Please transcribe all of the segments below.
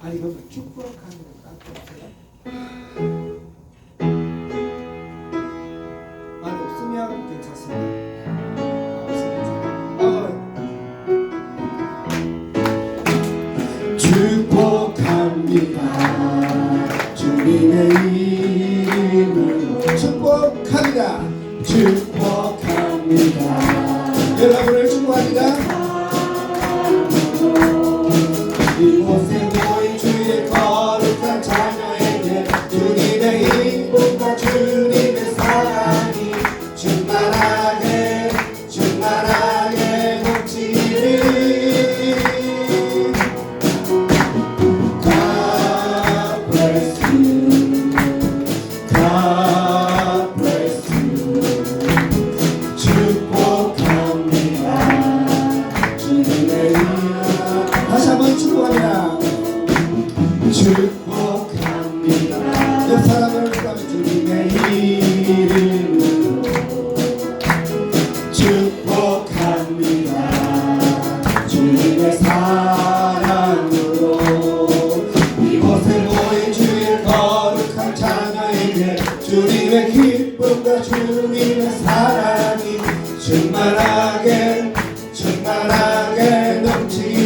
아니 그럼 축복하는 거 없어요? 아니 없으면 괜찮습니다. 축복합니다. 주님의 이름으로 축복합니다. 축복합니다. 여러분을 축복합니다. 이곳에 모인 주의 거룩한 자녀에게 주님의 힘과 주님의 사랑이 충만하게 넘치리. God bless you. God bless you. 축복합니다. 주님의 이름. 다시 한번 축복합니다. 축복합니다. 내 사랑을 구하는 주님의 이름으로 축복합니다. 주님의 사랑으로 이곳에 모인 주의 거룩한 자녀에게 주님의 기쁨과 주님의 사랑이 충만하게 넘치리.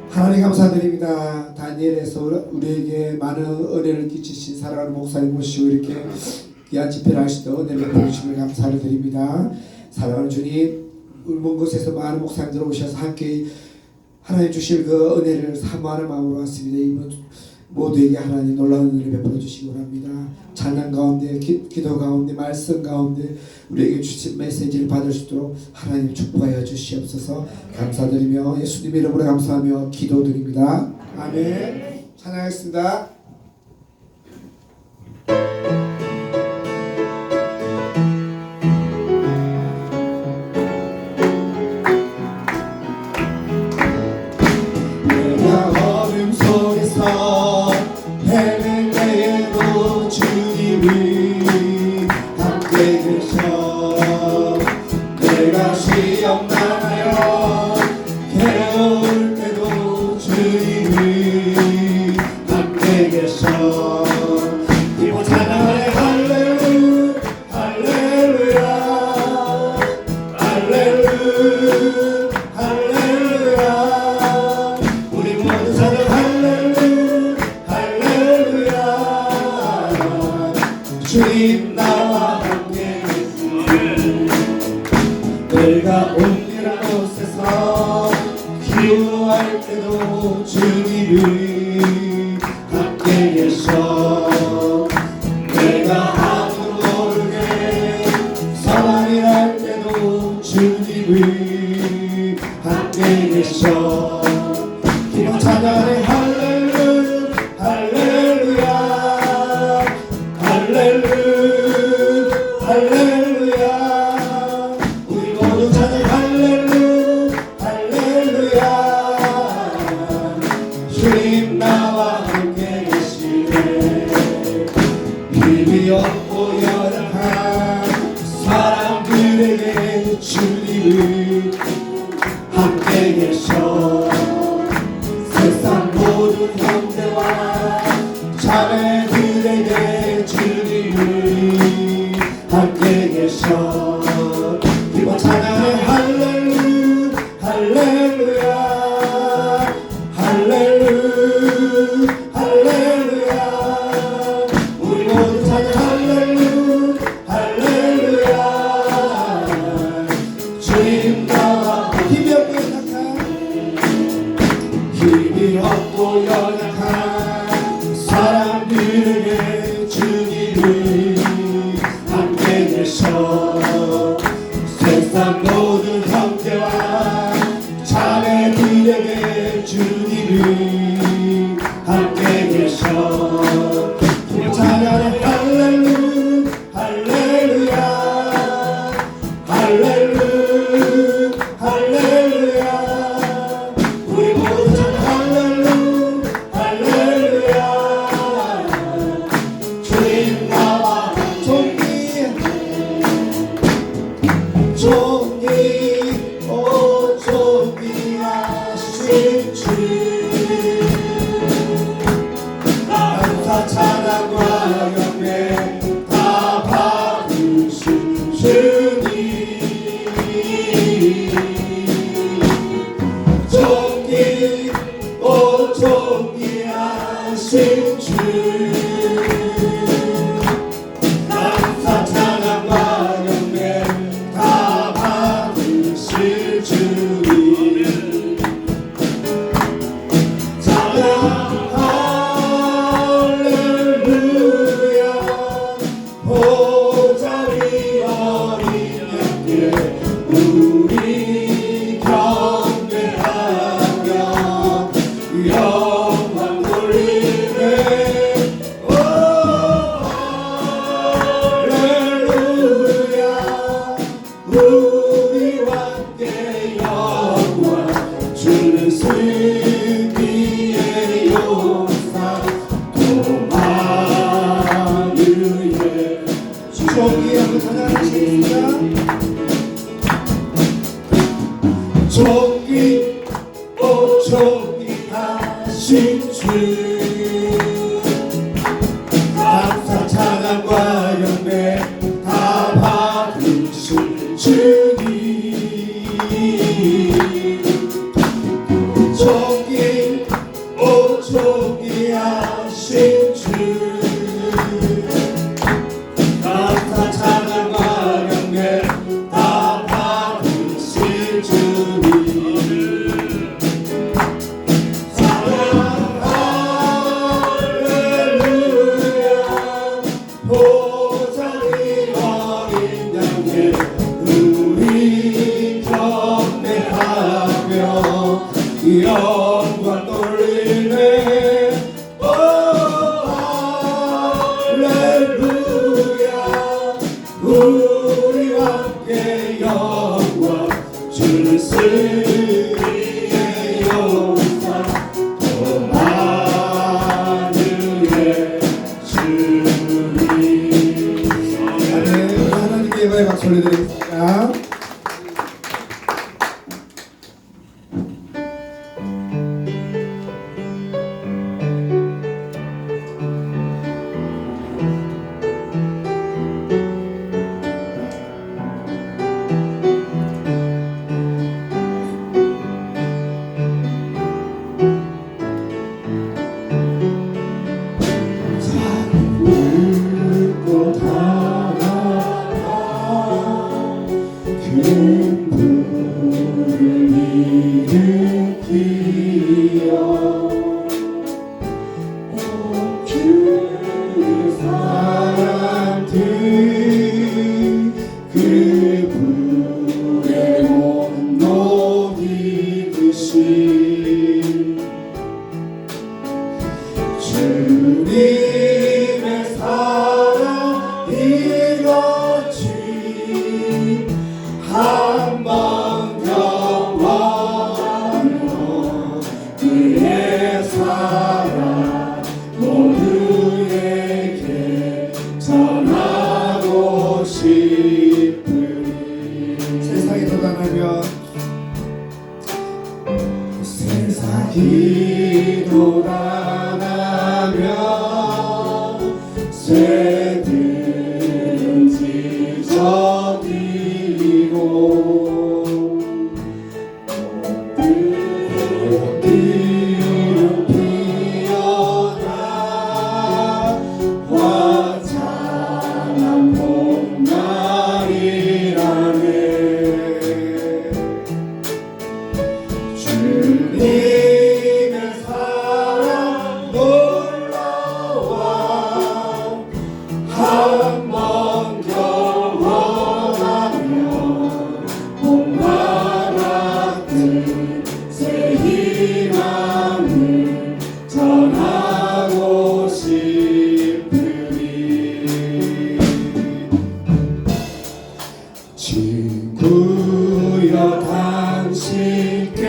하나님 감사드립니다. 다니엘에서 우리에게 많은 은혜를 끼치신 사랑하는 목사님 모시고 이렇게 귀한 집회를 하시던 은혜를 베풀으심을 감사를 드립니다. 사랑하는 주님, 먼 곳에서 많은 목사님들 오셔서 함께 하나님 주실 그 은혜를 사모하는 마음으로 왔습니다. 이번 모두에게 하나님 놀라운 은혜를 베풀어 주시기 바랍니다. 찬양 가운데 기도 가운데 말씀 가운데 우리에게 주신 메시지를 받을 수 있도록 하나님 축복하여 주시옵소서. 감사드리며 예수님 이름으로 감사하며 기도드립니다. 아멘. 찬양하겠습니다. 내가 어둠 속에서 헤맬 때에도 주님이 함께 계셔. 내가 시험 당하여 괴로울 때도 주님이 함께 계셔. 기뻐 찬양하네. 할렐루야 할렐루야 할렐루야 할렐루야. 우리 모두 찬양 할렐루야 할렐루야. 주님 나와 함께 계시네. 내가 온전한 곳에서 기도할 때도 주님이 함께 계셔. 내가 아무도 모르게 사랑이랄 때도 주님이 함께 계셔. 기도 찬양하네. 할렐루야 할렐루야 할렐루야 할렐루야. 우리 모두 찬양 할렐루야 할렐루야. 주님 나와 함께 계시네. 힘이 없고 연약한 사람들에게 주님이 함께 계셔. 세상 모든 형제와 자매들에게 주님이 함께 계셔. 기뻐 찬양해. 할렐루야 할렐루야 할렐루야 할렐루야. 우리 모두 찬양 할렐루야 할렐루야. 주님 나와 힘이 없고 연약한 사람들에게 주님이 함께 계셔. 세상 모든 형제와 자매들에게 주님이 함께 계셔. 찬양해. 할렐루야 할렐루야 할렐루야 할렐루야. 함께 우리 경배하며 영광 돌리네. 할렐루야. 우리와 함께 영광 주는 승리의 용사 도마르의 저기 한번 찬양하시겠습니다. 종기 오 종기 하신 주 감사 찬양과 영광 다 받으신 주님. 종기 오 종기 하신 주 감사 찬양과 영광 다 받으신 주님. 할렐루야. 보살이 어린 양께 우리 경배하며 영광 돌리네. 오 할렐루야. 우리와 함께 영광 주는 승리의 용사 도마르의 주님. 하나님께 예배의 박수 올려드리겠습니다. 울고 다가가 큰 불을 일으키어 주의 사랑들 그 불에 못 녹이듯이 주님의 사랑 이같이 한번 경험하며 그의 사랑 모두에게 전하고 싶으니. 세상에 도달하면 세상이 도달하며 새들은 찢어지고 꽃들은 피어나 화창한 봄날이라네. 주님의 사랑 놀라워 한번 경험하며 봄과 같은 새 희망을 전하고 싶으니. 친구여 당신께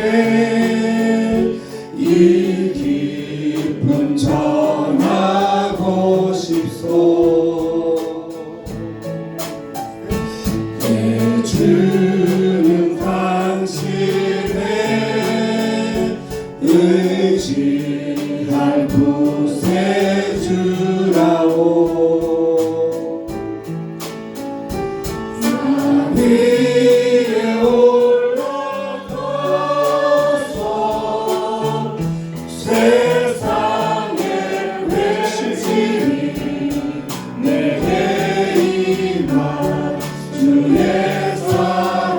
이 기쁨 전하고 싶소. 내 주는 당신의 의지할 구세주라오. 산 위에 올라가서 세상의 외치리 내게 임한 주의 사랑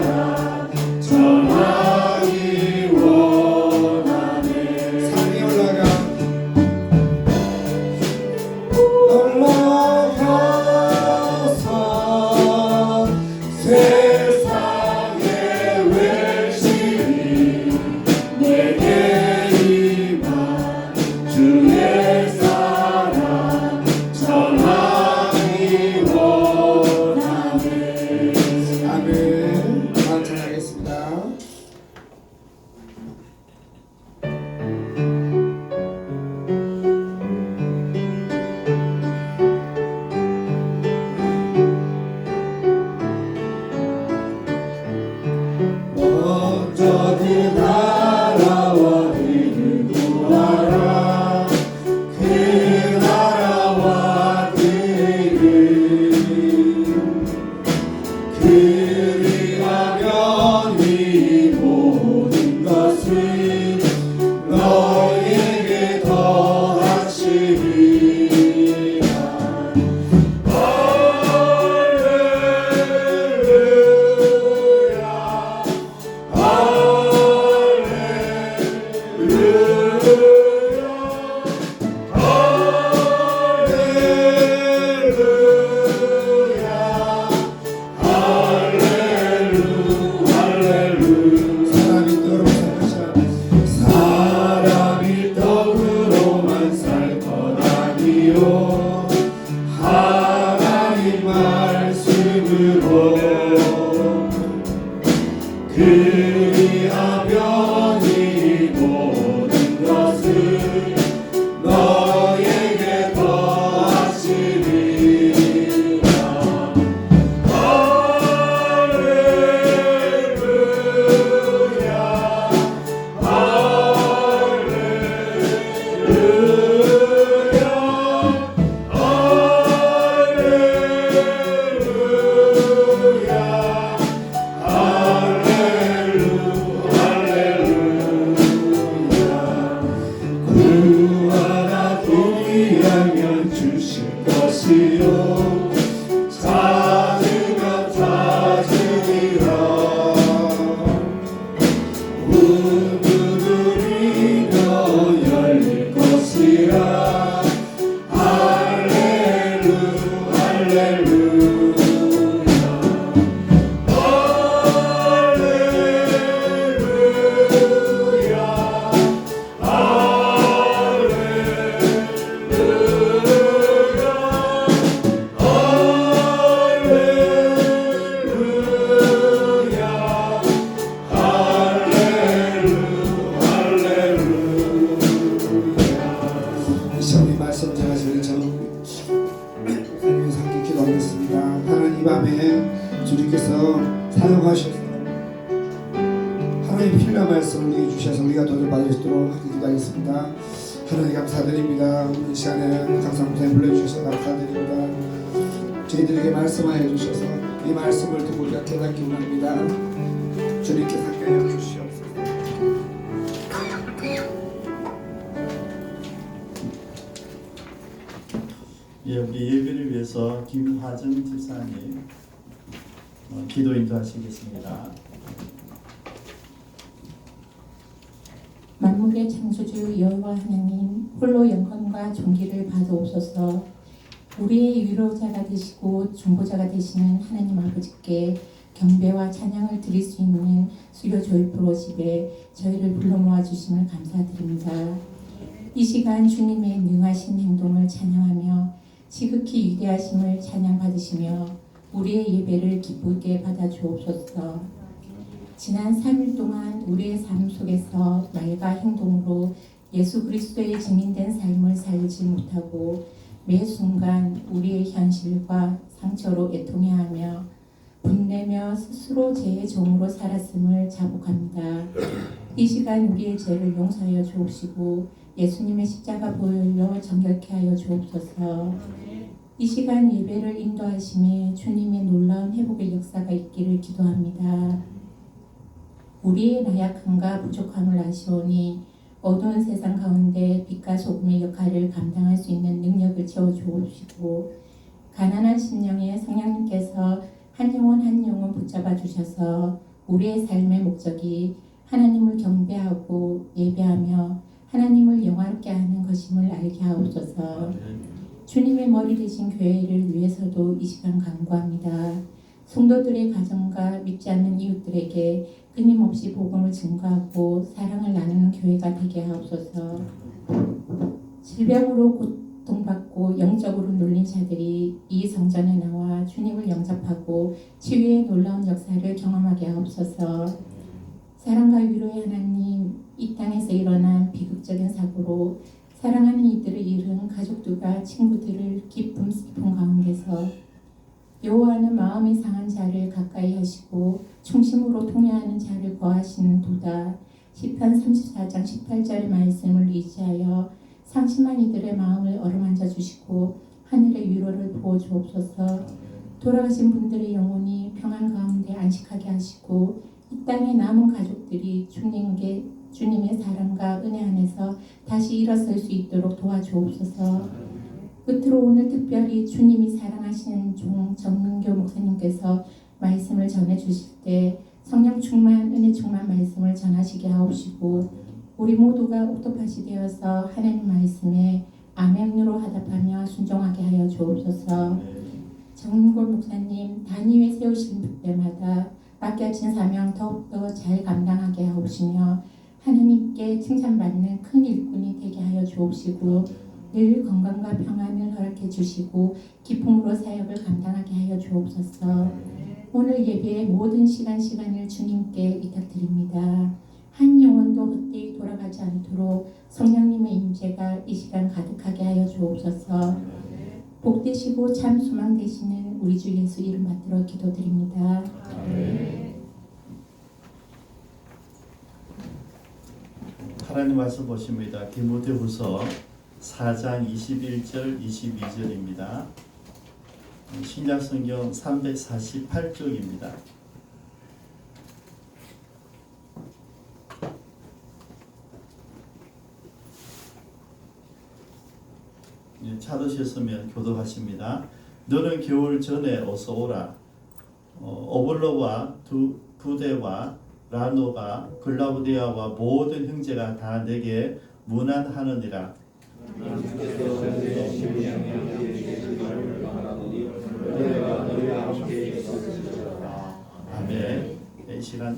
그리하면 이 모든 것을 너에게 더하시리라. 할렐루야 구하라 기도하면 주실 것이요 찾으면 찾으리라. 문 두드리며 열릴 것이라. 시험의 말씀 제가 지금 하나님의 상께 기도하겠습니다. 하나님 이 밤에 주님께서 사용하셔서 하나님 필요한 말씀을 우리에게 주셔서 우리가 도전을 받을 수 있도록 하기 기도하겠습니다. 하나님 감사드립니다. 오늘 이 시간에 강사 목사님 불러주셔서 감사드립니다. 저희들에게 말씀하여 주셔서 이 말씀을 듣고 우리가 깨닫기 원합니다. 주님께 상대하여 주시옵소서. 예, 우리 예배를 위해서 김화정 집사님 기도 인도하시겠습니다. 만물의 창조주 여호와 하나님, 홀로 영광과 존귀를 받아옵소서. 우리의 위로자가 되시고 중보자가 되시는 하나님 아버지께 경배와 찬양을 드릴 수 있는 수요 조이풀 워십에 저희를 불러 모아 주심을 감사드립니다. 이 시간 주님의 능하신 행동을 찬양하며 지극히 위대하심을 찬양받으시며 우리의 예배를 기쁘게 받아 주옵소서. 지난 3일 동안 우리의 삶 속에서 말과 행동으로 예수 그리스도의 증인된 삶을 살지 못하고 매 순간 우리의 현실과 상처로 애통해하며 분내며 스스로 죄의 종으로 살았음을 자복합니다. 이 시간 우리의 죄를 용서하여 주옵시고 예수님의 십자가 보혈로 정결케 하여 주옵소서. 이 시간 예배를 인도하심에 주님의 놀라운 회복의 역사가 있기를 기도합니다. 우리의 나약함과 부족함을 아시오니 어두운 세상 가운데 빛과 소금의 역할을 감당할 수 있는 능력을 채워주옵시고 가난한 심령에 성령님께서 한 영혼 한 영혼 붙잡아 주셔서 우리의 삶의 목적이 하나님을 경배하고 예배하며 하나님을 영화롭게 하는 것임을 알게 하옵소서. 주님의 머리 되신 교회를 위해서도 이 시간 간구합니다. 성도들의 가정과 믿지 않는 이웃들에게 끊임없이 복음을 증거하고 사랑을 나누는 교회가 되게 하옵소서. 질병으로 고통받고 영적으로 눌린 자들이 이 성전에 나와 주님을 영접하고 치유의 놀라운 역사를 경험하게 하옵소서. 사랑과 위로의 하나님, 이 땅에서 일어난 비극적인 사고로 사랑하는 이들을 잃은 가족들과 친구들을 기쁨 슬픔 가운데서 여호와는 마음이 상한 자를 가까이 하시고 충심으로 통회하는 자를 거하시는 도다. 시편 34장 18절의 말씀을 의지하여 상심한 이들의 마음을 어루만져 주시고 하늘의 위로를 부어 주옵소서. 돌아가신 분들의 영혼이 평안 가운데 안식하게 하시고 이 땅의 남은 가족들이 주님의 사랑과 은혜 안에서 다시 일어설 수 있도록 도와주옵소서. 끝으로 오늘 특별히 주님이 사랑하시는 종 정민교 목사님께서 말씀을 전해주실 때 성령 충만 은혜 충만 말씀을 전하시게 하옵시고 우리 모두가 옥토팟이 되어서 하나님 말씀에 아멘으로 하답하며 순종하게 하여 주옵소서. 정민골 목사님 단위에 세우신 때마다 맡겨진 사명 더욱더 잘 감당하게 하옵시며 하나님께 칭찬받는 큰 일꾼이 되게 하여 주옵시고 늘 건강과 평안을 허락해 주시고 기쁨으로 사역을 감당하게 하여 주옵소서. 오늘 예배의 모든 시간을 주님께 위탁드립니다. 한 영혼도 헛되이 돌아가지 않도록 성령님의 임재가 이 시간 가득하게 하여 주옵소서. 복되시고 참 소망 되시는 우리 주 예수 이름 받들어 기도드립니다. 하나님 말씀 보십니다. 디모데후서 4장 21절 22절입니다. 신약성경 348쪽입니다. 찾으셨으면 교독하십니다. 너는 겨울 전에 어서 오라. 어볼로와 부데와 라노가 글라우디아와 모든 형제가 다 내게 문안하느니라. 아멘. 이 시간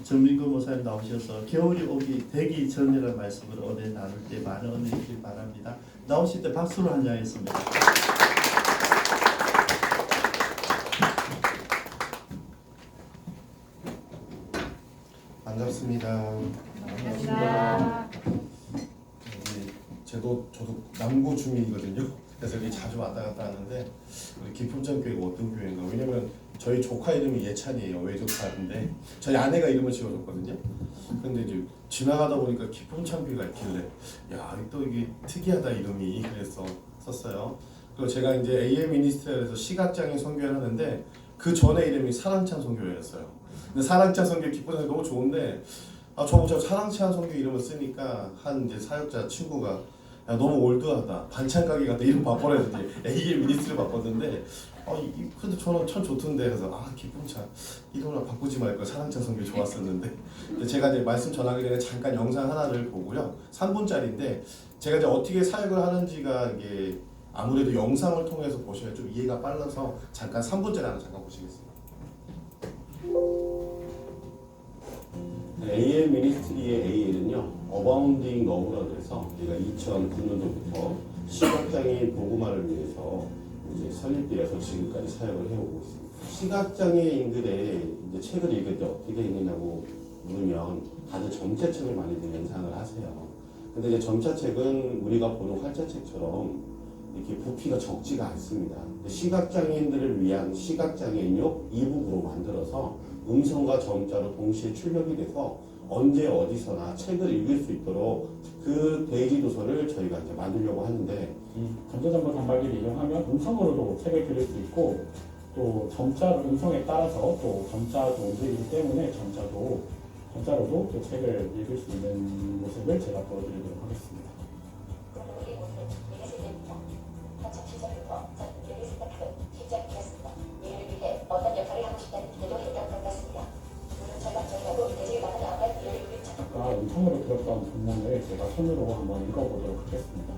정민구 목사님 나오셔서 겨울이 되기 전이라는 말씀을 은혜 나눌 때 많은 은혜 주시기 바랍니다. 나오실 때 박수로 환영했습니다. 반갑습니다. 반갑습니다. 저도 남구 주민이거든요. 그래서 여기 자주 왔다 갔다 하는데 우리 기품전 교회가 어떤 교회인가? 왜냐면 저희 조카 이름이 예찬이에요. 외조카인데 저희 아내가 이름을 지어줬거든요. 근데 이제 지나가다 보니까 기품찬 교회가 있길래 야, 또 이게 특이하다 이름이. 그래서 썼어요. 그리고 제가 이제 AM 미니스트리에서 시각장애인 선교회를 하는데 그 전에 이름이 사랑찬 선교회였어요. 근데 사랑찬 선교 기쁨이 너무 좋은데 저 사랑찬 선교 이름을 쓰니까 한 이제 사역자 친구가 야, 너무 올드하다. 반찬 가게 같다. 이름 바꿔라 해서 이제 AM 미니스트리를 바꿨는데 근데 저는 참 좋던데. 그래서 기쁨찬 이름을 바꾸지 말걸. 사랑찬 선교 좋았었는데 근데 제가 이제 말씀 전하기 전에 잠깐 영상 하나를 보고요. 3분짜리인데 제가 이제 어떻게 사역을 하는지가 이게 아무래도 영상을 통해서 보셔야 좀 이해가 빨라서 잠깐 3분짜리 하나 잠깐 보시겠습니다. AM 미니스트리의 AL은요, 어바운딩 러브라 그래서 제가 2009년도부터 시각장애인 복음화를 위해서 이제 설립되어서 지금까지 사역을 해오고 있습니다. 시각장애인들의 이제 책을 읽을 때 어떻게 읽느냐고 물으면 다들 점자책을 많이들 연상을 하세요. 근데 이제 점자책은 우리가 보는 활자책처럼 이렇게 부피가 적지가 않습니다. 시각장애인들을 위한 시각장애인용 이북으로 만들어서 음성과 점자로 동시에 출력이 돼서 언제 어디서나 책을 읽을 수 있도록 그 대지 도서를 저희가 이제 만들려고 하는데 이 전자정보 단말기를 이용하면 음성으로도 책을 들을 수 있고 또 점자 음성에 따라서 또 점자도 움직이기 때문에 점자로도 또 책을 읽을 수 있는 모습을 제가 보여드리도록 하겠습니다. 아까 음성으로 들었던 본문을 제가 손으로 한번 읽어보도록 하겠습니다.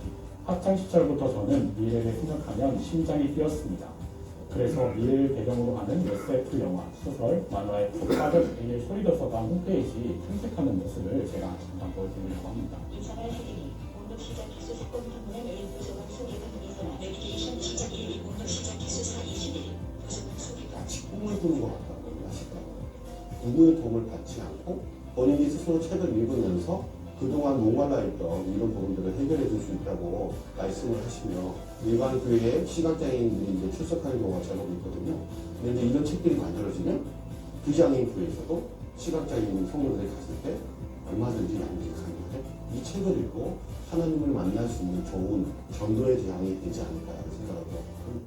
학창시절부터 저는 미래를 생각하면 심장이 뛰었습니다. 그래서 미래를 배경으로 하는 SF 영화, 소설, 만화에 푹 빠져 매일 소리도 써다 홈페이지 탐색하는 모습을 제가 잠깐 보여드리려고 합니다. 이상을 해드리니 온도 시작 기수 사건 판문의 메일 부속은 소개가 이사라 내비게이션 시작 1위 온도 시작 기수 421 부속은 소개가 마치 꿈을 꾸는 것 같다고 하시더라고요. 누구의 도움을 받지 않고 본인이 스스로 책을 읽으면서 그동안 목말라 있던 이런 부분들을 해결해 줄 수 있다고 말씀을 하시며 일반 교회에 시각장애인들이 이제 출석하는 경우가 제법 있거든요. 근데 이제 이런 책들이 만들어지면 비장애인 교회에서도 시각장애인 성도들이 갔을 때 얼마든지 양직하는데 이 책을 읽고 하나님을 만날 수 있는 좋은 전도의 대상이 되지 않을까라는 생각을 합니다.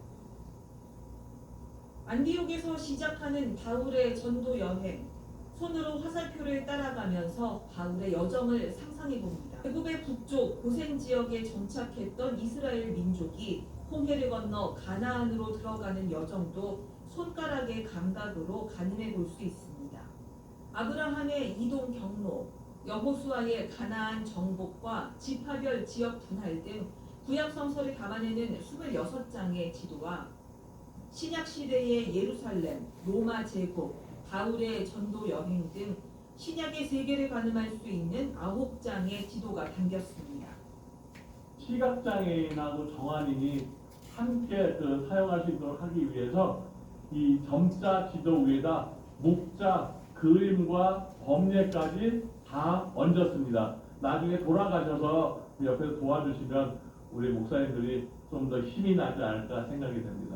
안디옥에서 시작하는 바울의 전도 여행. 손으로 화살표를 따라가면서 바울의 여정을 상상해 봅니다. 애굽의 북쪽 고센 지역에 정착했던 이스라엘 민족이 홍해를 건너 가나안으로 들어가는 여정도 손가락의 감각으로 가늠해 볼 수 있습니다. 아브라함의 이동 경로, 여호수아의 가나안 정복과 지파별 지역 분할 등 구약 성서를 담아내는 26장의 지도와 신약 시대의 예루살렘, 로마 제국, 바울의 전도 여행 등 신약의 세계를 가늠할 수 있는 9장의 지도가 담겼습니다. 시각장애인하고 정한인이 함께 사용할 수 있도록 하기 위해서 이 점자 지도 위에다 목자 그림과 법례까지 다 얹었습니다. 나중에 돌아가셔서 옆에서 도와주시면 우리 목사님들이 좀 더 힘이 나지 않을까 생각이 됩니다.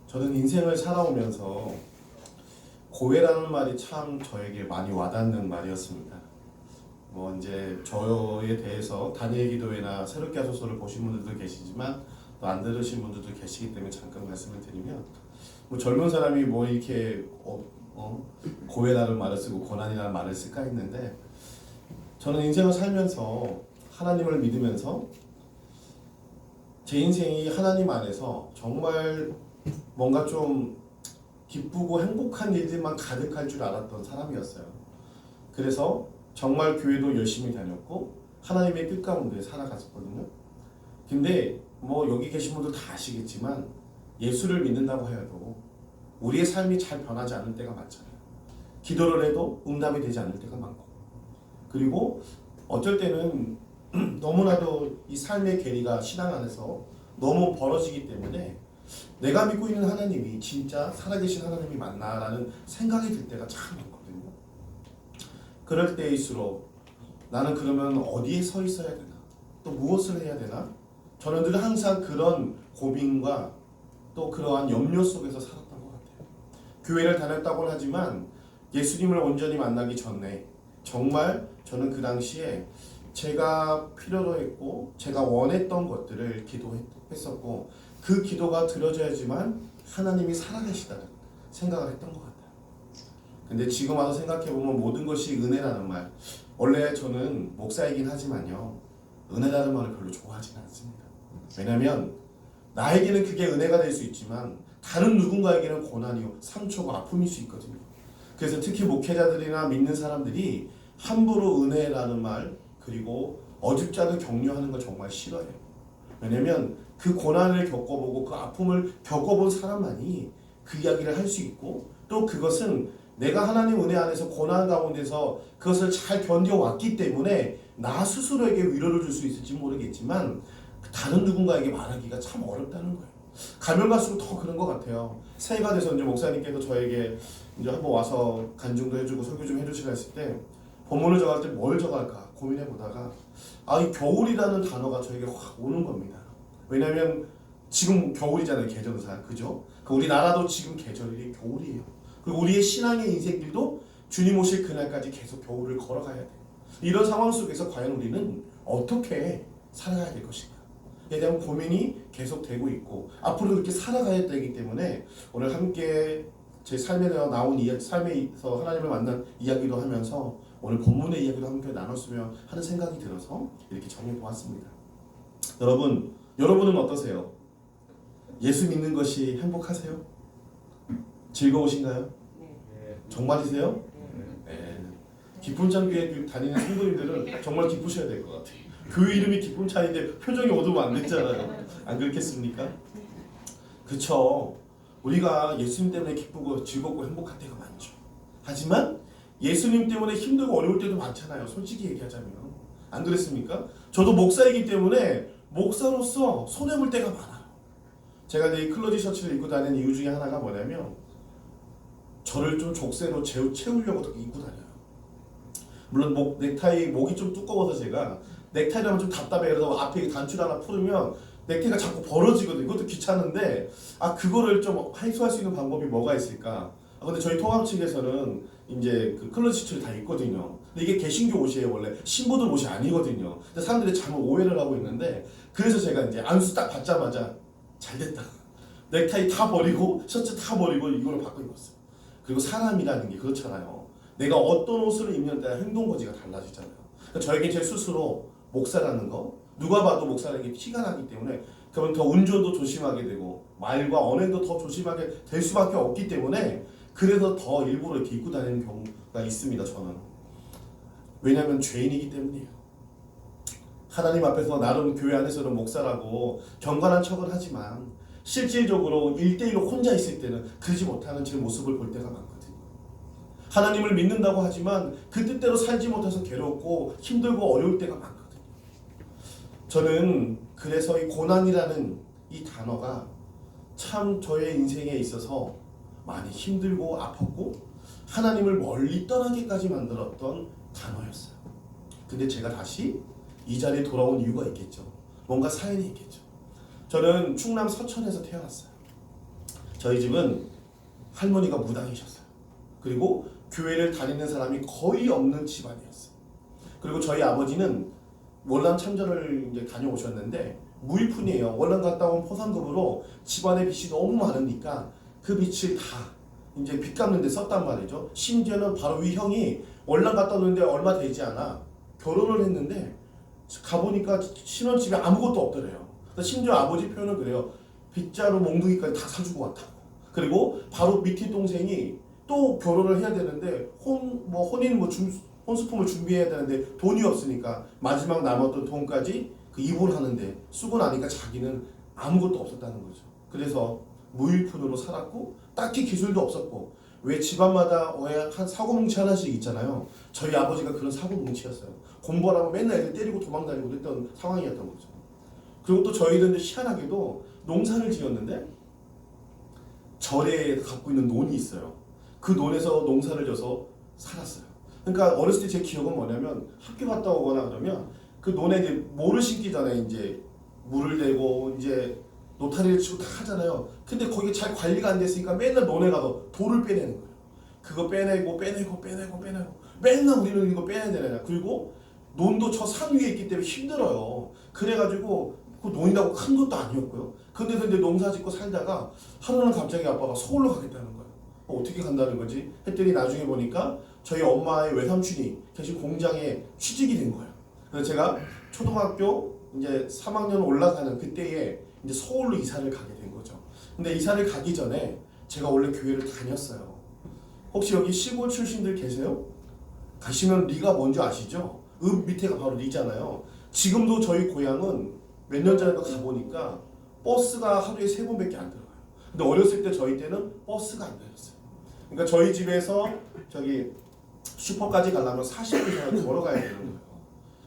저는 인생을 살아오면서 고해라는 말이 참 저에게 많이 와닿는 말이었습니다. 뭐 이제 저에 대해서 다니엘 기도회나 새롭게 하소서를 보신 분들도 계시지만 또 안 들으신 분들도 계시기 때문에 잠깐 말씀을 드리면, 뭐 젊은 사람이 뭐 이렇게 고해라는 말을 쓰고 고난이라는 말을 쓸까 했는데, 저는 인생을 살면서 하나님을 믿으면서 제 인생이 하나님 안에서 정말 뭔가 좀 기쁘고 행복한 일들만 가득할 줄 알았던 사람이었어요. 그래서 정말 교회도 열심히 다녔고 하나님의 뜻 가운데 살아갔었거든요. 근데 뭐 여기 계신 분들 다 아시겠지만 예수를 믿는다고 해도 우리의 삶이 잘 변하지 않을 때가 많잖아요. 기도를 해도 응답이 되지 않을 때가 많고, 그리고 어쩔 때는 너무나도 이 삶의 괴리가 신앙 안에서 너무 벌어지기 때문에 내가 믿고 있는 하나님이 진짜 살아계신 하나님이 맞나라는 생각이 들 때가 참 많거든요. 그럴 때일수록 나는 그러면 어디에 서 있어야 되나, 또 무엇을 해야 되나, 저는 늘 항상 그런 고민과 또 그러한 염려 속에서 살았던 것 같아요. 교회를 다녔다고는 하지만 예수님을 온전히 만나기 전에 정말 저는 그 당시에 제가 필요로 했고 제가 원했던 것들을 기도했었고, 그 기도가 들어져야지만 하나님이 살아계시다는 생각을 했던 것 같아요. 근데 지금 와서 생각해보면 모든 것이 은혜라는 말, 원래 저는 목사이긴 하지만요, 은혜라는 말을 별로 좋아하지는 않습니다. 왜냐면 나에게는 그게 은혜가 될 수 있지만 다른 누군가에게는 고난이요, 상처고 아픔일 수 있거든요. 그래서 특히 목회자들이나 믿는 사람들이 함부로 은혜라는 말, 그리고 어줍지 않은 격려하는 거 정말 싫어해요. 왜냐면 그 고난을 겪어보고 그 아픔을 겪어본 사람만이 그 이야기를 할 수 있고, 또 그것은 내가 하나님 은혜 안에서 고난 가운데서 그것을 잘 견뎌왔기 때문에 나 스스로에게 위로를 줄 수 있을지 모르겠지만 다른 누군가에게 말하기가 참 어렵다는 거예요. 가면 갈수록 더 그런 것 같아요. 새해가 돼서 이제 목사님께서 저에게 이제 한번 와서 간증도 해주고 설교 좀 해주시라 했을 때 본문을 적을 때 뭘 적을까 고민해 보다가 이 겨울이라는 단어가 저에게 확 오는 겁니다. 왜냐하면 지금 겨울이잖아요, 계절상, 그죠? 우리나라도 지금 계절이 겨울이에요. 그리고 우리의 신앙의 인생들도 주님 오실 그날까지 계속 겨울을 걸어가야 돼요. 이런 상황 속에서 과연 우리는 어떻게 살아가야 될 것인가 에 대한 고민이 계속되고 있고, 앞으로 그렇게 살아가야 되기 때문에 오늘 함께 제 삶에 나온 이야기, 삶에서 하나님을 만난 이야기도 하면서 오늘 본문의 이야기도 함께 나눴으면 하는 생각이 들어서 이렇게 정해보았습니다. 여러분은 어떠세요? 예수 믿는 것이 행복하세요? 즐거우신가요? 정말이세요? 네. 기쁨찬교회 다니는 성도님들은 정말 기쁘셔야 될 것 같아요. 교회 이름이 기쁨찬인데 표정이 어두우면 안 됐잖아요. 안 그렇겠습니까? 그쵸. 우리가 예수님 때문에 기쁘고 즐겁고 행복할 때가 많죠. 하지만 예수님 때문에 힘들고 어려울 때도 많잖아요. 솔직히 얘기하자면. 안 그랬습니까? 저도 목사이기 때문에 목사로서 손해볼 때가 많아요. 제가 이 클러지 셔츠를 입고 다니는 이유 중에 하나가 뭐냐면 저를 좀 족쇄로 채우려고 입고 다녀요. 물론 넥타이 목이 좀 두꺼워서 제가 넥타이를 하면 좀 답답해. 그래서 앞에 단추를 하나 풀으면 넥타이가 자꾸 벌어지거든요. 이것도 귀찮은데 그거를 좀 해소할 수 있는 방법이 뭐가 있을까? 근데 저희 통합 측에서는 이제 그 클러지 셔츠를 다 입거든요. 근데 이게 개신교 옷이에요. 원래 신부들 옷이 아니거든요. 근데 사람들이 잘못 오해를 하고 있는데, 그래서 제가 이제 안수 딱 받자마자 잘 됐다. 넥타이 다 버리고 셔츠 다 버리고 이걸로 바꿔 입었어요. 그리고 사람이라는 게 그렇잖아요. 내가 어떤 옷을 입는 따라 행동거지가 달라지잖아요. 그러니까 저에게 제 스스로 목사라는 거, 누가 봐도 목사라는 게 티가 나기 때문에 그러면 더 운전도 조심하게 되고 말과 언행도 더 조심하게 될 수밖에 없기 때문에 그래서 더 일부러 이렇게 입고 다니는 경우가 있습니다. 저는. 왜냐하면 죄인이기 때문이에요. 하나님 앞에서 나름 교회 안에서는 목사라고 경건한 척은 하지만 실질적으로 1대1로 혼자 있을 때는 그러지 못하는 제 모습을 볼 때가 많거든요. 하나님을 믿는다고 하지만 그 뜻대로 살지 못해서 괴롭고 힘들고 어려울 때가 많거든요. 저는 그래서 이 고난이라는 이 단어가 참 저의 인생에 있어서 많이 힘들고 아팠고 하나님을 멀리 떠나기까지 만들었던 단어였어요. 근데 제가 다시 이 자리에 돌아온 이유가 있겠죠. 뭔가 사연이 있겠죠. 저는 충남 서천에서 태어났어요. 저희 집은 할머니가 무당이셨어요. 그리고 교회를 다니는 사람이 거의 없는 집안이었어요. 그리고 저희 아버지는 월남 참전을 이제 다녀오셨는데 무일푼이에요. 월남 갔다 온 포상금으로 집안의 빚이 너무 많으니까 그 빚을 다 이제 빚 갚는 데 썼단 말이죠. 심지어는 바로 위 형이 월남 갔다 오는데 얼마 되지 않아 결혼을 했는데 가보니까 신혼집에 아무것도 없더래요. 심지어 아버지 표현은 그래요. 빗자루 몽둥이까지 다 사주고 왔다고. 그리고 바로 밑에 동생이 또 결혼을 해야 되는데 혼수품을 준비해야 되는데 돈이 없으니까 마지막 남았던 돈까지 그 입원하는데 쓰고 나니까 자기는 아무것도 없었다는 거죠. 그래서 무일푼으로 살았고 딱히 기술도 없었고 왜 집안마다 한 사고뭉치 하나씩 있잖아요. 저희 아버지가 그런 사고뭉치였어요. 공부하라고 맨날 애들 때리고 도망다니고 그랬던 상황이었던 거죠. 그리고 또 저희는 희한하게도 농사를 지었는데 절에 갖고 있는 논이 있어요. 그 논에서 농사를 져서 살았어요. 그러니까 어렸을 때 제 기억은 뭐냐면 학교 갔다 오거나 그러면 그 논에 이제 모를 심기 전에 이제 물을 대고 이제 노타리를 치고 다 하잖아요. 근데 거기 잘 관리가 안 됐으니까 맨날 논에 가서 돌을 빼내는 거예요. 그거 빼내고 맨날 우리는 이거 빼내야 되냐. 그리고 논도 저 산 위에 있기 때문에 힘들어요. 그래가지고 그 논이라고 큰 것도 아니었고요. 근데도 이제 농사 짓고 살다가 하루는 갑자기 아빠가 서울로 가겠다는 거예요. 어떻게 간다는 거지? 했더니 나중에 보니까 저희 엄마의 외삼촌이 계신 공장에 취직이 된 거예요. 그래서 제가 초등학교 이제 3학년 올라가는 그때에 이제 서울로 이사를 가게 된 거죠. 근데 이사를 가기 전에 제가 원래 교회를 다녔어요. 혹시 여기 시골 출신들 계세요? 가시면 리가 뭔지 아시죠? 밑에가 바로 리잖아요. 지금도 저희 고향은 몇 년 전에도 가보니까 버스가 하루에 3번밖에 안 들어가요. 근데 어렸을 때 저희 때는 버스가 안 다녔어요. 그러니까 저희 집에서 저기 슈퍼까지 가려면 40분 이상 걸어가야 되는 거예요.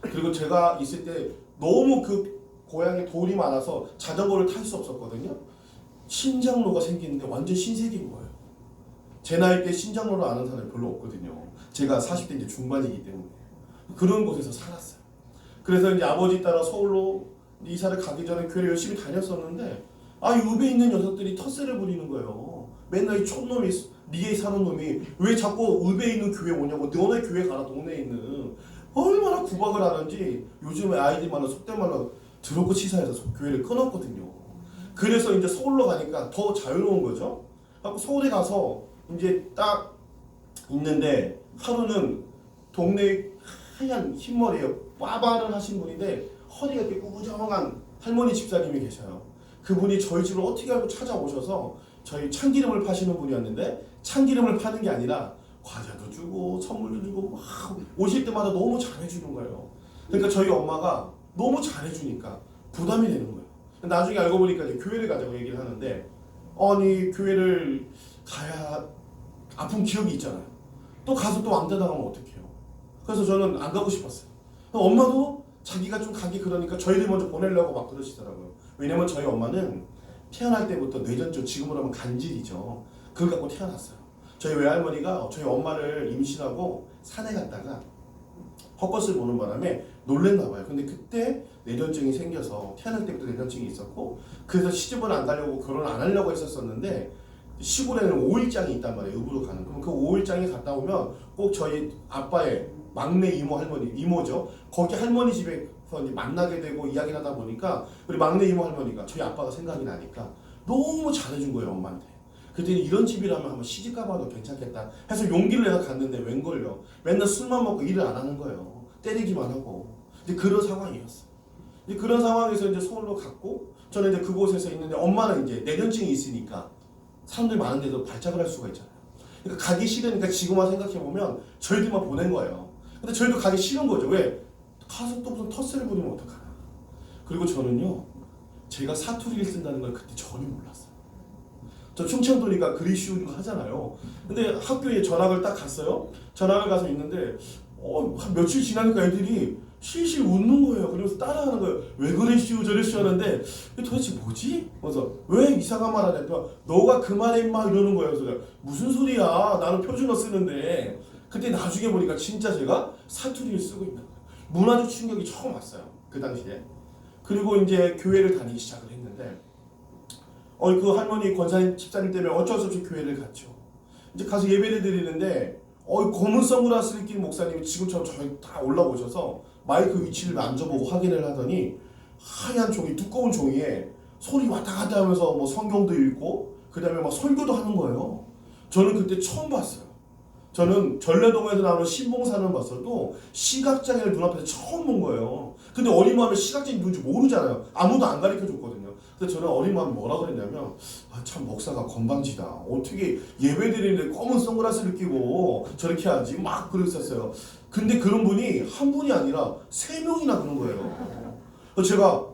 그리고 제가 있을 때 너무 그 고향에 돌이 많아서 자전거를 탈 수 없었거든요. 신장로가 생기는데 완전 신세계인 거예요. 제 나이 때 신장로를 아는 사람이 별로 없거든요. 제가 40대 이제 중반이기 때문에 그런 곳에서 살았어요. 그래서 이제 아버지 따라 서울로 이사를 가기 전에 교회를 열심히 다녔었는데 읍에 있는 녀석들이 텃세를 부리는 거예요. 맨날 이 촌놈이 리에 사는 놈이 왜 자꾸 읍에 있는 교회 오냐고. 너네 교회 가라. 동네에 있는. 얼마나 구박을 하는지 요즘에 아이들만은 속된 말로 더럽고 치사해서 교회를 끊었거든요. 그래서 이제 서울로 가니까 더 자유로운 거죠. 하고 서울에 가서 이제 딱 있는데 하루는 동네 하얀 흰머리에 빠바를 하신 분인데 허리가 이렇게 우정한 할머니 집사님이 계셔요. 그분이 저희 집을 어떻게 알고 찾아오셔서 저희 참기름을 파시는 분이었는데 참기름을 파는 게 아니라 과자도 주고 선물도 주고 막 오실 때마다 너무 잘해주는 거예요. 그러니까 저희 엄마가 너무 잘해주니까 부담이 되는 거예요. 나중에 알고 보니까 이제 교회를 가자고 얘기를 하는데 아니 교회를 가야 아픈 기억이 있잖아요. 또 가서 또 왕따 당하면 어떡해요. 그래서 저는 안 가고 싶었어요. 엄마도 자기가 좀 가기 그러니까 저희들 먼저 보내려고 막 그러시더라고요. 왜냐면 저희 엄마는 태어날 때부터 뇌전증, 지금으로 하면 간질이죠. 그걸 갖고 태어났어요. 저희 외할머니가 저희 엄마를 임신하고 산에 갔다가 헛것을 보는 바람에 놀랬나 봐요. 근데 그때 뇌전증이 생겨서 태어날 때부터 뇌전증이 있었고 그래서 시집을 안 가려고 결혼을 안 하려고 했었었는데 시골에는 5일장이 있단 말이에요. 읍으로 가는. 그럼 그 5일장에 갔다 오면 꼭 저희 아빠의 막내 이모 할머니, 이모죠. 거기 할머니 집에서 이제 만나게 되고 이야기를 하다 보니까 우리 막내 이모 할머니가 저희 아빠가 생각이 나니까 너무 잘해준 거예요, 엄마한테. 그때는 이런 집이라면 한번 시집 가봐도 괜찮겠다 해서 용기를 내서 갔는데 웬걸요. 맨날 술만 먹고 일을 안 하는 거예요. 때리기만 하고. 이제 그런 상황이었어요. 이제 그런 상황에서 이제 서울로 갔고 저는 이제 그곳에서 있는데 엄마는 이제 뇌전증이 있으니까 사람들이 많은 데도 발작을 할 수가 있잖아요. 그러니까 가기 싫으니까 지금만 생각해보면 저희들만 보낸 거예요. 근데 저희도 가기 싫은 거죠. 왜? 가서 또 무슨 텃세를 부리면 어떡하나. 그리고 저는요. 제가 사투리를 쓴다는 걸 그때 전혀 몰랐어요. 저 충청도니까 글이 쉬운 거 하잖아요. 근데 학교에 전학을 딱 갔어요. 전학을 가서 있는데 한 며칠 지나니까 애들이 실실 웃는 거예요. 그러면서 따라하는 거예요. 왜 그랬슈 저랬슈 하는데 도대체 뭐지? 그래서 왜 이상한 말 하냐? 너가 그 말해 임마 이러는 거예요. 그래서 무슨 소리야? 나는 표준어 쓰는데. 그때 나중에 보니까 진짜 제가 사투리를 쓰고 있는 거예요. 문화적 충격이 처음 왔어요. 그 당시에. 그리고 이제 교회를 다니기 시작을 했는데 그 할머니 권사님 집사님 때문에 어쩔 수 없이 교회를 갔죠. 이제 가서 예배를 드리는데 검은 선글라스를 낀 목사님이 지금처럼 저희 다 올라오셔서 마이크 위치를 만져보고 확인을 하더니 하얀 종이 두꺼운 종이에 소리 왔다 갔다 하면서 뭐 성경도 읽고 그 다음에 막 설교도 하는 거예요. 저는 그때 처음 봤어요. 저는 전래동에서 나오는 신봉사는 봤어도 시각장애를 눈앞에서 처음 본 거예요. 근데 어린 마음에 시각장애 누군지 모르잖아요. 아무도 안 가르쳐줬거든요. 그래서 저는 어린 마음에 뭐라 그랬냐면 참 목사가 건방지다. 어떻게 예배드리는데 검은 선글라스를 끼고 저렇게 하지? 막 그랬었어요. 근데 그런 분이 한 분이 아니라 3명이나 그런 거예요. 그래서 제가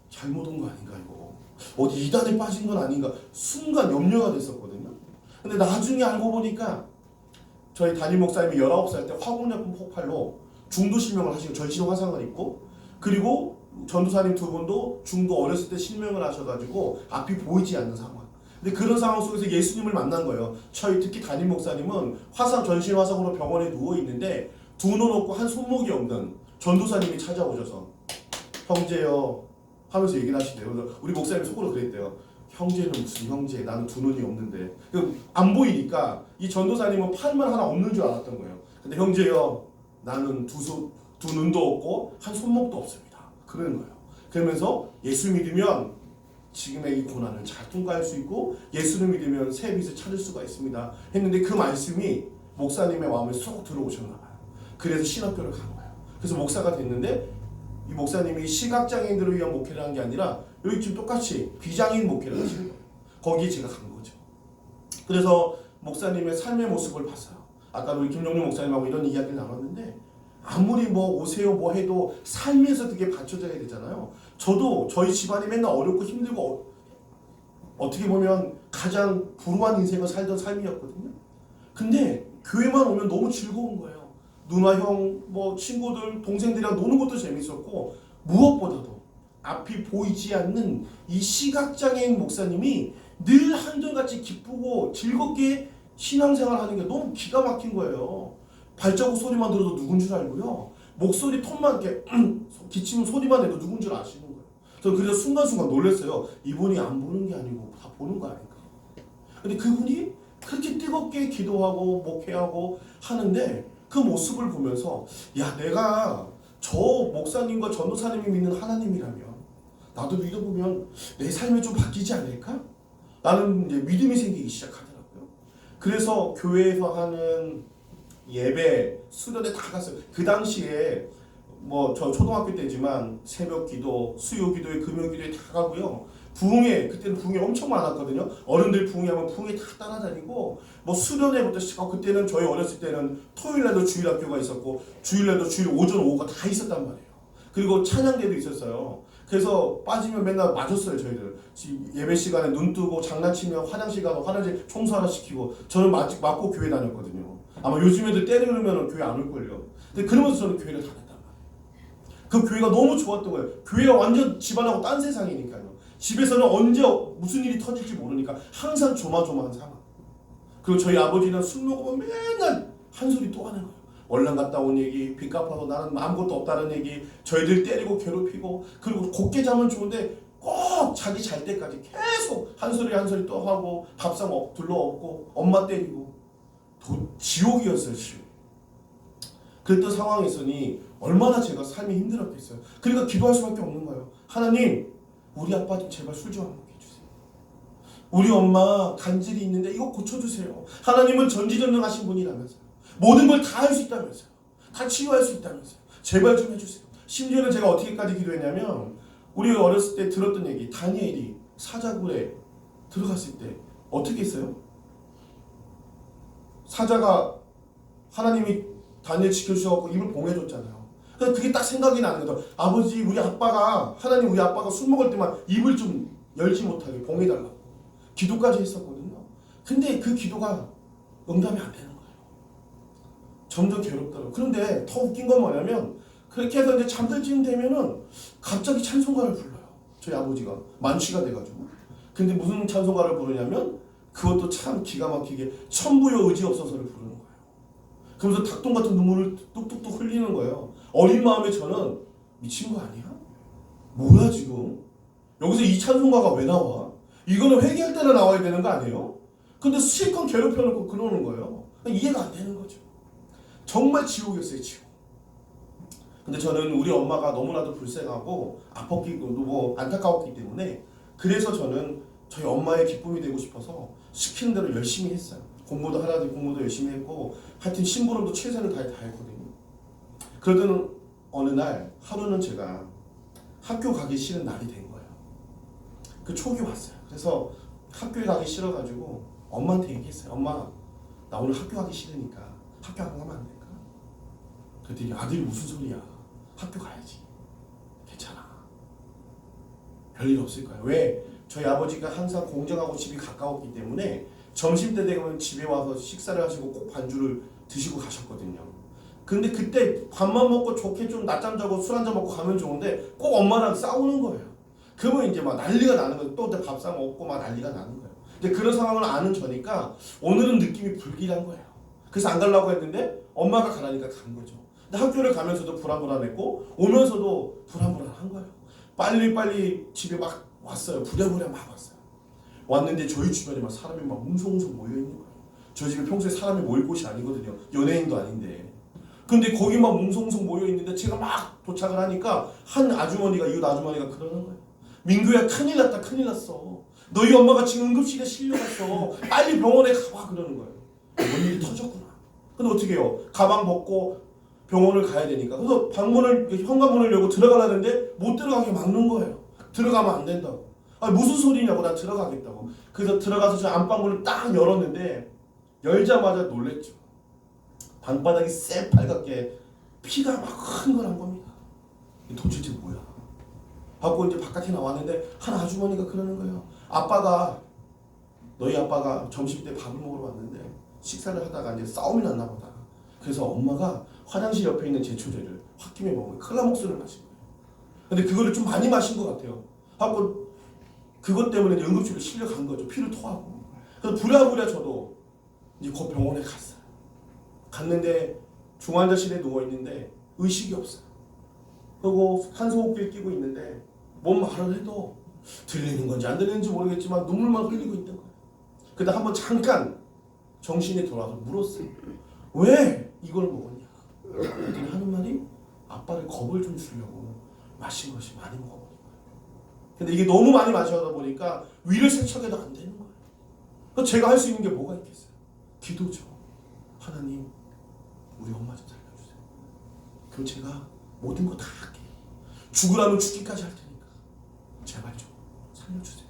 잘못 온 거 아닌가 이거. 어디 이단에 빠진 건 아닌가. 순간 염려가 됐었거든요. 근데 나중에 알고 보니까 저희 담임 목사님이 19살 때 화공약품 폭발로 중도 실명을 하시고 전신 화상을 입고 그리고 전도사님 2분도 중도 어렸을 때 실명을 하셔가지고 앞이 보이지 않는 상황. 근데 그런 상황 속에서 예수님을 만난 거예요. 저희 특히 담임 목사님은 전신 화상으로 병원에 누워 있는데 두 눈 없고 한 손목이 없는 전도사님이 찾아오셔서 형제요 하면서 얘기를 하시대요. 그래서 우리 목사님 속으로 그랬대요. 형제는 무슨 형제? 나는 두 눈이 없는데. 안 보이니까 이 전도사님은 팔만 하나 없는 줄 알았던 거예요. 근데 형제요, 나는 두 눈도 없고 한 손목도 없습니다. 그러는 거예요. 그러면서 예수 믿으면 지금의 이 고난을 잘 통과할 수 있고 예수를 믿으면 새 빛을 찾을 수가 있습니다. 했는데 그 말씀이 목사님의 마음에 쏙 들어오셨나 봐요. 그래서 신학교를 간 거예요. 그래서 목사가 됐는데 이 목사님이 시각장애인들을 위한 목회를 한 게 아니라 여기 지금 똑같이 비장애인 목회를 하시는 거예요. 거기에 제가 간 거죠. 그래서 목사님의 삶의 모습을 봤어요. 아까 우리 김종룡 목사님하고 이런 이야기를 나눴는데 아무리 뭐 오세요 뭐 해도 삶에서 그게 받쳐져야 되잖아요. 저도 저희 집안이 맨날 어렵고 힘들고 어떻게 보면 가장 불우한 인생을 살던 삶이었거든요. 근데 교회만 오면 너무 즐거운 거예요. 누나 형 뭐 친구들 동생들이랑 노는 것도 재밌었고 무엇보다도 앞이 보이지 않는 이 시각장애인 목사님이 늘 한결같이 기쁘고 즐겁게 신앙생활하는 게 너무 기가 막힌 거예요. 발자국 소리만 들어도 누군 줄 알고요. 목소리 톤만 이렇게 기침 소리만 내도 누군 줄 아시는 거예요. 저는 그래서 순간순간 놀랐어요. 이분이 안 보는 게 아니고 다 보는 거 아닌가. 근데 그분이 그렇게 뜨겁게 기도하고 목회하고 하는데 그 모습을 보면서 야 내가 저 목사님과 전도사님이 믿는 하나님이라면 나도 믿어보면 내 삶이 좀 바뀌지 않을까? 라는 이제 믿음이 생기기 시작하더라고요. 그래서 교회에서 하는 예배, 수련회 다 갔어요. 그 당시에 뭐 저 초등학교 때지만 새벽 기도, 수요 기도에 금요 기도에 다 가고요. 부흥회, 그때는 부흥회 엄청 많았거든요. 어른들 부흥회하면 부흥회 다 따라다니고 뭐 수련회부터 시작하고 그때는 저희 어렸을 때는 토요일날도 주일학교가 있었고 주일날도 주일 오전 오후가 다 있었단 말이에요. 그리고 찬양대도 있었어요. 그래서 빠지면 맨날 맞았어요. 저희들 예배 시간에 눈 뜨고 장난치면 화장실 가서 화장실 청소 하나 시키고 저는 맞고 교회 다녔거든요. 아마 요즘 애들 때리면 교회 안 올걸요. 근데 그러면서 저는 교회를 다녔단 말이에요. 그 교회가 너무 좋았던 거예요. 교회가 완전 집안하고 딴 세상이니까요. 집에서는 언제 무슨 일이 터질지 모르니까 항상 조마조마한 상황. 그리고 저희 아버지는 술 먹으면 맨날 한 소리 또 하는 거예요. 월남 갔다 온 얘기, 빚 갚아서 나는 아무것도 없다는 얘기, 저희들 때리고 괴롭히고 그리고 곱게 자면 좋은데 꼭 자기 잘 때까지 계속 한 소리 또 하고 밥상 둘러 엎고 엄마 때리고 지옥이었어요. 지옥. 그랬던 상황에 있으니 얼마나 제가 삶이 힘들었겠어요. 그러니까 기도할 수밖에 없는 거예요. 하나님 우리 아빠 좀 제발 술 좀 안 먹게 해주세요. 우리 엄마 간질이 있는데 이거 고쳐주세요. 하나님은 전지전능하신 분이라면서요. 모든 걸 다 할 수 있다면서요. 다 치유할 수 있다면서요. 제발 좀 해주세요. 심지어는 제가 어떻게까지 기도했냐면 우리 어렸을 때 들었던 얘기 다니엘이 사자굴에 들어갔을 때 어떻게 했어요? 사자가 하나님이 다니엘 지켜주셔서 입을 봉해줬잖아요. 그래서 그게 딱 생각이 나는 거죠. 아버지 우리 아빠가 하나님 우리 아빠가 술 먹을 때만 입을 좀 열지 못하게 봉해달라고 기도까지 했었거든요. 근데 그 기도가 응답이 안 되는 거예요. 점점 괴롭더라고요. 그런데 더 웃긴 건 뭐냐면 그렇게 해서 이제 잠들 쯤 되면은 갑자기 찬송가를 불러요. 저희 아버지가 만취가 돼가지고. 근데 무슨 찬송가를 부르냐면 그것도 참 기가 막히게 천부여 의지 없어서를 부르는 거예요. 그러면서 닭똥 같은 눈물을 뚝뚝뚝 흘리는 거예요. 어린 마음에 저는 미친 거 아니야? 뭐야 지금? 여기서 이 찬송가가 왜 나와? 이거는 회개할 때나 나와야 되는 거 아니에요? 근데 실컷 괴롭혀놓고 그러는 거예요. 이해가 안 되는 거죠. 정말 지옥이었어요, 지옥. 근데 저는 우리 엄마가 너무나도 불쌍하고 아팠기도 뭐 안타까웠기 때문에 그래서 저는 저희 엄마의 기쁨이 되고 싶어서 시키는 대로 열심히 했어요. 공부도 하라지 공부도 열심히 했고 하여튼 심부름도 최선을 다해 다 했거든요. 그러던 어느 날 하루는 제가 학교 가기 싫은 날이 된 거예요. 그 촉이 왔어요. 그래서 학교에 가기 싫어가지고 엄마한테 얘기했어요. 엄마, 나 오늘 학교 가기 싫으니까 학교 안 가면 안 될까? 그랬더니 아들이 무슨 소리야? 학교 가야지. 괜찮아. 별일 없을 거야. 왜? 저희 아버지가 항상 공장하고 집이 가까웠기 때문에 점심때 되면 집에 와서 식사를 하시고 꼭 반주를 드시고 가셨거든요. 근데 그때 밥만 먹고 좋게 좀 낮잠 자고 술 한잔 먹고 가면 좋은데 꼭 엄마랑 싸우는 거예요. 그러면 이제 막 난리가 나는 거예요. 또 밥 사 먹고 막 난리가 나는 거예요. 근데 그런 상황을 아는 저니까 오늘은 느낌이 불길한 거예요. 그래서 안 가려고 했는데 엄마가 가라니까 간 거죠. 근데 학교를 가면서도 불안불안했고 오면서도 불안불안한 거예요. 빨리 집에 막 왔어요. 부랴부랴 막 왔어요. 왔는데 저희 주변에 막 사람이 막 웅성웅성 모여있는 거예요. 저희 집에 평소에 사람이 모일 곳이 아니거든요. 연예인도 아닌데. 근데 거기 막 웅성웅성 모여있는데 제가 막 도착을 하니까 한 아주머니가 이웃 아주머니가 그러는 거예요. 민규야 큰일 났다 큰일 났어. 너희 엄마가 지금 응급실에 실려갔어. 빨리 병원에 가봐 그러는 거예요. 뭔 일이 터졌구나. 근데 어떻게 해요? 가방 벗고 병원을 가야 되니까. 그래서 현관문을 열고 들어가려는데 못 들어가게 막는 거예요. 들어가면 안 된다고. 아 무슨 소리냐고. 나 들어가겠다고. 그래서 들어가서 저 안방문을 딱 열었는데 열자마자 놀랬죠. 방바닥이 새빨갛게 피가 막 흥건한 겁니다. 도대체 뭐야? 하고 이제 바깥에 나왔는데 한 아주머니가 그러는 거예요. 너희 아빠가 점심때 밥을 먹으러 왔는데 식사를 하다가 이제 싸움이 났나 보다. 그래서 엄마가 화장실 옆에 있는 제초제를 홧김에 먹은 클라목스를 마신 거예요. 근데 그거를 좀 많이 마신 것 같아요. 하고 그것 때문에 응급실에 실려간 거죠. 피를 토하고. 그래서 부랴부랴 저도 이제 그 병원에 갔어요. 갔는데 중환자실에 누워 있는데 의식이 없어요. 그리고 산소호흡기를 끼고 있는데 뭔 말을 해도 들리는 건지 안 들리는지 모르겠지만 눈물만 흘리고 있는 거예요. 근데 한번 잠깐 정신이 돌아와서 물었어요. 왜 이걸 먹었냐? 그랬더니 하는 말이 아빠를 겁을 좀 주려고 마신 것이 많이 먹어버린 거예요. 근데 이게 너무 많이 마셔다 보니까 위를 세척해도 안 되는 거예요. 그래서 제가 할 수 있는 게 뭐가 있겠어요? 기도죠. 하나님 우리 엄마 좀 살려주세요. 그럼 제가 모든 거 다 할게요. 죽으라면 죽기까지 할 테니까 제발 좀 살려주세요.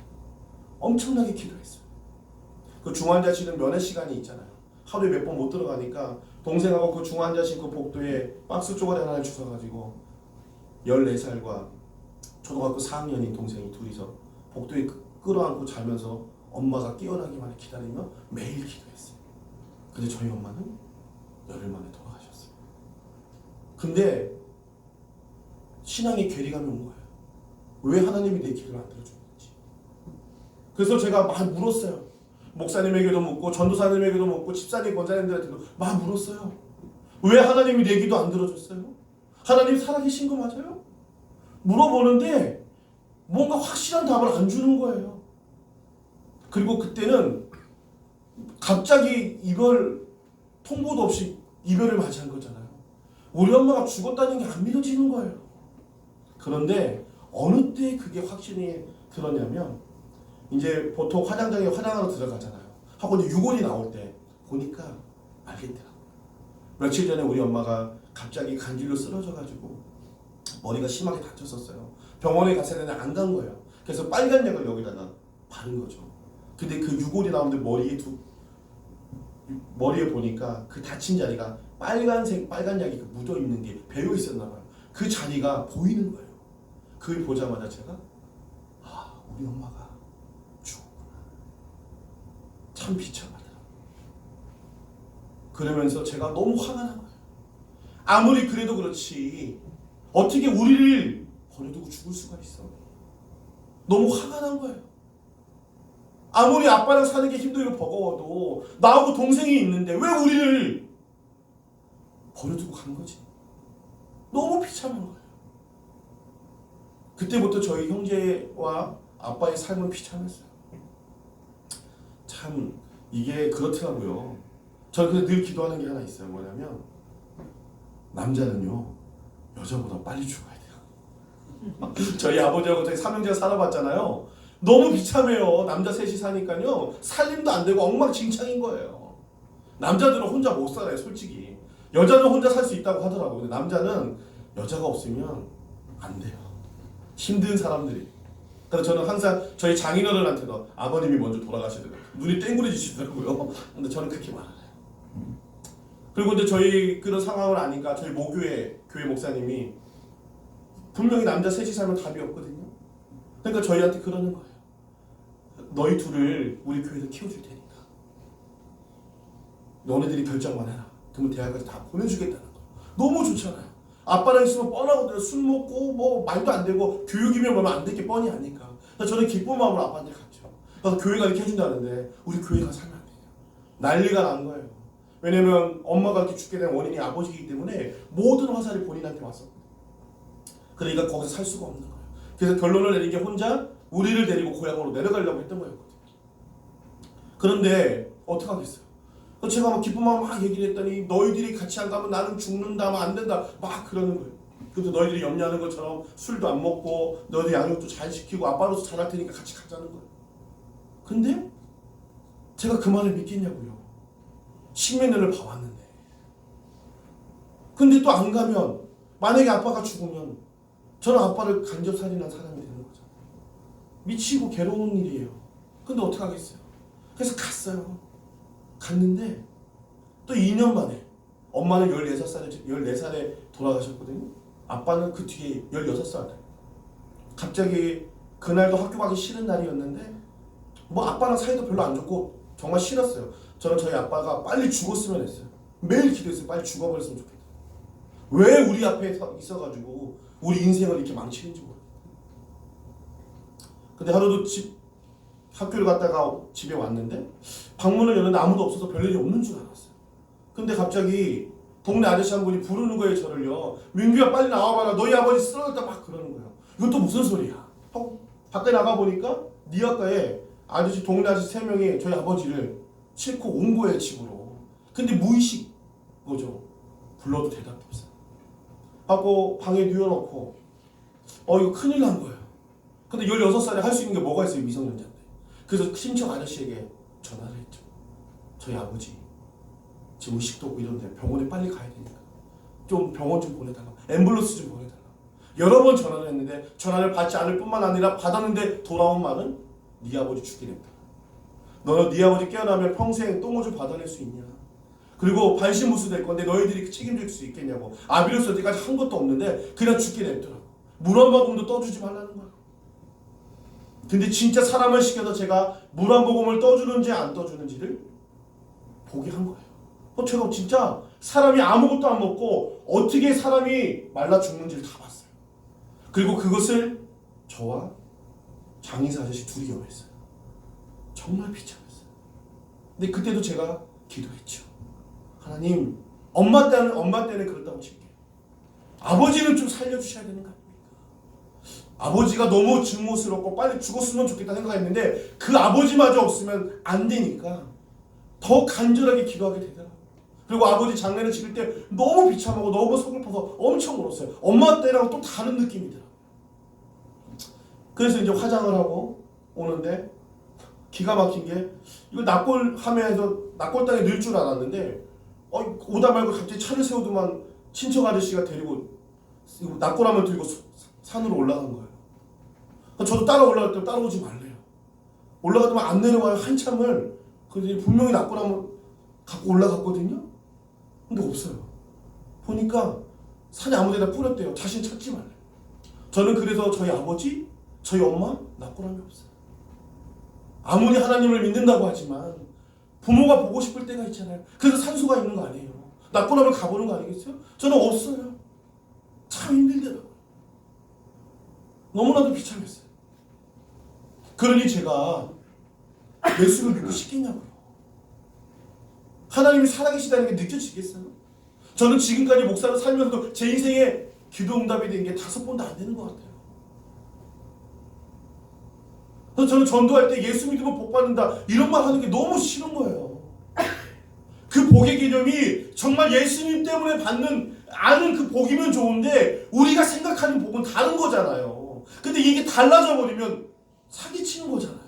엄청나게 기도했어요. 그 중환자실은 면회 시간이 있잖아요. 하루에 몇 번 못 들어가니까 동생하고 그 중환자실 그 복도에 박스 쪼가리 하나를 주워가지고 14살과 초등학교 4학년인 동생이 둘이서 복도에 끌어안고 자면서 엄마가 깨어나기만을 기다리며 매일 기도했어요. 근데 저희 엄마는 열흘 만에 돌아가셨어요. 근데 신앙의 괴리감이 온 거예요. 왜 하나님이 내 기도를 안 들어주는지. 그래서 제가 막 물었어요. 목사님에게도 묻고 전도사님에게도 묻고 집사님 권사님들한테도 막 물었어요. 왜 하나님이 내 기도 안 들어줬어요? 하나님 살아계신 거 맞아요? 물어보는데 뭔가 확실한 답을 안 주는 거예요. 그리고 그때는 갑자기 이별 통보도 없이 이별을 맞이한 거잖아요. 우리 엄마가 죽었다는 게 안 믿어지는 거예요. 그런데 어느 때 그게 확신이 들었냐면 이제 보통 화장장에 화장하러 들어가잖아요. 하고 이제 유골이 나올 때 보니까 알겠더라고요. 며칠 전에 우리 엄마가 갑자기 간질로 쓰러져가지고 머리가 심하게 다쳤었어요. 병원에 갔어야 되는데 안 간 거예요. 그래서 빨간 약을 여기다가 바른 거죠. 근데 그 유골이 나오는데 머리에 보니까 그 다친 자리가 빨간 약이 묻어 있는 게 배어 있었나 봐요. 그 자리가 보이는 거예요. 그걸 보자마자 제가 우리 엄마가 죽었구나. 참 비참하더라. 그러면서 제가 너무 화가 난 거예요. 아무리 그래도 그렇지 어떻게 우리를 버려두고 죽을 수가 있어. 너무 화가 난 거예요. 아무리 아빠랑 사는 게 힘들고 버거워도 나하고 동생이 있는데 왜 우리를 버려두고 간 거지? 너무 비참한 거예요. 그때부터 저희 형제와 아빠의 삶은 비참했어요. 참 이게 그렇더라고요. 저는 근데 늘 기도하는 게 하나 있어요. 뭐냐면 남자는요 여자보다 빨리 죽어야 돼요. 저희 아버지하고 저희 삼형제가 살아봤잖아요. 너무 비참해요. 남자 셋이 사니까요 살림도 안 되고 엉망진창인 거예요. 남자들은 혼자 못 살아요 솔직히. 여자는 혼자 살 수 있다고 하더라고요. 근데 남자는 여자가 없으면 안 돼요. 힘든 사람들이. 그래서 저는 항상 저희 장인어른한테도 아버님이 먼저 돌아가시더라고요. 눈이 땡그레지시더라고요. 근데 저는 그렇게 말을 해요. 그리고 이제 저희 그런 상황을 아니까 저희 모교회 교회 목사님이 분명히 남자 셋이 살면 답이 없거든요. 그러니까 저희한테 그러는 거예요. 너희 둘을 우리 교회에서 키워줄 테니까 너네들이 결정만 해라. 그러면 대학까지 다 보내주겠다는 거. 너무 좋잖아요. 아빠랑 있으면 뻔하거든요. 술 먹고 뭐 말도 안 되고 교육이면 뭐면 안 될 게 뻔히 아니까. 그래서 저는 기쁜 마음으로 아빠한테 갔죠. 그래서 교회가 이렇게 해준다는데 우리 교회가 살면 안 돼요. 난리가 난 거예요. 왜냐면 엄마가 이렇게 죽게 된 원인이 아버지이기 때문에 모든 화살이 본인한테 왔었거든요. 그러니까 거기서 살 수가 없는 거예요. 그래서 결론을 내린 게 혼자 우리를 데리고 고향으로 내려가려고 했던 거였거든요. 그런데 어떡하겠어요. 제가 막 기쁜 마음 막 얘기를 했더니 너희들이 같이 안 가면 나는 죽는다, 막 안 된다, 막 그러는 거예요. 그래서 너희들이 염려하는 것처럼 술도 안 먹고 너희들 양육도 잘 시키고 아빠로서 잘할 테니까 같이 가자는 거예요. 근데 제가 그 말을 믿겠냐고요. 십몇 년을 봐왔는데. 근데 또 안 가면 만약에 아빠가 죽으면 저는 아빠를 간접살인한 사람이 되는 거죠. 미치고 괴로운 일이에요. 근데 어떡하겠어요. 그래서 갔어요. 갔는데 또 2년 만에 엄마는 14살에 돌아가셨거든요. 아빠는 그 뒤에 16살. 갑자기 그날도 학교 가기 싫은 날이었는데 뭐 아빠랑 사이도 별로 안 좋고 정말 싫었어요. 저는 저희 아빠가 빨리 죽었으면 했어요. 매일 기도했어요. 빨리 죽어버렸으면 좋겠다. 왜 우리 앞에 있어가지고 우리 인생을 이렇게 망치는지 모르겠어요. 근데 하루도 학교를 갔다가 집에 왔는데 방문을 열었는데 아무도 없어서 별일이 없는 줄 알았어요. 근데 갑자기 동네 아저씨 한 분이 부르는 거예요. 저를요. 민규야 빨리 나와봐라. 너희 아버지 쓰러졌다 막 그러는 거예요. 이건 또 무슨 소리야. 하고 밖에 나가보니까 니아가에 아저씨 동네 아저씨 3명이 저희 아버지를 싣고 온 거예요. 집으로. 근데 무의식 거죠. 불러도 대답도 없어요. 하고 방에 누워놓고 이거 큰일 난 거예요. 근데 16살에 할 수 있는 게 뭐가 있어요. 미성년자인데. 그래서 친척 아저씨에게 전화를 했죠. 저희 아버지 지금 의식도 없고 이런데 병원에 빨리 가야 되니까 좀 병원 좀 보내달라고, 앰뷸런스 좀 보내달라고 여러 번 전화를 했는데 전화를 받지 않을 뿐만 아니라 받았는데 돌아온 말은 네 아버지 죽게 됐다. 너는 네 아버지 깨어나면 평생 똥오줌 받아낼 수 있냐. 그리고 반신무수 될 건데 너희들이 책임질 수 있겠냐고. 아비로스 여태까지 한 것도 없는데 그냥 죽게 냈더라고. 물 한 모금도 떠주지 말라는 거야. 근데 진짜 사람을 시켜서 제가 물 한 모금을 떠주는지 안 떠주는지를 보게 한 거예요. 제가 진짜 사람이 아무것도 안 먹고 어떻게 사람이 말라 죽는지를 다 봤어요. 그리고 그것을 저와 장인사 아저씨 둘이 경험했어요. 정말 비참했어요. 근데 그때도 제가 기도했죠. 하나님, 엄마 때는 그렇다고 칠게요. 아버지는 좀 살려주셔야 되는 거 아닙니까? 아버지가 너무 증오스럽고 빨리 죽었으면 좋겠다 생각했는데 그 아버지마저 없으면 안 되니까 더 간절하게 기도하게 되더라고요. 그리고 아버지 장례를 치를 때 너무 비참하고 너무 서글퍼서 엄청 울었어요. 엄마 때랑 또 다른 느낌이더라고요. 그래서 이제 화장을 하고 오는데 기가 막힌 게 이거 낙골함에서 낙골당에 늘 줄 알았는데 오다 말고 갑자기 차를 세우더만 친척 아저씨가 데리고 낙골함을 들고 산으로 올라간 거예요. 저도 따라 올라갈 때 따라오지 말래요. 올라가더만 안 내려와요. 한참을. 그래서 분명히 낙골함을 갖고 올라갔거든요. 근데 없어요. 보니까 산에 아무 데나 뿌렸대요. 자신 찾지 말래요. 저는 그래서 저희 아버지, 저희 엄마 낙골함이 없어요. 아무리 하나님을 믿는다고 하지만 부모가 보고 싶을 때가 있잖아요. 그래서 산소가 있는 거 아니에요. 낙고남을 가보는 거 아니겠어요? 저는 없어요. 참 힘들더라고요. 너무나도 비참했어요. 그러니 제가 예수를 믿고 싶겠냐고요. 하나님이 살아계시다는 게 느껴지겠어요? 저는 지금까지 목사로 살면서도 제 인생에 기도 응답이 된 게 5번도 안 되는 것 같아요. 그래서 저는 전도할 때 예수 믿으면 복 받는다 이런 말 하는 게 너무 싫은 거예요. 그 복의 개념이 정말 예수님 때문에 아는 그 복이면 좋은데 우리가 생각하는 복은 다른 거잖아요. 근데 이게 달라져 버리면 사기치는 거잖아요.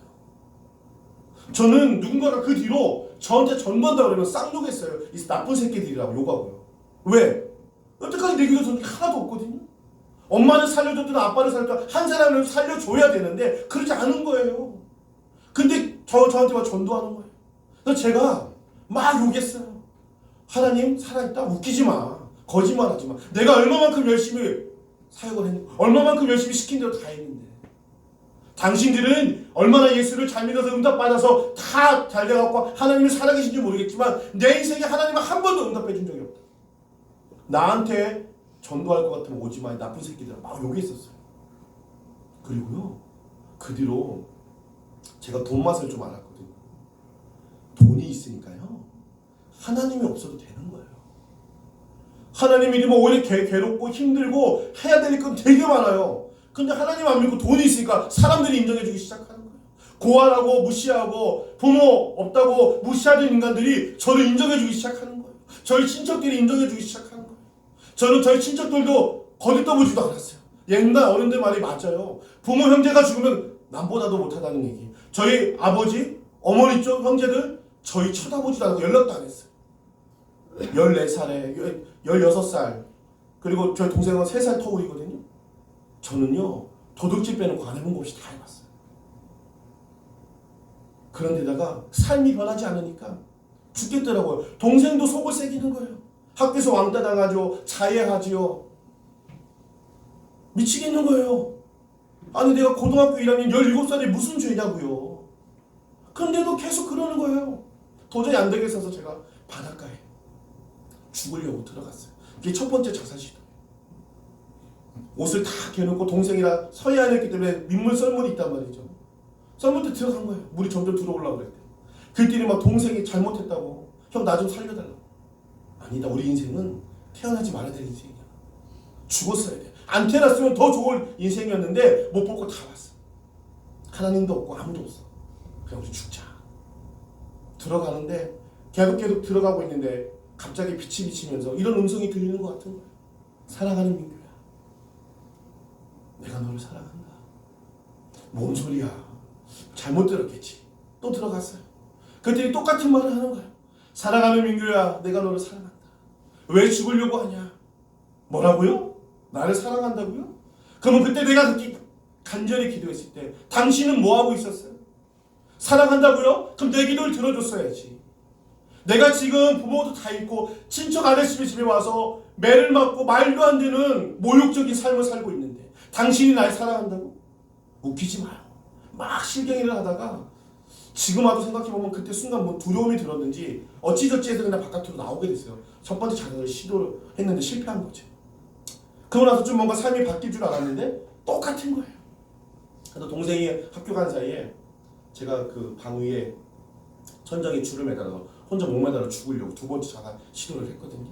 저는 누군가가 그 뒤로 저한테 전도한다 그러면 쌍욕했어요. 이 나쁜 새끼들이라고 욕하고요. 왜? 여태까지 내 기도 전이 하나도 없거든요. 엄마는 살려줬든 아빠는 살려줬든 한 사람을 살려줘야 되는데 그러지 않은 거예요. 근데 저한테만 전도하는 거예요. 그래서 제가 막 욕했어요. 하나님 살아있다? 웃기지 마. 거짓말하지 마. 내가 얼마만큼 열심히 사역을 했는데 얼마만큼 열심히 시킨 대로 다 했는데 당신들은 얼마나 예수를 잘 믿어서 응답받아서 다 잘 돼갖고 하나님이 살아계신지 모르겠지만 내 인생에 하나님은 한 번도 응답해 준 적이 없다. 나한테 전도할 것 같으면 오지 마. 나쁜 새끼들 막 욕했었어요. 그리고요. 그 뒤로 제가 돈 맛을 좀 알았거든요. 돈이 있으니까요. 하나님이 없어도 되는 거예요. 하나님 믿으면 오히려 괴롭고 힘들고 해야 될 건 되게 많아요. 근데 하나님 안 믿고 돈이 있으니까 사람들이 인정해주기 시작하는 거예요. 고아라고 무시하고 부모 없다고 무시하는 인간들이 저를 인정해주기 시작하는 거예요. 저희 친척들이 인정해주기 시작하는 거예요. 저는 저희 친척들도 거들떠보지도 않았어요. 옛날 어른들 말이 맞아요. 부모 형제가 죽으면 남보다도 못하다는 얘기. 저희 아버지, 어머니 쪽 형제들 저희 쳐다보지도 않고 연락도 안 했어요. 14살에 16살 그리고 저희 동생은 3살 터울이거든요. 저는요 도둑질 빼놓고 안 해본 거 없이 다 해봤어요. 그런데다가 삶이 변하지 않으니까 죽겠더라고요. 동생도 속을 새기는 거예요. 학교에서 왕따 당하죠. 자해하지요. 미치겠는 거예요. 아니 내가 고등학교 1학년 17살이 무슨 죄냐고요. 그런데도 계속 그러는 거예요. 도저히 안 되겠어서 제가 바닷가에 죽으려고 들어갔어요. 그게 첫 번째 자살 시도. 옷을 다 개놓고 동생이랑 서야 했기 때문에 민물 썰물이 있단 말이죠. 썰물 때 들어간 거예요. 물이 점점 들어오려고 그랬대. 그랬더니 막 동생이 잘못했다고 형 나 좀 살려달라고. 아니다. 우리 인생은 태어나지 말아야 될 인생이야. 죽었어야 돼. 안 태어났으면 더 좋을 인생이었는데 못 볼 거 다 봤어. 하나님도 없고 아무도 없어. 그냥 우리 죽자. 들어가는데 계속 들어가고 있는데 갑자기 빛이 비치면서 이런 음성이 들리는 것 같은 거예요. 사랑하는 민규야. 내가 너를 사랑한다. 뭔 소리야. 잘못 들었겠지. 또 들어갔어요. 그랬더니 똑같은 말을 하는 거예요. 사랑하는 민규야. 내가 너를 사랑한다. 왜 죽으려고 하냐. 뭐라고요? 나를 사랑한다고요? 그러면 그때 내가 그렇게 간절히 기도했을 때 당신은 뭐하고 있었어요? 사랑한다고요? 그럼 내 기도를 들어줬어야지. 내가 지금 부모도 다 있고 친척 아저씨 집에 와서 매를 맞고 말도 안 되는 모욕적인 삶을 살고 있는데 당신이 날 사랑한다고? 웃기지 마요. 막 실갱이를 하다가 지금 와도 생각해보면 그때 순간 뭐 두려움이 들었는지 어찌저찌 해서 그냥 바깥으로 나오게 됐어요. 첫 번째 자살을 시도를 했는데 실패한 거죠. 그러고 나서 좀 뭔가 삶이 바뀔 줄 알았는데 똑같은 거예요. 그래서 동생이 학교 간 사이에 제가 그 방 위에 천장에 줄을 매달아서 혼자 목 매달아 죽으려고 2번째 자살 시도를 했거든요.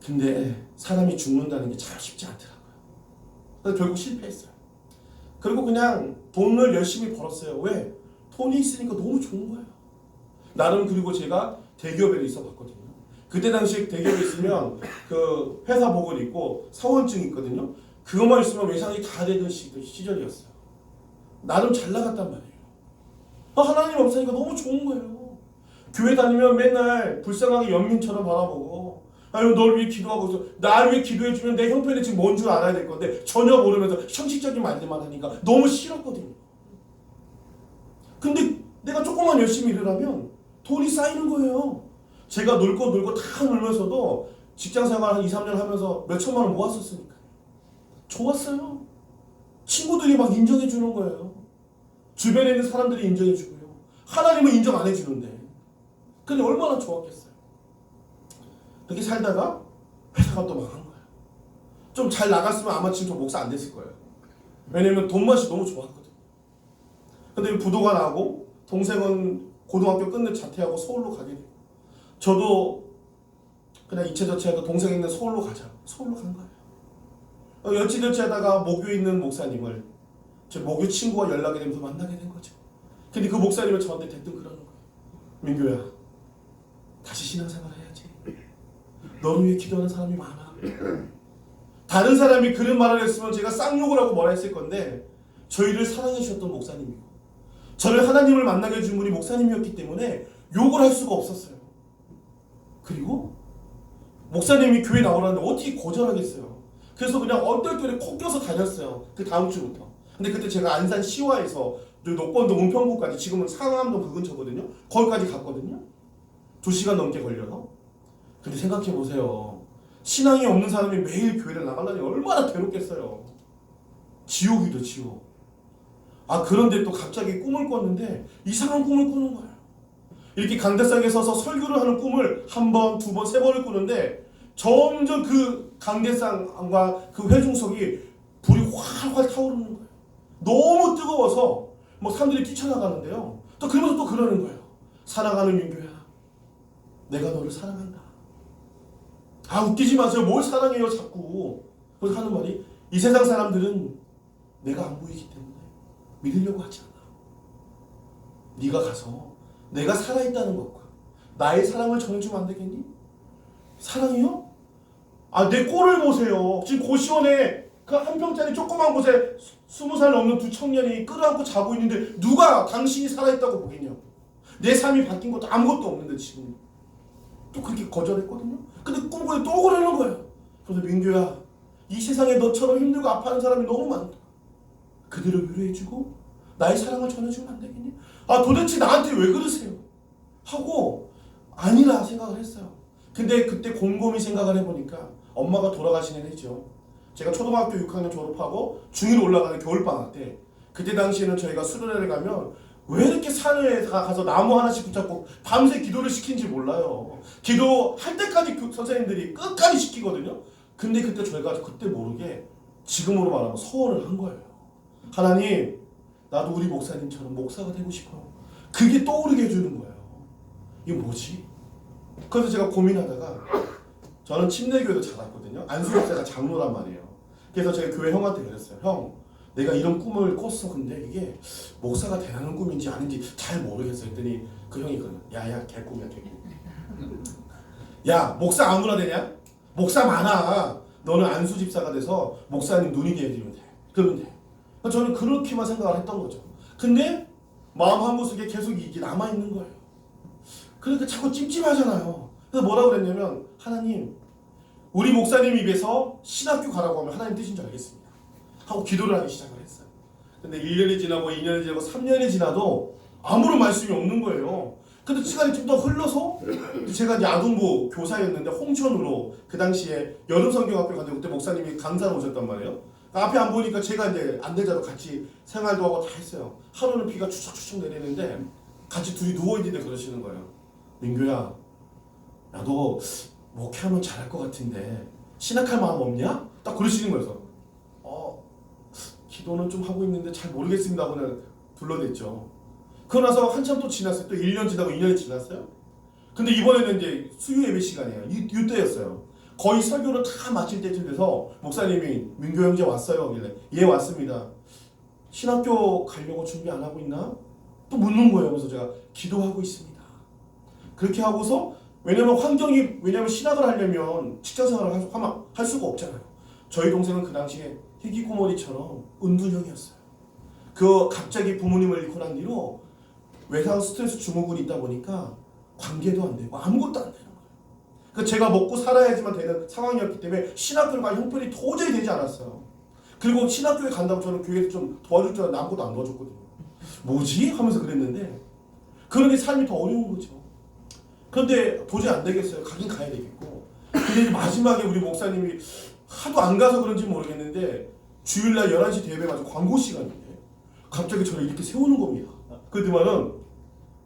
근데 사람이 죽는다는 게 참 쉽지 않더라고요. 그래서 결국 실패했어요. 그리고 그냥 돈을 열심히 벌었어요. 왜? 돈이 있으니까 너무 좋은 거예요. 나름. 그리고 제가 대기업에 있어 봤거든요. 그때 당시에 대기업에 있으면 그 회사복을 입고 사원증이 있거든요. 그것만 있으면 외상이 다 되던 시절이었어요. 나름 잘 나갔단 말이에요. 하나님 없으니까 너무 좋은 거예요. 교회 다니면 맨날 불쌍하게 연민처럼 바라보고 아유 널 위해 기도하고 있어. 나를 위해 기도해주면 내 형편이 지금 뭔 줄 알아야 될 건데 전혀 모르면서 형식적인 말들만 하니까 너무 싫었거든요. 근데 내가 조금만 열심히 일을 하면 돈이 쌓이는 거예요. 제가 놀 거 다 놀면서도 직장생활 한 2, 3년 하면서 몇 천만 원 모았었으니까 좋았어요. 친구들이 막 인정해 주는 거예요. 주변에 있는 사람들이 인정해 주고요. 하나님은 인정 안 해주는데. 근데 얼마나 좋았겠어요. 그렇게 살다가 회사가 또 망한 거예요. 좀 잘 나갔으면 아마 지금 저 목사 안 됐을 거예요. 왜냐면 돈맛이 너무 좋았거든요. 근데 부도가 나고 동생은 고등학교 끝내 자퇴하고 서울로 가게 돼요. 저도 그냥 이체저체하고 동생 있는 서울로 가자. 서울로 간 거예요. 여치저치 하다가 모교에 있는 목사님을 제 모교 친구가 연락이 되면서 만나게 된 거죠. 근데 그 목사님은 저한테 대뜸 그러는 거예요. 민규야, 다시 신앙생활 해야지. 너를 위해 기도하는 사람이 많아. 다른 사람이 그런 말을 했으면 제가 쌍욕을 하고 뭐라 했을 건데 저희를 사랑해 주셨던 목사님이고 저를 하나님을 만나게 해준 분이 목사님이었기 때문에 욕을 할 수가 없었어요. 그리고 목사님이 교회 나오라는데 어떻게 거절하겠어요. 그래서 그냥 얼떨결에 코 껴서 다녔어요. 그 다음 주부터. 근데 그때 제가 안산 시와에서 녹번동 은평구까지, 지금은 상암동 그 근처거든요. 거기까지 갔거든요. 2시간 넘게 걸려서. 근데 생각해보세요. 신앙이 없는 사람이 매일 교회를 나가려니 얼마나 괴롭겠어요. 지옥이죠, 지옥. 그런데 또 갑자기 꿈을 꿨는데 이상한 꿈을 꾸는 거예요. 이렇게 강대상에 서서 설교를 하는 꿈을 한 번, 두 번, 세 번을 꾸는데 점점 그 강대상과 그 회중석이 불이 활활 타오르는 거예요. 너무 뜨거워서 뭐 사람들이 뛰쳐나가는데요. 또 그러면서 또 그러는 거예요. 사랑하는 민규야, 내가 너를 사랑한다. 웃기지 마세요. 뭘 사랑해요 자꾸. 그래서 하는 말이, 이 세상 사람들은 내가 안 보이기 때문에 믿으려고 하지 않아. 네가 가서 내가 살아있다는 것과 나의 사랑을 전해주면 안 되겠니? 사랑이요? 내 꼴을 보세요. 지금 고시원에 그 한 평짜리 조그만 곳에 20살 넘는 두 청년이 끌어안고 자고 있는데 누가 당신이 살아있다고 보겠냐고. 내 삶이 바뀐 것도 아무것도 없는데 지금 또 그렇게 거절했거든요. 근데 꿈꾸는데 또 그러는 거예요. 그래서 민규야, 이 세상에 너처럼 힘들고 아파하는 사람이 너무 많다. 그들을 위로해주고 나의 사랑을 전해주면 안 되겠니? 도대체 나한테 왜 그러세요? 하고 아니라 생각을 했어요. 근데 그때 곰곰이 생각을 해보니까 엄마가 돌아가시는 해죠. 제가 초등학교 6학년 졸업하고 중1 올라가는 겨울방학 때, 그때 당시에는 저희가 수련회를 가면 왜 이렇게 산에 가서 나무 하나씩 붙잡고 밤새 기도를 시킨지 몰라요. 기도할 때까지 선생님들이 끝까지 시키거든요. 근데 그때 저희가 그때 모르게 지금으로 말하면 서원을 한 거예요. 하나님, 나도 우리 목사님처럼 목사가 되고 싶어요. 그게 떠오르게 해주는 거예요. 이게 뭐지? 그래서 제가 고민하다가, 저는 침례교회도 자랐거든요. 안수목사가 장로란 말이에요. 그래서 제가 교회 형한테 그랬어요. 형, 내가 이런 꿈을 꿨어. 근데 이게 목사가 되라는 꿈인지 아닌지 잘 모르겠어. 했더니 그 형이 그러는, 야야, 개꿈이야, 개꿈. 야, 목사 아무나 되냐? 목사 많아. 너는 안수 집사가 돼서 목사님 눈이 되어지면 돼. 그러면 돼. 저는 그렇게만 생각을 했던 거죠. 근데 마음 한구석에 계속 이게 남아있는 거예요. 그러니까 자꾸 찜찜하잖아요. 그래서 뭐라고 그랬냐면, 하나님, 우리 목사님 입에서 신학교 가라고 하면 하나님 뜻인 줄 알겠습니다 하고 기도를 하기 시작을 했어요. 근데 1년이 지나고 2년이 지나고 3년이 지나도 아무런 말씀이 없는 거예요. 근데 시간이 좀 더 흘러서 제가 이제 아동부 교사였는데 홍천으로 그 당시에 여름성경학교 갔는데 그때 목사님이 강사로 오셨단 말이에요. 앞에 안 보니까 제가 이제 안대자로 같이 생활도 하고 다 했어요. 하루는 비가 추적추적 내리는데 같이 둘이 누워있는데 그러시는 거예요. 민규야, 야, 너 목회하면 잘할 것 같은데 신학할 마음 없냐? 딱 그러시는 거예요. 기도는 좀 하고 있는데 잘 모르겠습니다 하고는 둘러댔죠. 그러고 나서 한참 또 지났어요. 또 1년 지나고 2년이 지났어요. 근데 이번에는 이제 수요 예배 시간이에요. 이때였어요. 거의 설교를 다 마칠 때쯤 돼서 목사님이, 민규 형제 왔어요? 하길래 예, 왔습니다. 신학교 가려고 준비 안 하고 있나? 또 묻는 거예요. 그래서 제가 기도하고 있습니다. 그렇게 하고서, 왜냐면 신학을 하려면 직장생활을 할 수가 없잖아요. 저희 동생은 그 당시에 희귀고머리처럼 은둔형이었어요. 갑자기 부모님을 잃고 난 뒤로 외상 스트레스 증후군이 있다 보니까 관계도 안 되고 아무것도 안 되는 거예요. 그러니까 제가 먹고 살아야지만 되는 상황이었기 때문에 신학교를 갈 형편이 도저히 되지 않았어요. 그리고 신학교에 간다고 저는 교회에서 좀 도와줄 줄 알았는데 아무것도 안 도와줬거든요. 뭐지? 하면서 그랬는데, 그러니 삶이 더 어려운 거죠. 그런데 도저히 안 되겠어요. 가긴 가야 되겠고. 근데 마지막에 우리 목사님이 하도 안 가서 그런지 모르겠는데 주일날 11시 대회에 맞아 광고 시간인데 갑자기 저를 이렇게 세우는 겁니다. 그랬더니만은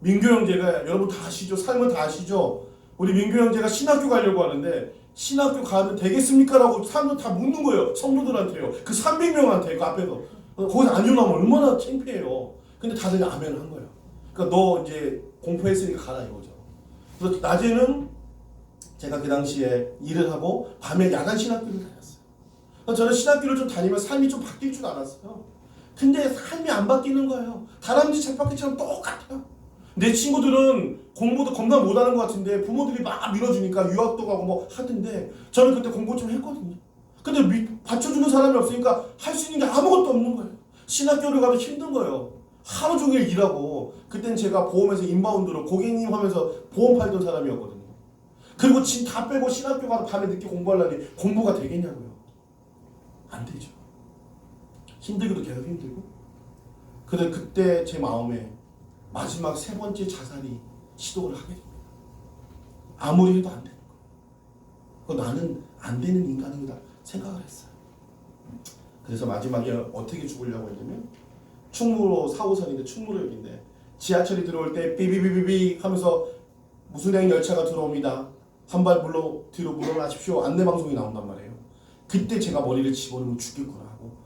민규 형제가 여러분 다 아시죠? 삶은 다 아시죠? 우리 민규 형제가 신학교 가려고 하는데 신학교 가면 되겠습니까? 라고 사람들 다 묻는 거예요. 성도들한테요. 그 300명한테 그 앞에서. 거기서 안 일어나면 얼마나 창피해요. 근데 다들 아멘을 한 거예요. 그러니까 너 이제 공포했으니까 가라 이거죠. 그래서 낮에는 제가 그 당시에 일을 하고 밤에 야간 신학교를 다녔어요. 그래서 저는 신학교를 좀 다니면 삶이 좀 바뀔 줄 알았어요. 근데 삶이 안 바뀌는 거예요. 다람쥐 쳇바퀴처럼 똑같아요. 내 친구들은 공부도 겁나 못하는 것 같은데 부모들이 막 밀어주니까 유학도 가고 뭐 하던데 저는 그때 공부 좀 했거든요. 근데 받쳐주는 사람이 없으니까 할 수 있는 게 아무것도 없는 거예요. 신학교를 가도 힘든 거예요. 하루 종일 일하고 그땐 제가 보험에서 인바운드로 고객님 하면서 보험 팔던 사람이었거든요. 그리고 진 다 빼고 신학교 가서 밤에 늦게 공부하려니 공부가 되겠냐고요. 안 되죠. 힘들기도 계속 힘들고. 근데 그때 제 마음에 마지막 3번째 자살이 시도를 하게 됩니다. 아무리 해도 안 되는 거예요. 나는 안 되는 인간이다 생각을 했어요. 그래서 마지막에 어떻게 죽으려고 했냐면 충무로 4호선인데 충무로역인데 지하철이 들어올 때 삐비비비비 하면서 무순행 열차가 들어옵니다. 한 발 뒤로 물러나십시오. 안내방송이 나온단 말이에요. 그때 제가 머리를 집어넣으면 죽겠구나 하고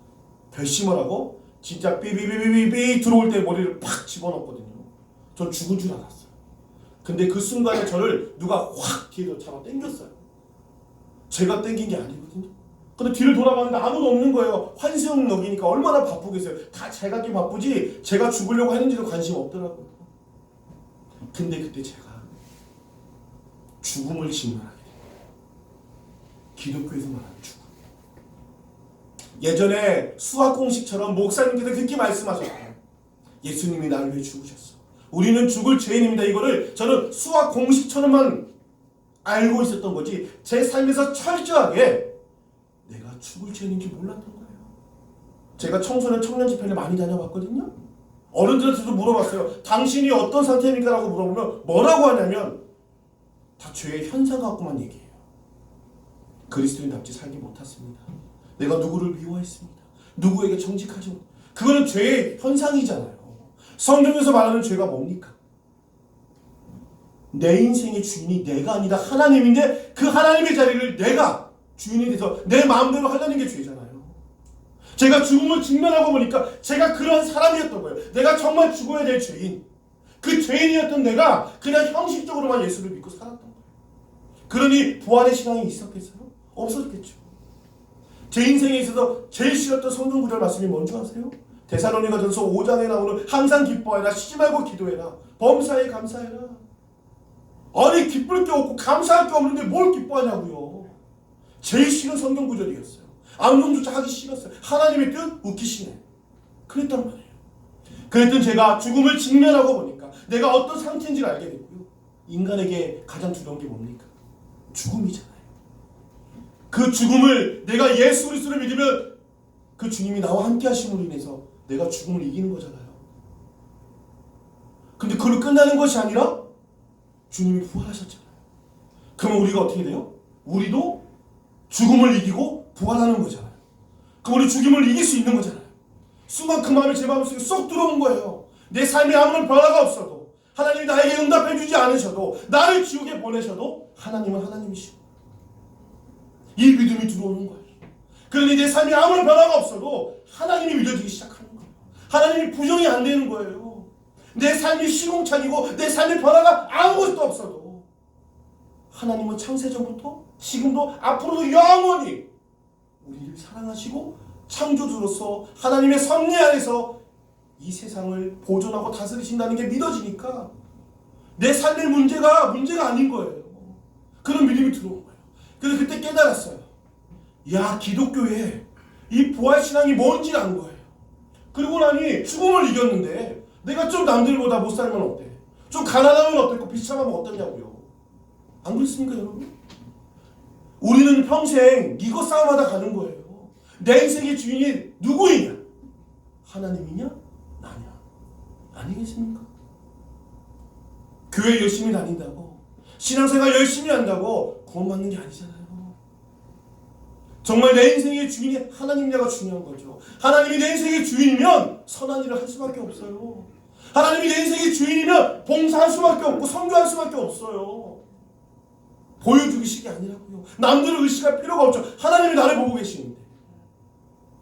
결심을 하고 진짜 삐비비비비 들어올 때 머리를 팍 집어넣었거든요. 전 죽은 줄 알았어요. 근데 그 순간에 저를 누가 확 뒤에서 잡아 당겼어요. 제가 당긴 게 아니거든요. 근데 뒤를 돌아봤는데 아무도 없는 거예요. 환승역이니까 얼마나 바쁘겠어요. 다 제가 게 바쁘지 제가 죽으려고 했는지도 관심 없더라고요. 근데 그때 제가 죽음을 직면하게 됩니다. 기독교에서 말하는 죽음. 예전에 수학 공식처럼 목사님께서 그렇게 말씀하셨어요. 예수님이 나를 위해 죽으셨어. 우리는 죽을 죄인입니다. 이거를 저는 수학 공식처럼만 알고 있었던 거지 제 삶에서 철저하게 내가 죽을 죄인인지 몰랐던 거예요. 제가 청소년 청년 집회를 많이 다녀봤거든요. 어른들한테도 물어봤어요. 당신이 어떤 상태입니까? 라고 물어보면 뭐라고 하냐면 다 죄의 현상 갖고만 얘기해요. 그리스도인답지 살지 못했습니다. 내가 누구를 미워했습니다. 누구에게 정직하지 못. 그거는 죄의 현상이잖아요. 성경에서 말하는 죄가 뭡니까? 내 인생의 주인이 내가 아니다 하나님인데 그 하나님의 자리를 내가 주인이 돼서 내 마음대로 하려는 게 죄잖아요. 제가 죽음을 직면하고 보니까 제가 그런 사람이었던 거예요. 내가 정말 죽어야 될 죄인. 그 죄인이었던 내가 그냥 형식적으로만 예수를 믿고 살았던 거예요. 그러니 부활의 신앙이 있었겠어요? 없었겠죠. 제 인생에 있어서 제일 싫었던 성경 구절 말씀이 뭔지 아세요? 데살로니가전서 5장에 나오는 항상 기뻐해라, 쉬지 말고 기도해라, 범사에 감사해라. 아니 기쁠 게 없고 감사할 게 없는데 뭘 기뻐하냐고요. 제일 싫은 성경 구절이었어요. 암송조차 하기 싫었어요. 하나님의 뜻 웃기시네. 그랬단 말이에요. 그랬던 제가 죽음을 직면하고 보니까 내가 어떤 상태인지를 알게 됐고요. 인간에게 가장 두려운 게 뭡니까? 죽음이잖아요. 그 죽음을 내가 예수 그리스도를 믿으면 그 주님이 나와 함께 하심으로 인해서 내가 죽음을 이기는 거잖아요. 근데 그걸로 끝나는 것이 아니라 주님이 부활하셨잖아요. 그러면 우리가 어떻게 돼요? 우리도 죽음을 이기고 부활하는 거잖아요. 그럼 우리 죽음을 이길 수 있는 거잖아요. 순간 그 마음이 제 마음속에 쏙 들어온 거예요. 내 삶에 아무런 변화가 없어도 하나님이 나에게 응답해 주지 않으셔도 나를 지옥에 보내셔도 하나님은 하나님이시고 이 믿음이 들어오는 거예요. 그러니 내 삶에 아무런 변화가 없어도 하나님이 믿어지기 시작하는 거예요. 하나님이 부정이 안 되는 거예요. 내 삶이 시궁창이고 내 삶의 변화가 아무것도 없어도 하나님은 창세전부터 지금도 앞으로도 영원히 우리를 사랑하시고 창조주로서 하나님의 섭리 안에서 이 세상을 보존하고 다스리신다는 게 믿어지니까 내 삶의 문제가 아닌 거예요. 그런 믿음이 들어온 거예요. 그래서 그때 깨달았어요. 야, 기독교에 이 부활신앙이 뭔지 안 거예요. 그리고 나니 죽음을 이겼는데 내가 좀 남들보다 못 살면 어때? 좀 가난하면 어떨고 비참하면 어떠냐고요. 안 그렇습니까 여러분? 우리는 평생 이거 싸움하다 가는 거예요. 내 인생의 주인이 누구이냐? 하나님이냐? 나냐? 아니겠습니까? 교회 열심히 다닌다고 신앙생활 열심히 한다고 구원받는 게 아니잖아요. 정말 내 인생의 주인이 하나님이냐가 중요한 거죠. 하나님이 내 인생의 주인이면 선한 일을 할 수밖에 없어요. 하나님이 내 인생의 주인이면 봉사할 수밖에 없고 선교할 수밖에 없어요. 보여주기식이 아니라고요. 남들을 의식할 필요가 없죠. 하나님이 나를 보고 계시는데.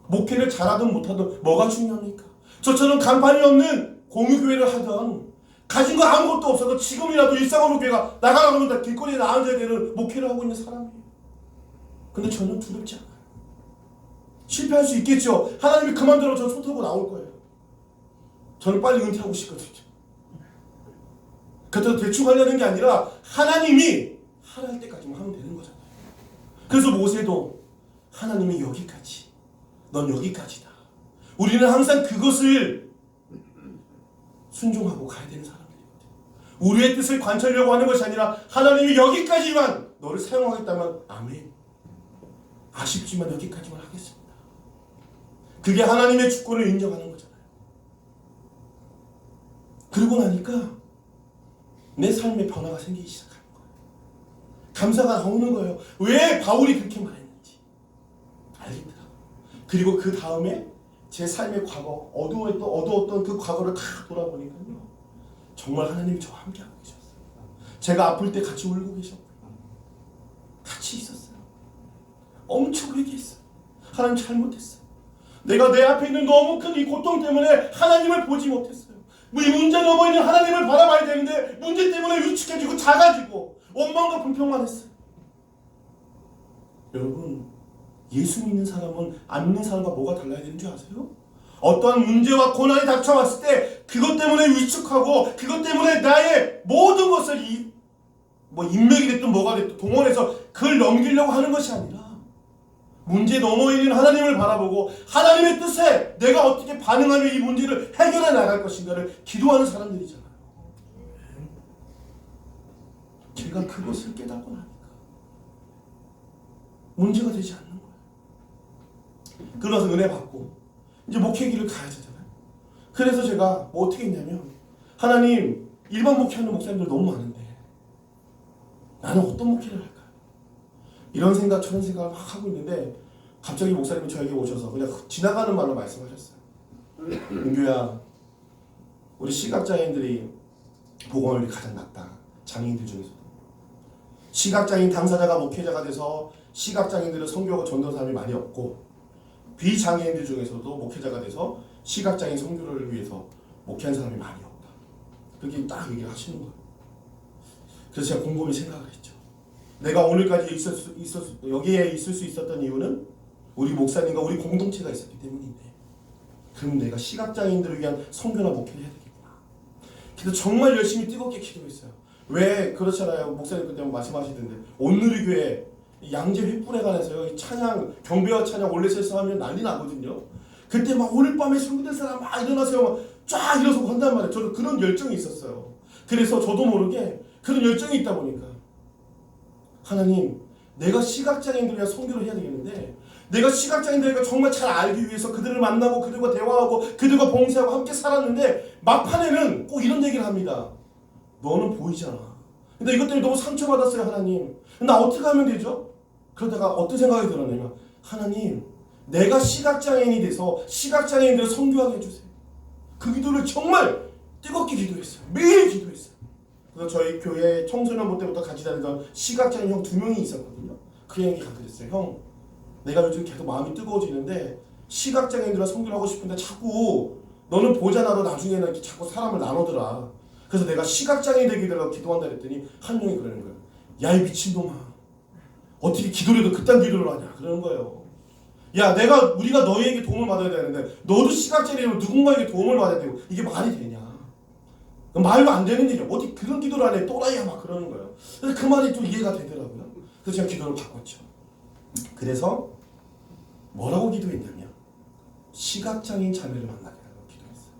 목회를 잘하든 못하든 뭐가 중요합니까? 저처럼 간판이 없는 공유교회를 하던 가진 거 아무것도 없어도 지금이라도 일상으로 교회가 나가면 다 길거리에 나앉아야 되는 목회를 하고 있는 사람이에요. 근데 저는 두렵지 않아요. 실패할 수 있겠죠. 하나님이 그만두라고 저는 손 들고 나올 거예요. 저는 빨리 은퇴하고 싶거든요. 그래서 대충 하려는 게 아니라 하나님이 하라 할 때까지만 하면 되는 거잖아요. 그래서 모세도 하나님이 여기까지, 넌 여기까지다. 우리는 항상 그것을 순종하고 가야 되는 사람들이거든요. 우리의 뜻을 관철려고 하는 것이 아니라 하나님이 여기까지만 너를 사용하겠다면 아멘. 아쉽지만 여기까지만 하겠습니다. 그게 하나님의 주권을 인정하는 거잖아요. 그러고 나니까 내 삶에 변화가 생기기 시작하는 거예요. 감사가 나오는 거예요. 왜 바울이 그렇게 말했는지 알겠더라고요. 그리고 그 다음에 제 삶의 과거, 어두웠던 그 과거를 다 돌아보니까요. 정말 하나님이 저와 함께하고 계셨어요. 제가 아플 때 같이 울고 계셨고 같이 있었어요. 엄청 회개했어요. 하나님 잘못했어요. 내가 내 앞에 있는 너무 큰 이 고통 때문에 하나님을 보지 못했어요. 이 문제 넘어 있는 하나님을 바라봐야 되는데 문제 때문에 위축해지고 작아지고 원망과 불평만 했어요. 여러분, 예수 믿는 사람은 안 믿는 사람과 뭐가 달라야 되는 줄 아세요? 어떠한 문제와 고난이 닥쳐왔을 때 그것 때문에 위축하고 그것 때문에 나의 모든 것을 인맥이 됐든 뭐가 됐든 동원해서 그걸 넘기려고 하는 것이 아니라 문제 넘어 있는 하나님을 바라보고 하나님의 뜻에 내가 어떻게 반응하며 이 문제를 해결해 나갈 것인가를 기도하는 사람들이잖아요. 제가 그것을 깨닫고 나니까 문제가 되지 않는 거예요. 그러면서 은혜 받고 이제 목회 길을 가야 되잖아요. 그래서 제가 뭐 어떻게 했냐면 하나님, 일반 목회하는 목사님들 너무 많은데 나는 어떤 목회를 할까요? 이런 생각 저런 생각을 막 하고 있는데 갑자기 목사님이 저에게 오셔서 그냥 지나가는 말로 말씀하셨어요. 은규야, 우리 시각장애인들이 복음을 가장 낫다. 장애인들 중에서도 시각장애인 당사자가 목회자가 돼서 시각장애인들을 선교하고 전도하는 사람이 많이 없고 비장애인들 중에서도 목회자가 돼서 시각장애인 선교를 위해서 목회한 사람이 많이 없다. 그렇게 딱 얘기를 하시는 거예요. 그래서 제가 곰곰이 생각을 했죠. 내가 오늘까지 여기에 있을 수 있었던 이유는 우리 목사님과 우리 공동체가 있었기 때문인데 그럼 내가 시각장애인들을 위한 선교나 목회를 해야 되겠구나. 그래서 정말 열심히 뜨겁게 기도했어요. 왜 그렇잖아요. 목사님 그때 말씀하시던데 온누리 교회 양재 횃불에 관해서요. 찬양, 경배와 찬양 올레세서 하면 난리 나거든요. 그때 막 오늘 밤에 성도들 사람 막 일어나세요. 막 쫙 일어서고 한단 말이에요. 저는 그런 열정이 있었어요. 그래서 저도 모르게 그런 열정이 있다 보니까 하나님, 내가 시각장애인들을 위한 선교를 해야 되겠는데 내가 시각장애인들과 정말 잘 알기 위해서 그들을 만나고 그들과 대화하고 그들과 봉사하고 함께 살았는데 막판에는 꼭 이런 얘기를 합니다. 너는 보이잖아. 근데 이것 때문에 너무 상처받았어요. 하나님, 나 어떻게 하면 되죠? 그러다가 어떤 생각이 들었냐면 하나님, 내가 시각장애인이 돼서 시각장애인들을 선교하게 해주세요. 그 기도를 정말 뜨겁게 기도했어요. 매일 기도했어요. 그래서 저희 교회 청소년부 때부터 같이 다니던 시각장애인 형 2명이 있었거든요. 그 형이 가르쳤어요. 형, 내가 요즘 계속 마음이 뜨거워지는데 시각장애인들과 선교를 하고 싶은데 자꾸 너는 보잖아도 나중에는 이렇게 자꾸 사람을 나누더라. 그래서 내가 시각장애인 되기 위해서 기도한다 그랬더니 한 명이 그러는 거예요. 야, 이 미친놈아, 어떻게 기도를 해도 그딴 기도를 하냐 그러는 거예요. 야, 우리가 너희에게 도움을 받아야 되는데 너도 시각장애인으로 누군가에게 도움을 받아야 되고 이게 말이 되냐? 말도 안 되는 얘기야. 어디 그런 기도를 안 해? 또라이야 막 그러는 거예요. 그래서 그 말이 좀 이해가 되더라고요. 그래서 제가 기도를 바꿨죠. 그래서 뭐라고 기도했냐면 시각장애인 자매를 만나게 하라고 기도했어요.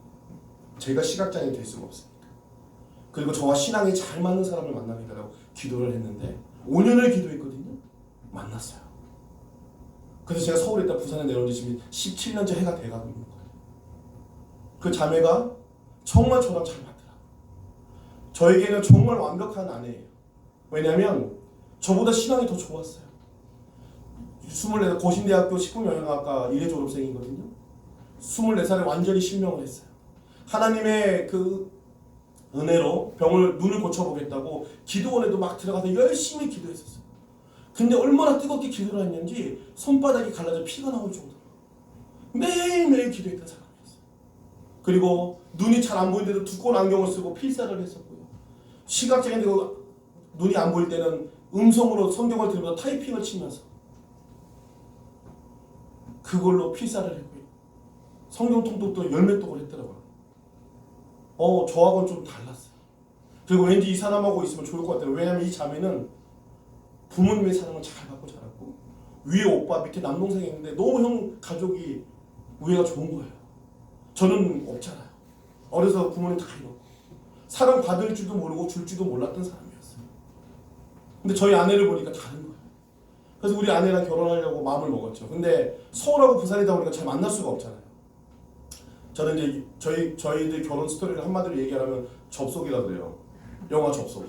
제가 시각장애인 될 수가 없으니까. 그리고 저와 신앙이 잘 맞는 사람을 만나게 해달라고 기도를 했는데 5년을 기도했거든요. 만났어요. 그래서 제가 서울에 있다 부산에 내려온 지 지금 17년째 해가 돼가고 있는 거예요. 그 자매가 정말 저랑 잘 맞더라고요. 저에게는 정말 완벽한 아내예요. 왜냐하면 저보다 신앙이 더 좋았어요. 24살 고신대학교 식품영양학과 1회 졸업생이거든요. 24살에 완전히 실명을 했어요. 하나님의 그 은혜로 눈을 고쳐보겠다고 기도원에도 막 들어가서 열심히 기도했었어요. 근데 얼마나 뜨겁게 기도를 했는지 손바닥이 갈라져 피가 나올 정도로 매일매일 기도했던 사람이었어요. 그리고 눈이 잘 안 보이는데도 두꺼운 안경을 쓰고 필사를 했었고요. 시각장애인데 눈이 안 보일 때는 음성으로 성경을 들으면서 타이핑을 치면서 그걸로 필사를 했고요. 성경 통독도 열몇 독을 했더라고요. 저하고는 좀 달랐어요. 그리고 왠지 이 사람하고 있으면 좋을 것 같아요. 왜냐면 이 자매는 부모님의 사랑을 잘 받고 자랐고 위에 오빠 밑에 남동생이 있는데 너무 형 가족이 우애가 좋은 거예요. 저는 없잖아요. 어려서 부모님 다 잃었고 사랑 받을 줄도 모르고 줄 줄도 몰랐던 사람이었어요. 근데 저희 아내를 보니까 다른 거예요. 그래서 우리 아내랑 결혼하려고 마음을 먹었죠. 근데 서울하고 부산이다 보니까 잘 만날 수가 없잖아요. 저는 이제 저희들 결혼 스토리를 한마디로 얘기하면 접속이라고 그래요. 영화 접속.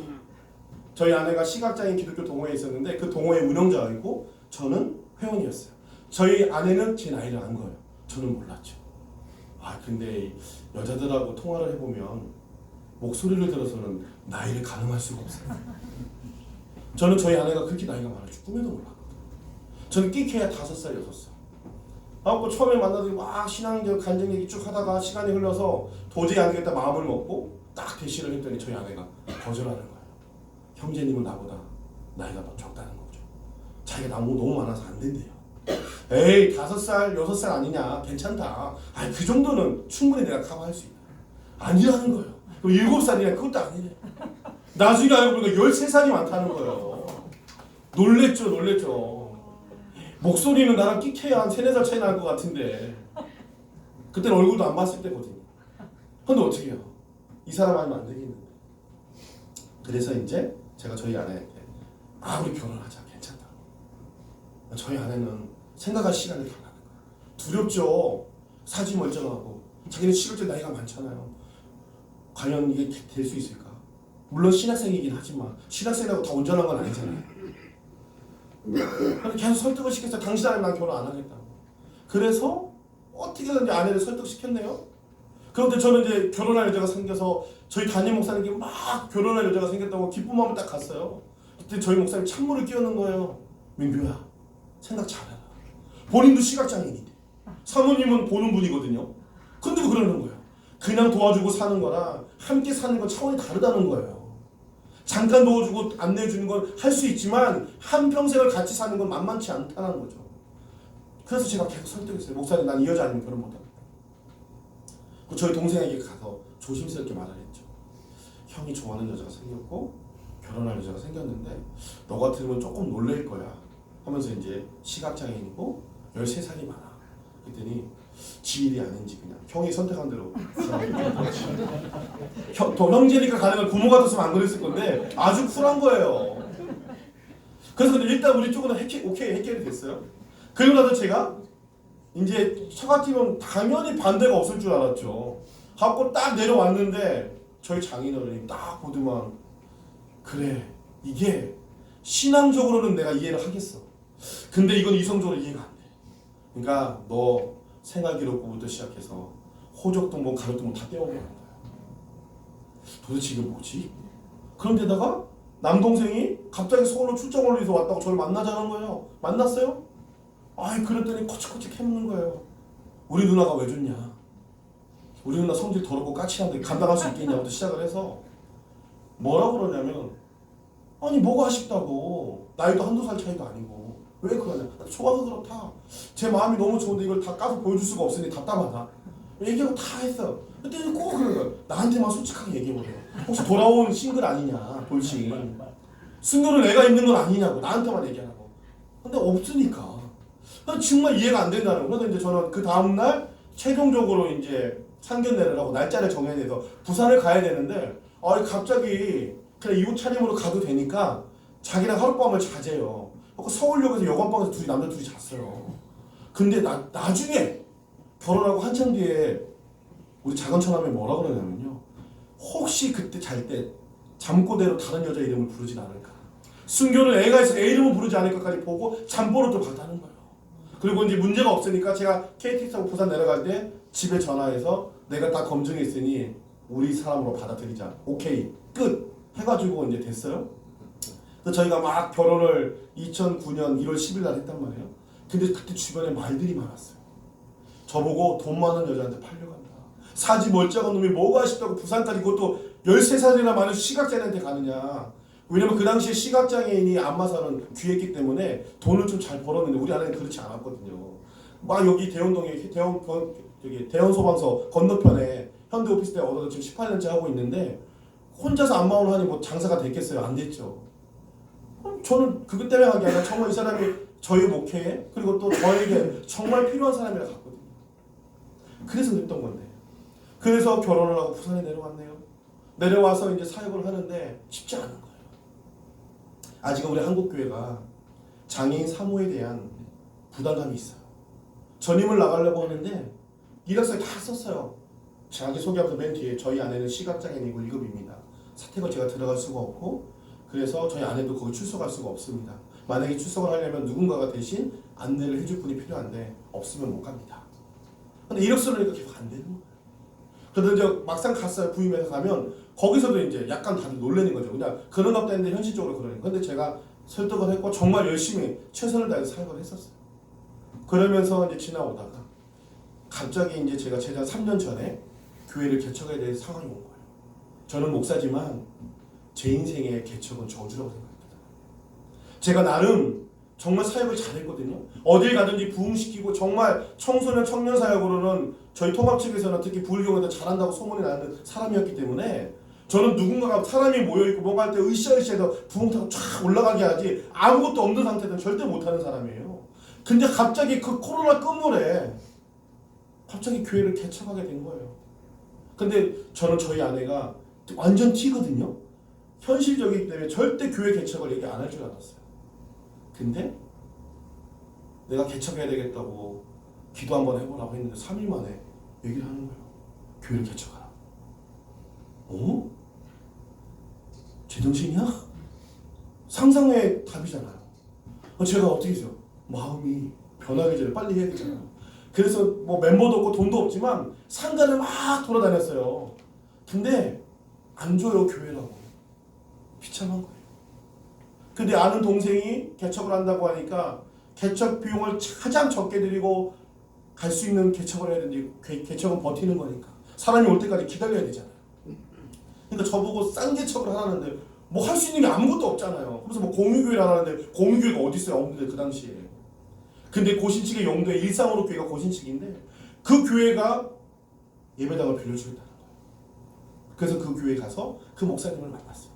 저희 아내가 시각장애인 기독교 동호회에 있었는데 그 동호회 운영자이고 저는 회원이었어요. 저희 아내는 제 나이를 안 거예요. 저는 몰랐죠. 근데 여자들하고 통화를 해보면 목소리를 들어서는 나이를 가늠할 수가 없어요. 저는 저희 아내가 그렇게 나이가 많을 줄 꿈에도 몰랐거든요. 저는 끼케야 5살, 6살. 처음에 만나더니 막 신앙적 간증 얘기 쭉 하다가 시간이 흘러서 도저히 안 되겠다 마음을 먹고 딱 대시를 했더니 저희 아내가 거절하는 거예요. 형제님은 나보다 나이가 더 적다는 거죠. 자기가 너무 많아서 안 된대요. 에이 5살, 6살 아니냐 괜찮다. 그 정도는 충분히 내가 커버할 수 있다. 아니라는 거예요. 그럼 7살이냐 그것도 아니래. 나중에 알고 보니까 13살이 많다는 거예요. 놀랬죠. 목소리는 나랑 끼케야 한 3-4살 차이 날 것 같은데 그때는 얼굴도 안 봤을 때거든요. 근데 어떻게 해요? 이 사람 아니면 안 되겠는데. 그래서 이제 제가 저희 아내한테 우리 결혼하자 괜찮다. 저희 아내는 생각할 시간이 달라는 거예요. 두렵죠. 사지 멀쩡하고 자기는 실질 나이가 많잖아요. 과연 이게 될 수 있을까? 물론 신학생이긴 하지만 신학생이라고 다 온전한 건 아니잖아요. 계속 설득을 시켰어요. 당신 아니면 난 결혼 안 하겠다고. 그래서 어떻게든 아내를 설득시켰네요. 그런데 저는 이제 결혼할 여자가 생겨서 저희 담임 목사님께 막 결혼할 여자가 생겼다고 기쁜 마음을 딱 갔어요. 그때 저희 목사님 찬물을 끼얹는 거예요. 민규야 생각 잘해라. 본인도 시각장애인인데 사모님은 보는 분이거든요. 근데도 그러는 거예요. 그냥 도와주고 사는 거랑 함께 사는 건 차원이 다르다는 거예요. 잠깐 도와주고 안내해주는 건 할 수 있지만 한평생을 같이 사는 건 만만치 않다는 거죠. 그래서 제가 계속 설득했어요. 목사님 난 이 여자 아니면 결혼 못합니다. 저희 동생에게 가서 조심스럽게 말을 했죠. 형이 좋아하는 여자가 생겼고 결혼할 여자가 생겼는데 너 같으면 조금 놀랄 거야 하면서 이제 시각장애인이고 13살이 많아. 그랬더니 지일이 아닌지 그냥 형이 선택한 대로 형제니까 가능한 부모 같았으면 안 그랬을 건데 아주 쿨한 거예요. 그래서 근데 일단 우리 쪽은 오케이 해결이 됐어요. 그리고 나서 제가 이제 저 같으면 당연히 반대가 없을 줄 알았죠. 하고 딱 내려왔는데 저희 장인어른이 딱 보더만 그래 이게 신앙적으로는 내가 이해를 하겠어. 근데 이건 이성적으로 이해가 안 돼. 그러니까 너 생활기록부부터 시작해서 호적등본, 가족등본 다 떼어버려야 돼. 도대체 이게 뭐지? 그런데다가 남동생이 갑자기 서울로 출장을 위해서 왔다고 저를 만나자는 거예요. 만났어요? 그랬더니 코치코치 캐묻는 거예요. 우리 누나가 왜 좋냐? 우리 누나 성질 더럽고 까칠한데 감당할 수 있겠냐부터 시작을 해서 뭐라고 그러냐면 뭐가 아쉽다고. 나이도 1-2살 차이도 아니고 왜 그러냐? 좋아서 그렇다. 제 마음이 너무 좋은데 이걸 다 까서 보여줄 수가 없으니 답답하다. 얘기하고 다 했어. 그때 꼭 그런 거야. 나한테만 솔직하게 얘기해보래요. 혹시 돌아온 싱글 아니냐? 돌싱. 순교를 내가 있는 건 아니냐고. 나한테만 얘기하라고. 근데 없으니까. 정말 이해가 안 된다는 거예요. 그래서 이제 저는 그 다음날 최종적으로 이제 상견례를 하고 날짜를 정해야 돼서 부산을 가야 되는데 갑자기 그냥 이웃 차림으로 가도 되니까 자기랑 하룻밤을 자재요. 서울역에서 여관방에서 남자 둘이 잤어요. 근데 나중에 결혼하고 한참 뒤에 우리 작은 처남이 뭐라 그러냐면요. 혹시 그때 잘 때 잠꼬대로 다른 여자 이름을 부르진 않을까. 순교를 애가 있어 애 이름을 부르지 않을까까지 보고 잠버릇도 봤다는 거예요. 그리고 이제 문제가 없으니까 제가 KTX 타고 부산 내려갈 때 집에 전화해서 내가 다 검증했으니 우리 사람으로 받아들이자. 오케이 끝 해가지고 이제 됐어요. 그래서 저희가 막 결혼을 2009년 1월 10일 날 했단 말이에요. 근데 그때 주변에 말들이 많았어요. 저보고 돈 많은 여자한테 팔려간다. 사지 멀쩡한 놈이 뭐가 싶다고 부산까지, 그것도 13살이나 많은 시각장애인한테 가느냐. 왜냐면 그 당시에 시각장애인이 안마사는 귀했기 때문에 돈을 좀 잘 벌었는데 우리 아내는 그렇지 않았거든요. 막 여기 대원동에 대원 소방서 건너편에 현대 오피스텔 얻어서 지금 18년째 하고 있는데 혼자서 안마을 하니 뭐 장사가 됐겠어요? 안 됐죠. 저는 그것 때문에 하기 아니라 정말 이 사람이 저희 목회에 그리고 또 저에게 정말 필요한 사람이라 갔거든요. 그래서 그랬던 건데. 그래서 결혼을 하고 부산에 내려왔네요. 내려와서 이제 사역을 하는데 쉽지 않은 거예요. 아직은 우리 한국교회가 장애인 사모에 대한 부담감이 있어요. 전임을 나가려고 하는데 이력서에 다 썼어요. 자기소개하면서 맨 뒤에 저희 아내는 시각장애인이고 1급입니다. 사택을 제가 들어갈 수가 없고 그래서 저희 아내도 거기 출석할 수가 없습니다. 만약에 출석을 하려면 누군가가 대신 안내를 해줄 분이 필요한데 없으면 못 갑니다. 근데 이력서를 내니까 계속 안 되는 거예요. 그래서 이제 막상 갔어요. 부임해서 가면 거기서도 이제 약간 다들 놀라는 거죠. 그냥 그런 것도 했는데 현실적으로 그러니까. 근데 제가 설득을 했고 정말 열심히 최선을 다해서 사역을 했었어요. 그러면서 이제 지나오다가 갑자기 이제 제가 재작 3년 전에 교회를 개척해야 될 상황이 온 거예요. 저는 목사지만 제 인생의 개척은 저주라고 생각합니다. 제가 나름 정말 사역을 잘했거든요. 어딜 가든지 부흥시키고 정말 청소년 청년 사역으로는 저희 통합 측에서는 특히 부울경에도 잘한다고 소문이 나는 사람이었기 때문에 저는 누군가가 사람이 모여있고 뭔가 할 때 으쌰으쌰해서 부흥 타고 쫙 올라가게 하지 아무것도 없는 상태는 절대 못하는 사람이에요. 근데 갑자기 그 코로나 끝물에 갑자기 교회를 개척하게 된 거예요. 근데 저는 저희 아내가 완전 T거든요. 현실적이기 때문에 절대 교회 개척을 얘기 안 할 줄 알았어요. 근데 내가 개척해야 되겠다고 기도 한번 해보라고 했는데 3일 만에 얘기를 하는 거예요. 교회를 개척하라. 어? 제정신이야? 상상의 답이잖아요. 제가 어떻게 해서 마음이 변하기 전에 빨리 해야 되잖아요. 그래서 뭐 멤버도 없고 돈도 없지만 상가를 막 돌아다녔어요. 근데 안 줘요 교회라고. 비참한 거예요. 근데 아는 동생이 개척을 한다고 하니까 개척 비용을 가장 적게 들이고 갈 수 있는 개척을 해야 되는데 개척은 버티는 거니까 사람이 올 때까지 기다려야 되잖아요. 그러니까 저보고 싼 개척을 하라는데 뭐 할 수 있는 게 아무것도 없잖아요. 그래서 뭐 공유교회를 하라는데 공유교회가 어디 있어요? 없는데 그 당시에. 근데 고신측의 용도에 일상으로 교회가 고신측인데 그 교회가 예배당을 빌려주겠다는 거예요. 그래서 그 교회에 가서 그 목사님을 만났어요.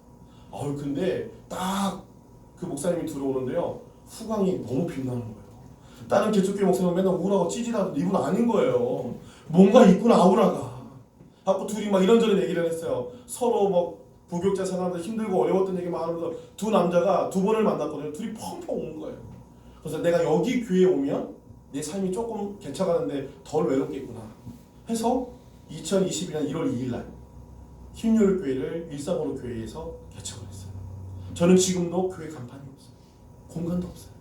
근데 딱 그 목사님이 들어오는데요. 후광이 너무 빛나는 거예요. 다른 개척교회 목사님은 맨날 우울하고 찌질하고 이분 아닌 거예요. 뭔가 있구나 아우라가. 하고 둘이 막 이런저런 얘기를 했어요. 서로 뭐 부교육자 생활하면서 힘들고 어려웠던 얘기만 하면서 두 남자가 두 번을 만났거든요. 둘이 펑펑 온 거예요. 그래서 내가 여기 교회에 오면 내 삶이 조금 개척하는데 덜 외롭겠구나 해서 2022년 1월 2일 날 힘요일교회를 일상으로 교회에서 개척을 했어요. 저는 지금도 교회 간판이 없어요. 공간도 없어요.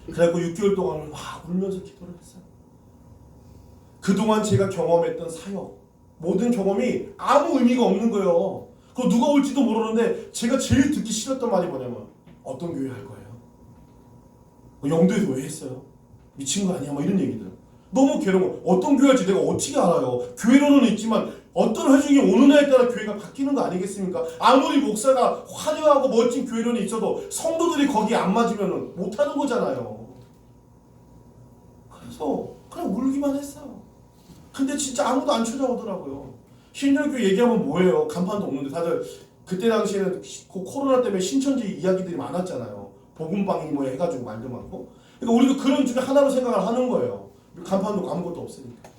그래갖고 6개월 동안을 막 울면서 기도를 했어요. 그동안 제가 경험했던 사역 모든 경험이 아무 의미가 없는 거예요. 그거 누가 올지도 모르는데 제가 제일 듣기 싫었던 말이 뭐냐면 어떤 교회 할 거예요? 영도에서 왜 했어요? 미친 거 아니야? 막 이런 얘기들. 너무 괴로워. 어떤 교회 할지 내가 어떻게 알아요? 교회로는 있지만 어떤 회중이 오는 해에 따라 교회가 바뀌는 거 아니겠습니까? 아무리 목사가 화려하고 멋진 교회론이 있어도 성도들이 거기에 안 맞으면 못하는 거잖아요. 그래서 그냥 울기만 했어요. 근데 진짜 아무도 안 찾아오더라고요. 신열교회 얘기하면 뭐예요? 간판도 없는데 다들 그때 당시에는 코로나 때문에 신천지 이야기들이 많았잖아요. 복음방이 뭐 해가지고 말도 많고. 그러니까 우리도 그런 중에 하나로 생각을 하는 거예요. 간판도 아무것도 없으니까.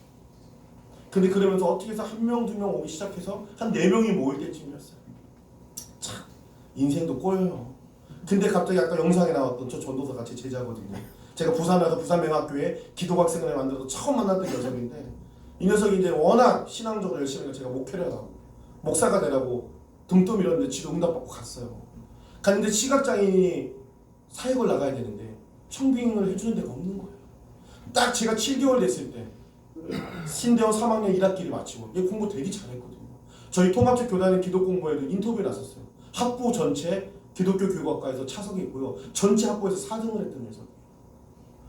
근데 그러면서 어떻게 해서 한 명, 두 명 오기 시작해서 한 4명이 모일 때쯤이었어요. 참 인생도 꼬여요. 근데 갑자기 아까 영상에 나왔던 저 전도사 같이 제자거든요. 제가 부산에 와서 부산명학교에 기독학생을 만들어서 처음 만났던 녀석인데 이 녀석이 이제 워낙 신앙적으로 열심히 해서 제가 목회를 하고 목사가 되라고 등 떠밀었는데 지도 응답받고 갔어요. 갔는데 시각장애인이 사역을 나가야 되는데 청빙을 해주는 데가 없는 거예요. 딱 제가 7개월 됐을 때 신대원 3학년 1학기를 마치고 얘 공부 되게 잘했거든요. 저희 통합적 교단의 기독 공부에도 인터뷰에 나섰어요. 학부 전체 기독교 교육학과에서 차석이 있고요. 전체 학부에서 4등을 했던 녀석.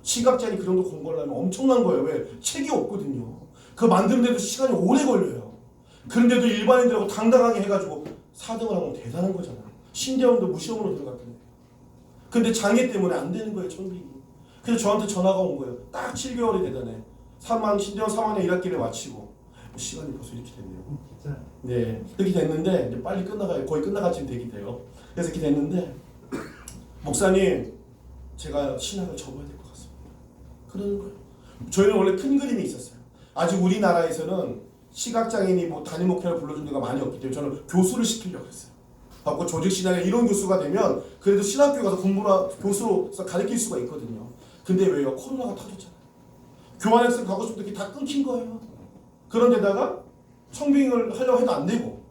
시각장애 그 정도 공부를 하면 엄청난 거예요. 왜? 책이 없거든요. 그거 만드는데도 시간이 오래 걸려요. 그런데도 일반인들하고 당당하게 해가지고 4등을 하면 대단한 거잖아요. 신대원도 무시험으로 들어갔거든요. 근데 장애 때문에 안 되는 거예요, 청빙이. 그래서 저한테 전화가 온 거예요. 딱 7개월이 되다네. 신대원 3학년 1학기를 마치고 시간이 벌써 이렇게 됐네요. 네, 이렇게 됐는데 이제 빨리 끝나가요. 거의 끝나가쯤 되긴 돼요. 그래서 이렇게 됐는데 목사님, 제가 신학을 접어야 될 것 같습니다. 그러는 거예요. 저희는 원래 큰 그림이 있었어요. 아직 우리나라에서는 시각장애인이 뭐 단임 목회를 불러준 데가 많이 없기 때문에 저는 교수를 시키려고 했어요. 갖고 조직신학의 이런 교수가 되면 그래도 신학교에 가서 공부나 교수로서 가르칠 수가 있거든요. 근데 왜요? 코로나가 터졌잖아요. 교환학생 가고 싶은데 다 끊긴 거예요. 그런데다가 청빙을 하려고 해도 안 되고.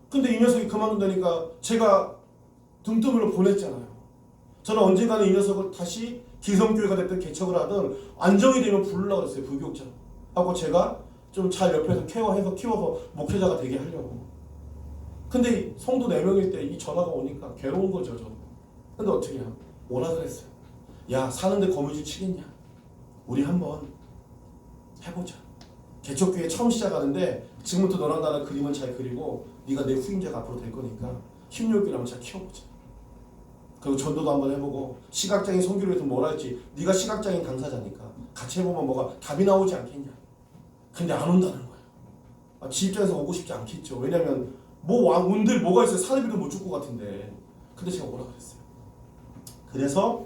근데 이 녀석이 그만둔다니까 제가 등등으로 보냈잖아요. 저는 언젠가는 이 녀석을 다시 기성교회가 됐든 개척을 하든 안정이 되면 부르려고 했어요. 부교육자 하고 제가 좀 잘 옆에서 케어해서 키워서 목회자가 되게 하려고. 근데 성도 4명일 때 이 전화가 오니까 괴로운 거죠, 저는. 근데 어떻게 해요? 오라 그랬어요. 야, 사는데 거미줄 치겠냐? 우리 한번 해보자. 개척교회 처음 시작하는데 지금부터 너랑 나랑 그림을 잘 그리고 네가 내 후임자가 앞으로 될 거니까 힘요기를 한번 잘 키워보자. 그리고 전도도 한번 해보고 시각장애인 선교를 해서 뭘 할지 네가 시각장애인 강사자니까 같이 해보면 뭐가 답이 나오지 않겠냐. 근데 안 온다는 거예요. 지 입장에서 오고 싶지 않겠죠. 왜냐면 온들 뭐가 있어요. 사례비도 못 줄 것 같은데. 근데 제가 오라 그랬어요. 그래서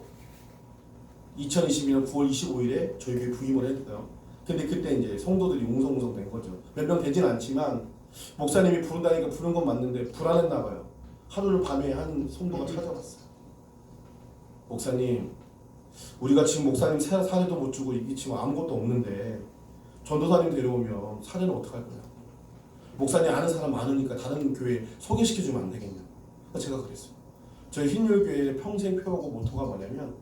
2022년 9월 25일에 저희 교회 부임을 했어요. 근데 그때 이제 성도들이 웅성웅성 된 거죠. 몇 명 되진 않지만 목사님이 부른다니까 부른 건 맞는데 불안했나 봐요. 하루를 밤에 한 성도가 찾아왔어요. 목사님, 우리가 지금 목사님 사례도 못 주고 이게 지금 아무것도 없는데 전도사님 데려오면 사례는 어떡할 거야? 목사님 아는 사람 많으니까 다른 교회 소개시켜주면 안 되겠냐? 제가 그랬어요. 저희 흰율교회의 평생 표하고 모토가 뭐냐면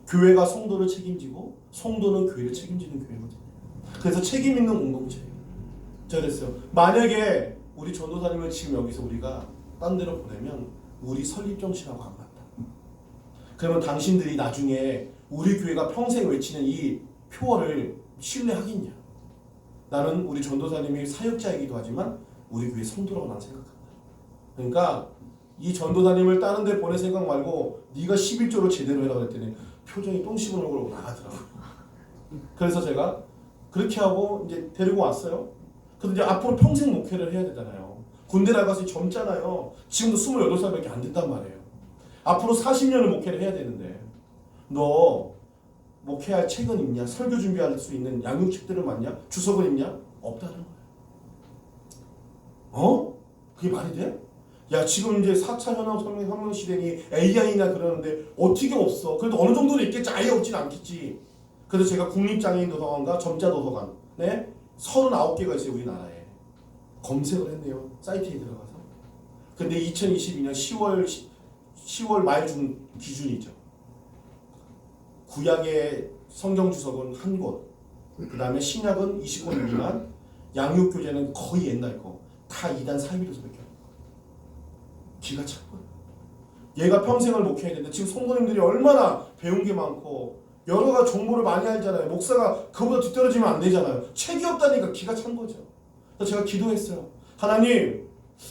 교회가 성도를 책임지고 성도는 교회를 책임지는 교회거든요. 그래서 책임 있는 공동체예요. 제가 그랬어요. 만약에 우리 전도사님을 지금 여기서 우리가 딴 데로 보내면 우리 설립 정신하고 안 맞다. 그러면 당신들이 나중에 우리 교회가 평생 외치는 이 표어를 신뢰하겠냐? 나는 우리 전도사님이 사역자이기도 하지만 우리 교회 성도라고 난 생각한다. 그러니까 이 전도사님을 다른 데 보낼 생각 말고 네가 11조로 제대로 해라 그랬더니 표정이 똥 씹은 얼굴로 나가더라고요. 그래서 제가 그렇게 하고 이제 데리고 왔어요. 그래서 이제 앞으로 평생 목회를 해야 되잖아요. 군대 나가서 젊잖아요. 지금도 28살밖에 안 된단 말이에요. 앞으로 40년을 목회를 해야 되는데 너 목회할 책은 있냐? 설교 준비할 수 있는 양육책들을 맞냐? 주석은 있냐? 없다는 거예요. 그게 말이 돼? 야, 지금 이제 4차 혁명 시대니 AI나 그러는데 어떻게 없어? 그래도 어느 정도는 있겠지. 아예 없진 않겠지. 그래서 제가 국립장애인 도서관과 점자 도서관 39개가 있어요, 우리나라에. 검색을 했네요. 사이트에 들어가서. 근데 2022년 10월 말중 기준이죠. 구약의 성경 주석은 1곳, 그 다음에 신약은 20곳 미만, 양육교재는 거의 옛날 거, 다 2단 사이비로서밖에 없는 거예요. 기가 찬 거예요. 얘가 평생을 목회해야 되는데 지금 성도님들이 얼마나 배운 게 많고 여러 가지 정보를 많이 알잖아요. 목사가 그보다 뒤떨어지면 안 되잖아요. 책이 없다니까 기가 찬 거죠. 그래서 제가 기도했어요. 하나님,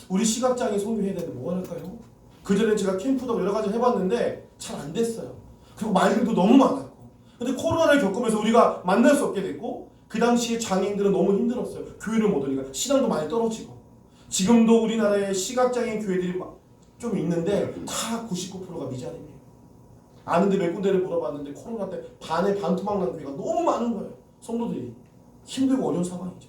우리 시각장애 선교해야 되는데 뭐 할까요? 그전에 제가 캠프도 여러 가지 해봤는데 잘 안 됐어요. 그리고 말들도 너무 많았고. 근데 코로나를 겪으면서 우리가 만날 수 없게 됐고 그 당시에 장애인들은 너무 힘들었어요. 교회를 못 오니까 시장도 많이 떨어지고. 지금도 우리나라에 시각장애인 교회들이 좀 있는데 다 99%가 미자립이에요. 아는데 몇 군데를 물어봤는데 코로나 때 반에 반토막 난 교회가 너무 많은 거예요. 성도들이 힘들고 어려운 상황이죠.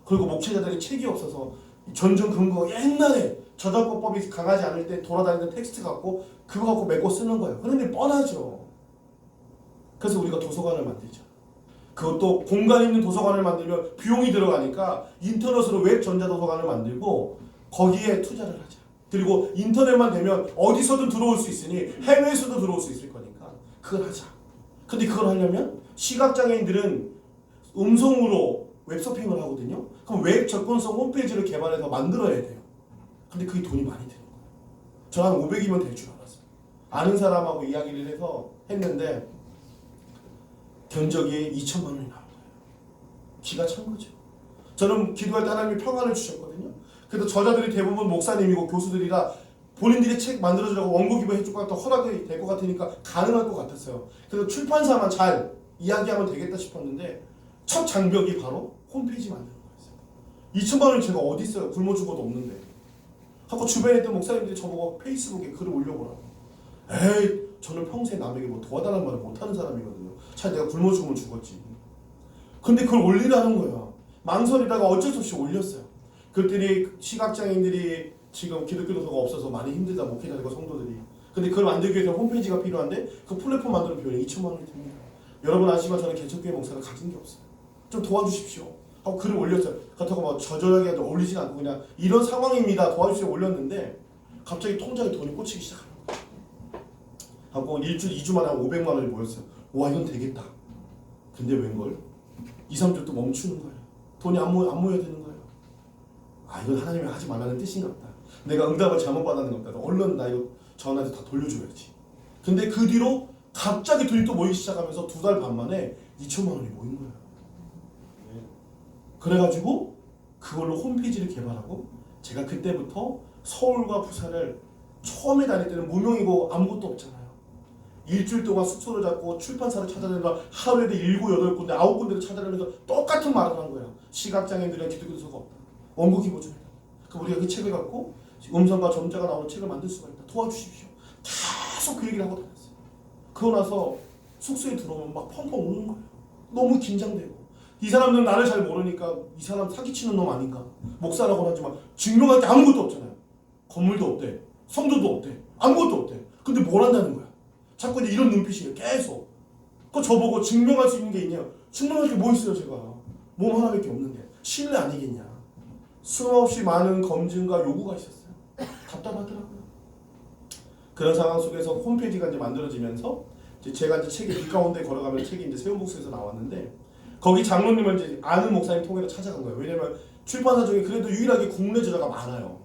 그리고 목회자들이 책이 없어서 전전 근거 옛날에 저작권법이 강하지 않을 때 돌아다니는 텍스트 갖고 그거 갖고 메고 쓰는 거예요. 그런데 뻔하죠. 그래서 우리가 도서관을 만들죠. 그것도 공간 있는 도서관을 만들면 비용이 들어가니까 인터넷으로 웹 전자도서관을 만들고 거기에 투자를 하자. 그리고 인터넷만 되면 어디서든 들어올 수 있으니 해외에서도 들어올 수 있을 거니까 그걸 하자. 근데 그걸 하려면 시각장애인들은 음성으로 웹서핑을 하거든요. 그럼 웹 접근성 홈페이지를 개발해서 만들어야 돼요. 근데 그게 돈이 많이 드는 거예요. 저는 한 500이면 될 줄 알았어요. 아는 사람하고 이야기를 해서 했는데 견적이 2천만 원이 나온 거예요. 기가 찬 거죠. 저는 기도할 때 하나님이 평안을 주셨거든요. 그래서 저자들이 대부분 목사님이고 교수들이라 본인들이 책 만들어주라고 원고 기부해 줄 것 같아 허락이 될 것 같으니까 가능할 것 같았어요. 그래서 출판사만 잘 이야기하면 되겠다 싶었는데 첫 장벽이 바로 홈페이지 만드는 거였어요. 2천만 원이 제가 어디 있어요? 굶어 죽어도 없는데. 하고 주변에 있던 목사님들이 저보고 페이스북에 글을 올려보라고. 에이, 저는 평생 남에게 뭐 도와달라는 말을 못하는 사람이거든요. 차라리 내가 굶어 죽으면 죽었지. 근데 그걸 올리라는 거야. 망설이다가 어쩔 수 없이 올렸어요. 그랬더니 시각장애인들이 지금 기독교 도서가 없어서 많이 힘들다, 목회자들과 성도들이. 근데 그걸 만들기 위해서 홈페이지가 필요한데 그 플랫폼 만드는 비용이 2천만 원이 듭니다. 여러분 아시지만 저는 개척교회 목사를 가진 게 없어요. 좀 도와주십시오 하고 글을 올렸어요. 그렇다고 막 저절하게 올리진 않고 그냥 이런 상황입니다 도와주세요 올렸는데 갑자기 통장에 돈이 꽂히기 시작하는 거예요. 하고 일주일 2주 만에 한 500만 원이 모였어요. 와 이건 되겠다. 근데 웬걸 2, 3주 또 멈추는 거예요. 돈이 안 모여야 되는 거예요. 아 이건 하나님이 하지 말라는 뜻인가 보다. 내가 응답을 잘못 받았는 것 같다. 얼른 나 이거 전화해서 다 돌려줘야지. 근데 그 뒤로 갑자기 돈이 또 모이기 시작하면서 2달 반 만에 2천만 원이 모인 거예요. 그래가지고 그걸로 홈페이지를 개발하고 제가 그때부터 서울과 부산을 처음에 다닐 때는 무명이고 아무것도 없잖아요. 일주일 동안 숙소를 잡고 출판사를 찾아다니면서 하루에도 7, 8군데, 9군데를 찾아다니면서 똑같은 말을 한 거예요. 시각장애인들이랑 기독교 도서가 없다. 원고 기부 좀 해라. 그럼 우리가 그 책을 갖고 음성과 점자가 나오는 책을 만들 수가 있다. 도와주십시오. 계속 그 얘기를 하고 다녔어요. 그러고 나서 숙소에 들어오면 막 펑펑 우는 거예요. 너무 긴장되고. 이 사람들은 나를 잘 모르니까 이 사람 사기치는 놈 아닌가. 목사라고 하지만 증명할 게 아무것도 없잖아요. 건물도 없대. 성도도 없대. 아무것도 없대. 근데 뭘 한다는 거야. 자꾸 이제 이런 눈빛이에요. 계속. 그 저보고 증명할 수 있는 게 있냐. 증명할 게 뭐 있어요 제가. 몸 하나밖에 없는데. 신뢰 아니겠냐. 수없이 많은 검증과 요구가 있었어요. 답답하더라고요. 그런 상황 속에서 홈페이지가 이제 만들어지면서 제가 이제 책이 길 가운데 걸어가면 책이 이제 세운복수에서 나왔는데 거기 장로님을 이제 아는 목사님 통해서 찾아간 거예요. 왜냐면 출판사 중에 그래도 유일하게 국내 저자가 많아요.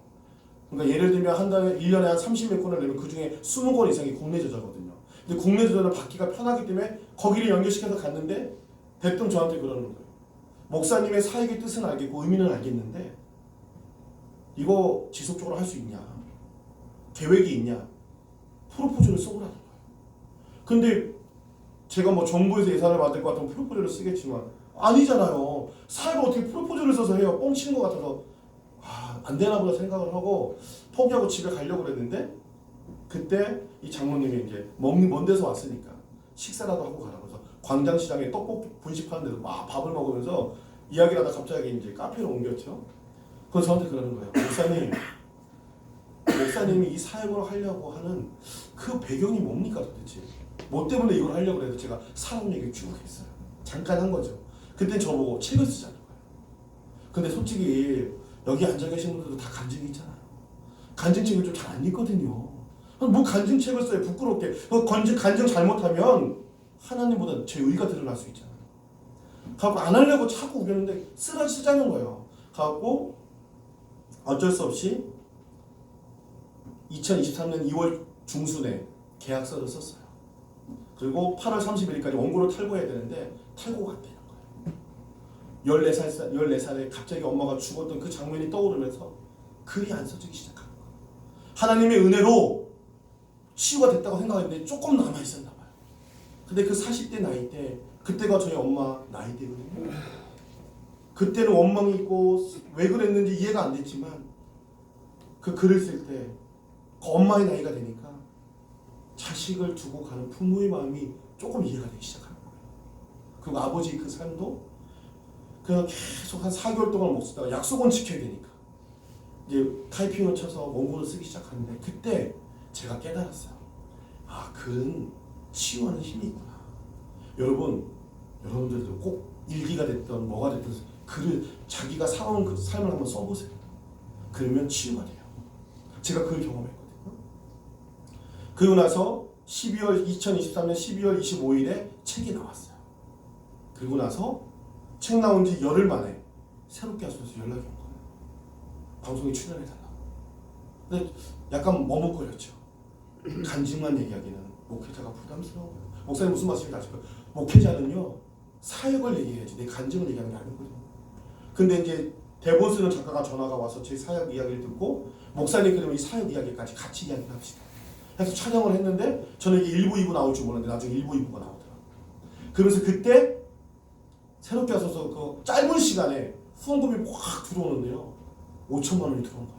그러니까 예를 들면 한 달에 1년에 한 30몇 권을 내면 그 중에 20권 이상이 국내 저자거든요. 근데 국내 저자를 받기가 편하기 때문에 거기를 연결시켜서 갔는데 대뜸 저한테 그러는 거예요. 목사님의 사역의 뜻은 알겠고 의미는 알겠는데 이거 지속적으로 할 수 있냐? 계획이 있냐? 프로포즈를 써보라는 거예요. 근데 제가 뭐 정부에서 예산을 받을 것 같으면 프로포즈를 쓰겠지만 아니잖아요. 사회가 어떻게 프로포즈를 써서 해요? 뻥치는 것 같아서 안 되나 보다 생각을 하고 포기하고 집에 가려고 그랬는데 그때 이 장모님이 이제 먼 데서 왔으니까 식사라도 하고 가라고 해서 광장시장에 떡볶이 분식하는 데서 막 밥을 먹으면서 이야기를 하다 갑자기 이제 카페로 옮겼죠. 그래서 저한테 그러는 거예요. 목사님이 이 사역을 하려고 하는 그 배경이 뭡니까 도대체? 뭐 때문에 이걸 하려고 해서 제가 사람 얘기를 쭉 했어요. 잠깐 한 거죠. 그때 저보고 책을 쓰자는 거예요. 근데 솔직히 여기 앉아 계신 분들도 다 간증이 있잖아요. 간증책을 좀 잘 안 읽거든요. 뭐 간증책을 써요 부끄럽게. 간증 잘못하면 하나님보다 제 의가 드러날 수 있잖아요. 그래갖고 안 하려고 자꾸 우겼는데 쓰자는 거예요. 그래갖고 어쩔 수 없이 2023년 2월 중순에 계약서를 썼어요. 그리고 8월 31일까지 원고를 탈고해야 되는데 탈고가 안 되는 거예요. 14살에 갑자기 엄마가 죽었던 그 장면이 떠오르면서 글이 안 써지기 시작하는 거예요. 하나님의 은혜로 치유가 됐다고 생각했는데 조금 남아있었나 봐요. 근데 그 40대 나이 때 그때가 저희 엄마 나이대거든요. 그때는 원망이 있고 왜 그랬는지 이해가 안 됐지만 그 글을 쓸 때 그 엄마의 나이가 되니까 자식을 두고 가는 부모의 마음이 조금 이해가 되기 시작하는 거예요. 그리고 아버지 그 삶도 그냥 계속 한 4개월 동안 못 쓰다가 약속은 지켜야 되니까 이제 타이핑을 쳐서 원고를 쓰기 시작하는데 그때 제가 깨달았어요. 아, 글은 치유하는 힘이 있구나. 여러분들도 꼭 일기가 됐든 뭐가 됐든 글을 자기가 살아온 그 삶을 한번 써보세요. 그러면 치유가 돼요. 제가 그걸 경험했거든요. 그리고 나서 2023년 12월 25일에 책이 나왔어요. 그리고 나서 책 나온 지 열흘 만에 새롭게 하셔서 연락이 온 거예요. 방송에 출연해달라고. 근데 약간 머뭇거렸죠. 간증만 얘기하기는 목회자가 부담스러워요. 목사님 무슨 말씀인지 아실까요? 목회자는요 사역을 얘기해야지 내 간증을 얘기하는 게 아니거든요. 근데 이제 대본 쓰는 작가가 전화가 와서 제 사역 이야기를 듣고 목사님 그러면 이 사역 이야기까지 같이 이야기를 합시다. 그래서 촬영을 했는데 저는 이게 1부, 2부 나올 줄 몰랐는데 나중에 1부, 2부가 나오더라고요. 그러면서 그때 새롭게 와서 그 짧은 시간에 후원금이 확 들어오는데요. 5천만 원이 들어온 거예요.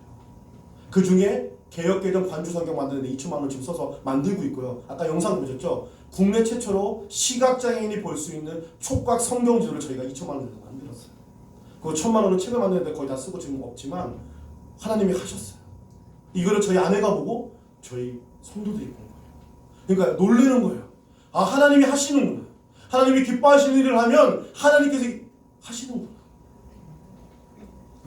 그 중에 개혁개정 관주 성경 만드는데 2천만 원을 지금 써서 만들고 있고요. 아까 영상 보셨죠? 국내 최초로 시각장애인이 볼 수 있는 촉각 성경 지도를 저희가 2천만 원 들여서 만들었어요. 그 1천만 원은 책을 만드는데 거의 다 쓰고 지금 없지만 하나님이 하셨어요. 이거를 저희 아내가 보고 저희 성도들이 본 거예요. 그러니까 놀라는 거예요. 아, 하나님이 하시는구나. 하나님이 기뻐하시는 일을 하면 하나님께서 하시는구나.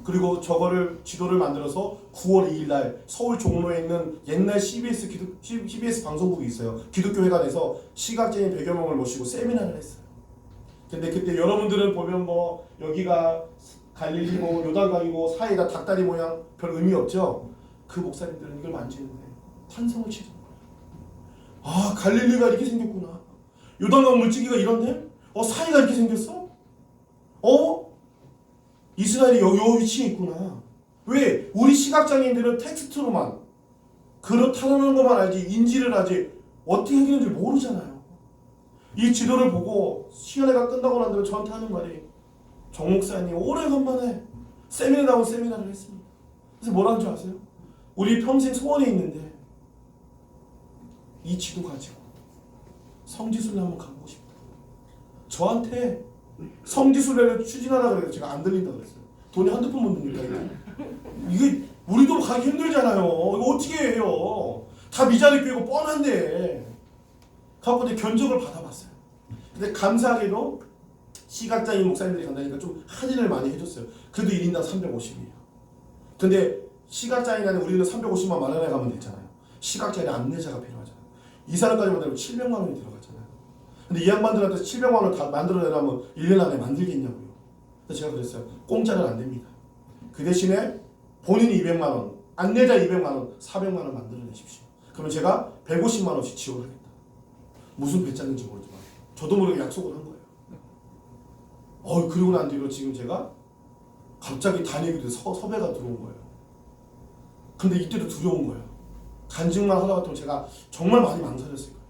그리고 저거를 지도를 만들어서 9월 2일 날 서울 종로에 있는 옛날 CBS 방송국이 있어요. 기독교회관에서 시각장애인 100여 명을 모시고 세미나를 했어요. 근데 그때 여러분들은 보면 뭐 여기가 갈릴리고 요단강이고 사이에다 닭다리 모양 별 의미 없죠. 그 목사님들은 이걸 만지는데 환성을 치는 거예요. 아, 갈릴리가 이렇게 생겼구나. 요단강 물지기가 이런데? 사이가 이렇게 생겼어? 이스라엘이 요 위치에 있구나. 왜? 우리 시각장애인들은 텍스트로만 그렇다는 것만 알지 인지를 하지 어떻게 생기는지 모르잖아요. 이 지도를 보고 시연회가 끝나고 난 다음에 저한테 하는 말이 정 목사님 오래간만에 세미나다운 세미나를 했습니다. 그래서 뭐라는 줄 아세요? 우리 평생 소원이 있는데 이 지도 가지고 성지순례 한번 가보고 싶다. 저한테 성지순례를 추진하라 그래서 제가 안 들린다 그랬어요. 돈이 한두 푼 못 드니까 이게 우리도 가기 힘들잖아요. 이거 어떻게 해요? 다 미자리 교회고 뻔한데. 갖고 이제 견적을 받아봤어요. 근데 감사하게도 시각장애인 목사님들이 간다니까 좀 할인을 많이 해줬어요. 그래도 1인당 350이에요. 근데 시각장애인은 우리는 350만 원에 가면 되잖아요. 시각장애인 안내자가 필요하잖아요. 이 사람까지 만들면 700만 원이 들어가잖아요. 근데 이 양반들한테 700만 원을 다 만들어내려면 1년 안에 만들겠냐고요. 그래서 제가 그랬어요. 공짜는 안 됩니다. 그 대신에 본인이 200만 원, 안내자 200만 원, 400만 원 만들어내십시오. 그러면 제가 150만 원씩 지원하겠다. 무슨 배짱인지 모르지만 저도 모르게 약속을 한 거예요. 그리고 난 뒤로 지금 제가 갑자기 단위기도 섭외가 들어온 거예요. 근데 이때도 두려운 거예요. 간증만 하다 같으면 제가 정말 많이 망설였을 거예요.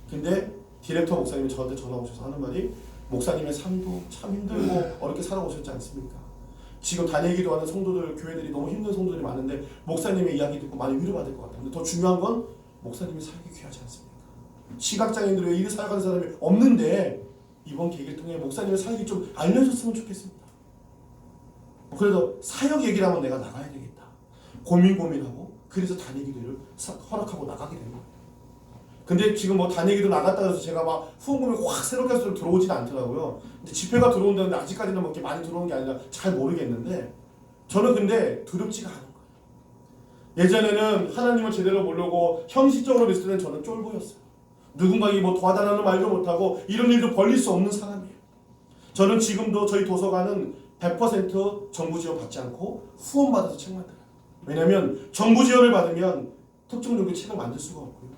근데 디렉터 목사님이 저한테 전화 오셔서 하는 말이 목사님의 삶도 참 힘들고 어렵게 살아오셨지 않습니까? 지금 다니기도 하는 성도들, 교회들이 너무 힘든 성도들이 많은데 목사님의 이야기 듣고 많이 위로받을 것 같아요. 근데 더 중요한 건 목사님이 살기 귀하지 않습니까? 시각장애인들이 왜 이리 살아가는 사람이 없는데 이번 계기를 통해 목사님의 살기 좀 알려줬으면 좋겠습니다. 그래도 사역 얘기를 하면 내가 나가야 되겠다. 고민하고 그래서 다니기도를 허락하고 나가게 된 거예요. 근데 지금 뭐 다니기도 나갔다 해서 제가 막 후원금이 확 새롭게 해서 들어오진 않더라고요. 근데 집회가 들어온다는데 아직까지는 뭐 이렇게 많이 들어오는 게 아니라 잘 모르겠는데 저는 근데 두렵지가 않은 거예요. 예전에는 하나님을 제대로 모르고 형식적으로 봤을 때는 저는 쫄보였어요. 누군가에게 뭐 도와달라는 말도 못하고 이런 일도 벌릴 수 없는 사람이에요. 저는 지금도 저희 도서관은 100% 정부 지원 받지 않고 후원받아서 책 만들어요. 왜냐하면 정부 지원을 받으면 특정 종교 책을 만들 수가 없고요.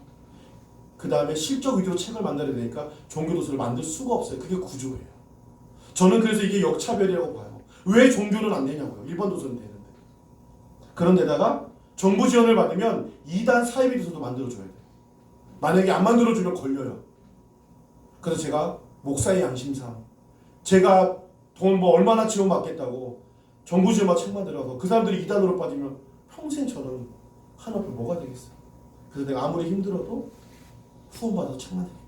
그 다음에 실적 위주로 책을 만들어야 되니까 종교도서를 만들 수가 없어요. 그게 구조예요. 저는 그래서 이게 역차별이라고 봐요. 왜 종교는 안 되냐고요. 일반 도서는 되는데. 그런데다가 정부 지원을 받으면 2단 사이비 도서도 만들어줘야 돼요. 만약에 안 만들어주면 걸려요. 그래서 제가 목사의 양심상 제가 돈 뭐 얼마나 지원받겠다고 정부 지원만 책 만들어서 그 사람들이 2단으로 빠지면 평생 저는 한없이 뭐가 되겠어요. 그래서 내가 아무리 힘들어도 후원받아서 책 만들겠다.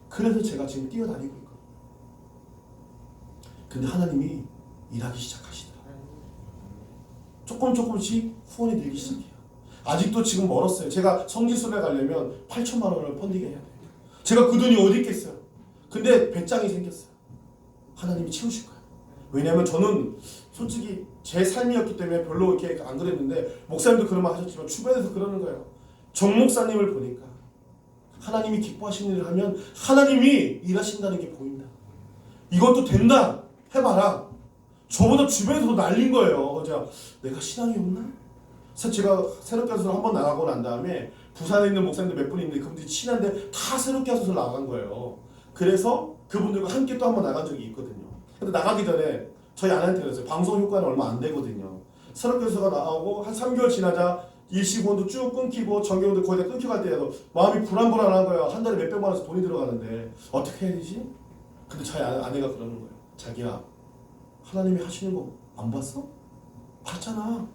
그래서 제가 지금 뛰어다니고 있거든요. 근데 하나님이 일하기 시작하시더라고요. 조금씩 후원이 늘기 시작해요. 아직도 지금 멀었어요. 제가 성지순례 가려면 8천만 원을 펀딩해야 돼요. 제가 그 돈이 어디 있겠어요. 근데 배짱이 생겼어요. 하나님이 채우실 거예요. 왜냐하면 저는 솔직히 제 삶이었기 때문에 별로 이렇게 안 그랬는데 목사님도 그런 말 하셨지만 주변에서 그러는 거예요. 정 목사님을 보니까 하나님이 기뻐하시는 일을 하면 하나님이 일하신다는 게 보인다. 이것도 된다. 해봐라. 저보다 주변에서 더 날린 거예요. 제가 내가 신앙이 없나? 그래서 제가 새롭게 하소서 한번 나가고 난 다음에 부산에 있는 목사님들 몇 분 있는데 그분들이 친한데 다 새롭게 하소서 나간 거예요. 그래서 그분들과 함께 또 한번 나간 적이 있거든요. 근데 나가기 전에 저희 아내한테 그랬어요. 방송 효과는 얼마 안 되거든요. 새롭게 하소서가 나가고 한 3개월 지나자 일시후원도 쭉 끊기고 정기후원도 거의 다 끊겨갈 때에도 마음이 불안불안한 거예요. 한 달에 몇백만 원씩 돈이 들어가는데 어떻게 해야 되지? 근데 저희 아내가 그러는 거예요. 자기야, 하나님이 하시는 거 안 봤어? 봤잖아.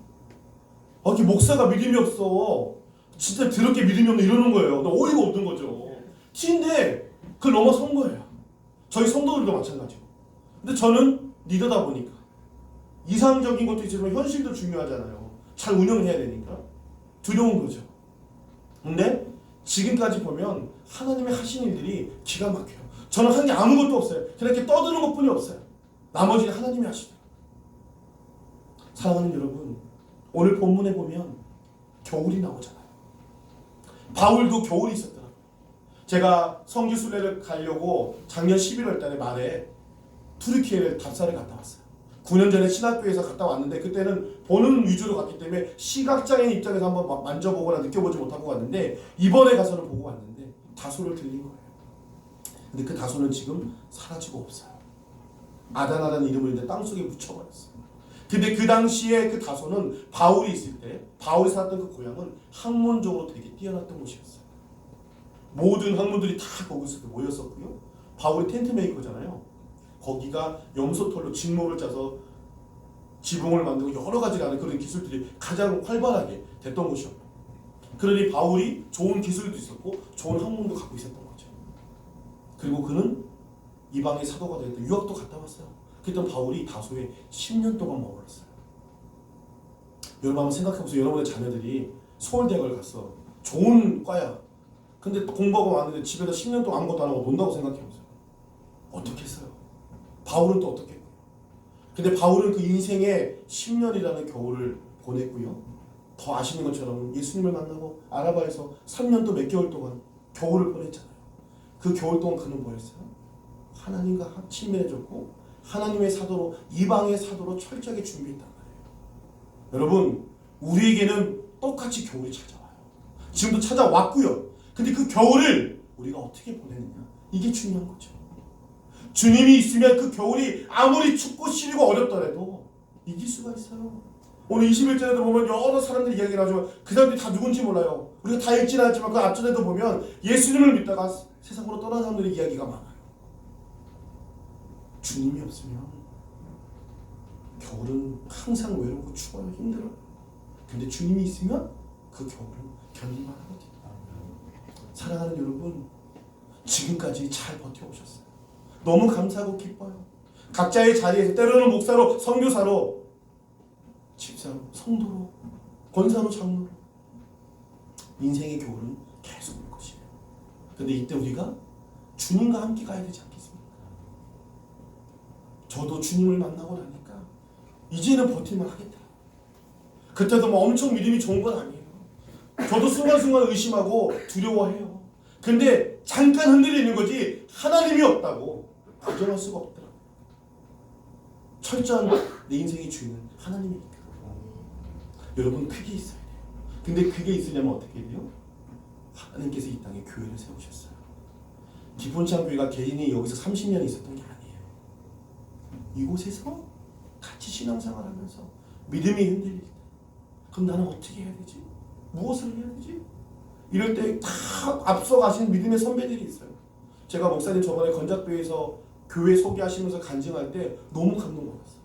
이렇게 목사가 믿음이 없어. 진짜 더럽게 믿음이 없네 이러는 거예요. 너 어이가 없는 거죠. 티인데 그걸 넘어선 거예요. 저희 성도들도 마찬가지고. 근데 저는 리더다 보니까 이상적인 것도 있지만 현실도 중요하잖아요. 잘 운영해야 되니까 두려운 거죠. 근데 지금까지 보면 하나님의 하신 일들이 기가 막혀요. 저는 한 게 아무것도 없어요. 그냥 이렇게 떠드는 것뿐이 없어요. 나머지는 하나님이 하시더라고요. 사랑하는 여러분, 오늘 본문에 보면 겨울이 나오잖아요. 바울도 겨울이 있었더라고요. 제가 성지 순례를 가려고 작년 11월 달에 말에 투르키예를 답사를 갔다 왔어요. 9년 전에 신학교에서 갔다 왔는데 그때는 보는 위주로 갔기 때문에 시각장애인 입장에서 한번 만져보거나 느껴보지 못하고 갔는데 이번에 가서는 보고 왔는데 다소를 들린 거예요. 근데 그 다소는 지금 사라지고 없어요. 아다나라는 이름을 이제 땅속에 묻혀버렸어요. 근데 그 당시에 그 다소는 바울이 있을 때 바울이 살았던 그 고향은 학문적으로 되게 뛰어났던 곳이었어요. 모든 학문들이 다 거기서 모였었고요. 바울이 텐트 메이커잖아요. 거기가 염소털로 직모를 짜서 지붕을 만들고 여러 가지 하는 그런 기술들이 가장 활발하게 됐던 곳이었고, 그러니 바울이 좋은 기술도 있었고 좋은 학문도 갖고 있었던 거죠. 그리고 그는 이방의 사도가 되었다. 유학도 갔다 왔어요. 그랬던 바울이 다소에 10년 동안 머물렀어요. 여러분 한번 생각해보세요. 여러분의 자녀들이 서울대학을 갔어. 좋은 과야. 근데 공부하고 왔는데 집에서 10년 동안 아무것도 안 하고 논다고 생각해보세요. 어떻게 했어요? 바울은 또 어떻게 했고요? 근데 바울은 그 인생의 10년이라는 겨울을 보냈고요. 더 아시는 것처럼 예수님을 만나고 아라바에서 3년 또 몇 개월 동안 겨울을 보냈잖아요. 그 겨울 동안 그는 뭐 했어요? 하나님과 친밀해졌고 하나님의 사도로, 이방의 사도로 철저하게 준비했단 말이에요. 여러분, 우리에게는 똑같이 겨울이 찾아와요. 지금도 찾아왔고요. 근데 그 겨울을 우리가 어떻게 보내느냐, 이게 중요한 거죠. 주님이 있으면 그 겨울이 아무리 춥고 시리고 어렵더라도 이길 수가 있어요. 오늘 21절에도 보면 여러 사람들이 이야기를 하지만 그 사람들이 다 누군지 몰라요. 우리가 다 읽지는 않지만 그 앞전에도 보면 예수님을 믿다가 세상으로 떠난 사람들의 이야기가 많아요. 주님이 없으면 겨울은 항상 외롭고 추워요. 힘들어요. 근데 주님이 있으면 그 겨울은 견딜만 하거든요. 사랑하는 여러분, 지금까지 잘 버텨오셨어요. 너무 감사하고 기뻐요. 각자의 자리에서 때로는 목사로, 선교사로, 집사로, 성도로, 권사로, 장로로 인생의 겨울은 계속 올 것이에요. 근데 이때 우리가 주님과 함께 가야 되지 않겠습니까? 저도 주님을 만나고 나니까 이제는 버틸만 하겠다. 그때도 뭐 엄청 믿음이 좋은 건 아니에요. 저도 순간순간 의심하고 두려워해요. 근데 잠깐 흔들리는 거지 하나님이 없다고 부정할 수가 없더라고요. 철저한 내 인생의 주인은 하나님이니까. 여러분, 그게 있어야 돼요. 근데 그게 있으려면 어떻게 돼요? 하나님께서 이 땅에 교회를 세우셨어요. 기본창교회가 개인이 여기서 30년 있었던 게 아니에요. 이곳에서 같이 신앙생활하면서 믿음이 흔들릴 때, 그럼 나는 어떻게 해야 되지? 무엇을 해야 되지? 이럴 때 다 앞서가신 믿음의 선배들이 있어요. 제가 목사님 저번에 건작교회에서 교회 소개하시면서 간증할 때 너무 감동받았어요.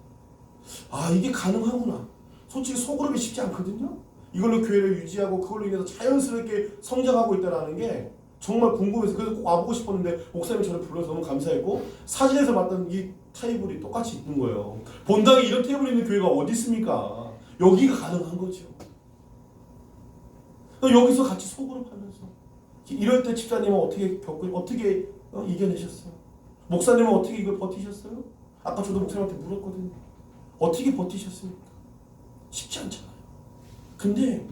아, 이게 가능하구나. 솔직히 소그룹이 쉽지 않거든요. 이걸로 교회를 유지하고 그걸로 인해서 자연스럽게 성장하고 있다는 게 정말 궁금해서 그래서 꼭 와보고 싶었는데 목사님이 저를 불러서 너무 감사했고, 사진에서 봤던 이 테이블이 똑같이 있는 거예요. 본당에 이런 테이블이 있는 교회가 어디 있습니까? 여기가 가능한 거죠. 여기서 같이 소그룹 하면서 이럴 때 집사님은 어떻게 이겨내셨어요? 목사님은 어떻게 이걸 버티셨어요? 아까 저도 목사님한테 물었거든요. 어떻게 버티셨습니까? 쉽지 않잖아요. 근데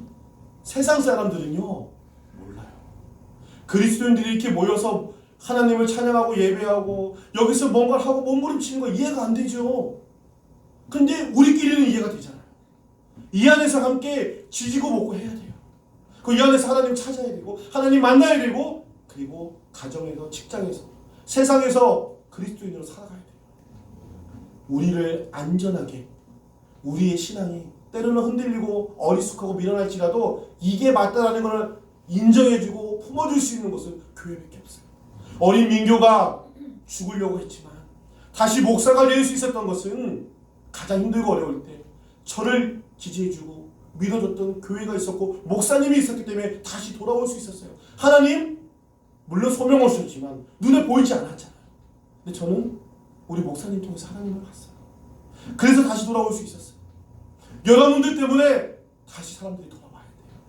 세상 사람들은요 몰라요. 그리스도인들이 이렇게 모여서 하나님을 찬양하고 예배하고 여기서 뭔가를 하고 몸부림치는 거 이해가 안 되죠. 근데 우리끼리는 이해가 되잖아요. 이 안에서 함께 지지고 볶고 해야 돼요. 그 이 안에서 하나님 찾아야 되고 하나님 만나야 되고 그리고 가정에서 직장에서 세상에서 그리스도인으로 살아가야 돼요. 우리를 안전하게 우리의 신앙이 때로는 흔들리고 어리숙하고 미련할지라도 이게 맞다라는 것을 인정해주고 품어줄 수 있는 것은 교회밖에 없어요. 어린 민교가 죽으려고 했지만 다시 목사가 될 수 있었던 것은 가장 힘들고 어려울 때 저를 지지해주고 믿어줬던 교회가 있었고 목사님이 있었기 때문에 다시 돌아올 수 있었어요. 하나님 물론 소명 없었지만 눈에 보이지 않았잖아요. 근데 저는 우리 목사님 통해서 하나님을 봤어요. 그래서 다시 돌아올 수 있었어요. 여러분들 때문에 다시 사람들이 돌아와야 돼요.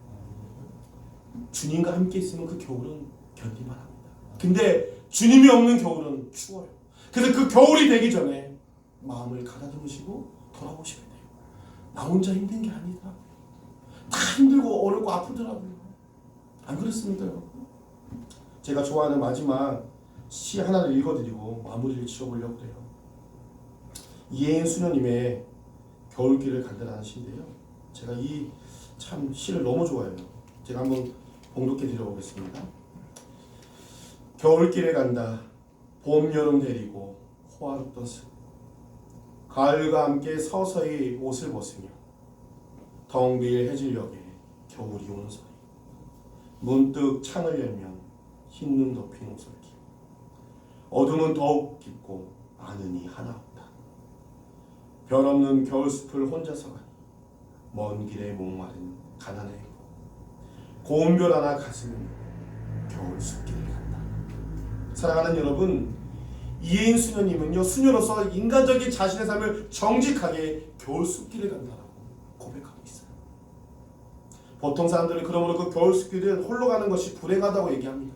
주님과 함께 있으면 그 겨울은 견딜만 합니다. 근데 주님이 없는 겨울은 추워요. 그래서 그 겨울이 되기 전에 마음을 가다듬으시고 돌아오셔야 돼요. 나 혼자 힘든 게 아니더라고요. 다 힘들고 어렵고 아프더라고요. 안 그렇습니까 여러분? 제가 좋아하는 마지막 시 하나를 읽어드리고 마무리를 지어보려고 해요. 이혜인 수녀님의 겨울길을 간다라는 시인데요. 제가 이 참 시를 너무 좋아해요. 제가 한번 봉독해 드려보겠습니다. 겨울길에 간다. 봄, 여름 데리고 호화롭던 숲. 가을과 함께 서서히 옷을 벗으며 텅 빌 해질녘에 겨울이 오는 소리. 문득 창을 열면 흰눈 덮인 오솔길. 어둠은 더욱 깊고 아는이 하나 없다. 별 없는 겨울숲을 혼자서 가니 먼 길에 목마른 가난의 행복. 고운 별 하나 가슴에 겨울숲길을 간다. 사랑하는 여러분, 이혜인 수녀님은요, 수녀로서 인간적인 자신의 삶을 정직하게 겨울숲길을 간다라고 고백하고 있어요. 보통 사람들은 그러므로 그 겨울숲길은 홀로 가는 것이 불행하다고 얘기합니다.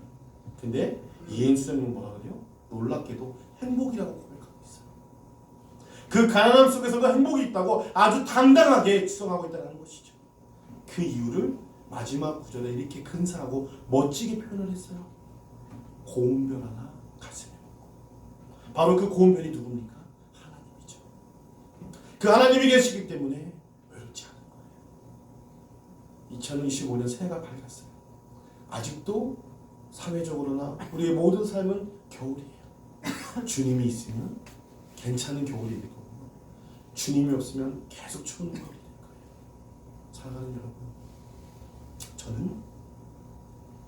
근데 이혜인 수녀님은 뭐라 그래요? 놀랍게도 행복이라고 고백하고 있어요. 그 가난함 속에서도 행복이 있다고 아주 당당하게 주장하고 있다는 것이죠. 그 이유를 마지막 구절에 이렇게 근사하고 멋지게 표현을 했어요. 고운 별 하나 가슴에 얹고. 바로 그 고운 별이 누굽니까? 하나님이죠. 그 하나님이 계시기 때문에 외롭지 않은 거예요. 2025년 새해가 밝았어요. 아직도 사회적으로나 우리의 모든 삶은 겨울이에요. 주님이 있으면 괜찮은 겨울이 되고 주님이 없으면 계속 추운 겨울이 될 거예요. 사랑하는 여러분, 저는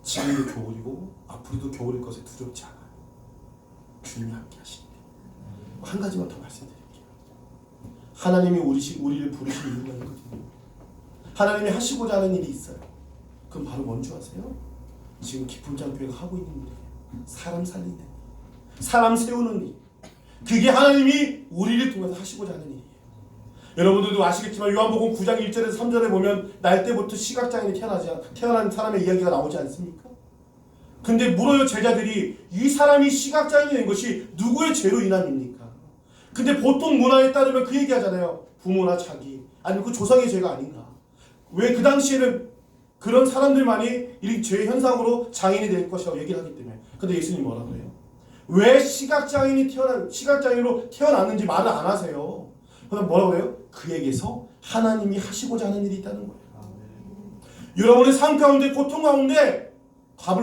지금도 겨울이고 앞으로도 겨울일 것에 두렵지 않아요. 주님이 함께 하시니. 한 가지만 더 말씀드릴게요. 하나님이 우리를 부르신 이유가 있거든요. 하나님이 하시고자 하는 일이 있어요. 그럼 바로 뭔지 아세요? 지금 기쁨장교회가 하고 있는 일이에요. 사람 살리는 일, 사람 세우는 일. 그게 하나님이 우리를 통해서 하시고자 하는 일이에요. 여러분들도 아시겠지만 요한복음 9장 1절에서 3절에 보면 날 때부터 시각장애인이 태어난 사람의 이야기가 나오지 않습니까? 근데 물어요, 제자들이. 이 사람이 시각장애인이 된 것이 누구의 죄로 인함입니까? 근데 보통 문화에 따르면 그 얘기하잖아요. 부모나 자기, 아니면 그 조상의 죄가 아닌가. 왜 그 당시에는 그런 사람들만이 이 죄의 현상으로 장애인이 될 것이라고 얘기를 하기 때문에. 근데 예수님이 뭐라 그래요? 왜 시각장애인으로 태어났는지 말을 안 하세요. 그럼 뭐라고 그래요? 그에게서 하나님이 하시고자 하는 일이 있다는 거예요. 여러분의 삶 가운데, 고통 가운데 답을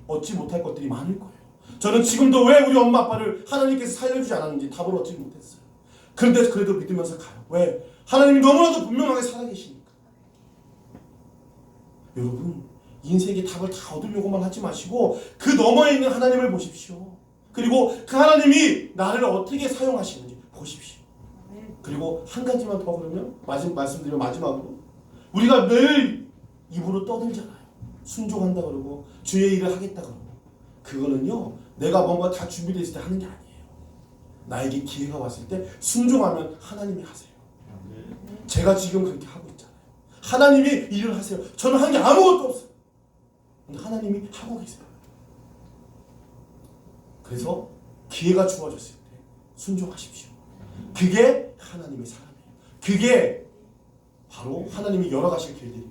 얻지 못할 것들이 많을 거예요. 저는 지금도 왜 우리 엄마 아빠를 하나님께서 살려주지 않았는지 답을 얻지 못했어요. 그런데 그래도 믿으면서 가요. 왜? 하나님이 너무나도 분명하게 살아계시니까. 여러분, 인생의 답을 다 얻으려고만 하지 마시고 그 너머에 있는 하나님을 보십시오. 그리고 그 하나님이 나를 어떻게 사용하시는지 보십시오. 그리고 한 가지만 더 그러면 말씀드리면 마지막으로, 우리가 늘 입으로 떠들잖아요. 순종한다 그러고 주의 일을 하겠다 그러고. 그거는요, 내가 뭔가 다 준비되어 있을 때 하는 게 아니에요. 나에게 기회가 왔을 때 순종하면 하나님이 하세요. 제가 지금 그렇게 하고 있잖아요. 하나님이 일을 하세요. 저는 한 게 아무것도 없어요. 근데 하나님이 하고 계세요. 그래서 기회가 주어졌을 때 순종하십시오. 그게 하나님의 사랑이에요. 그게 바로 하나님이 열어가실 길들이고,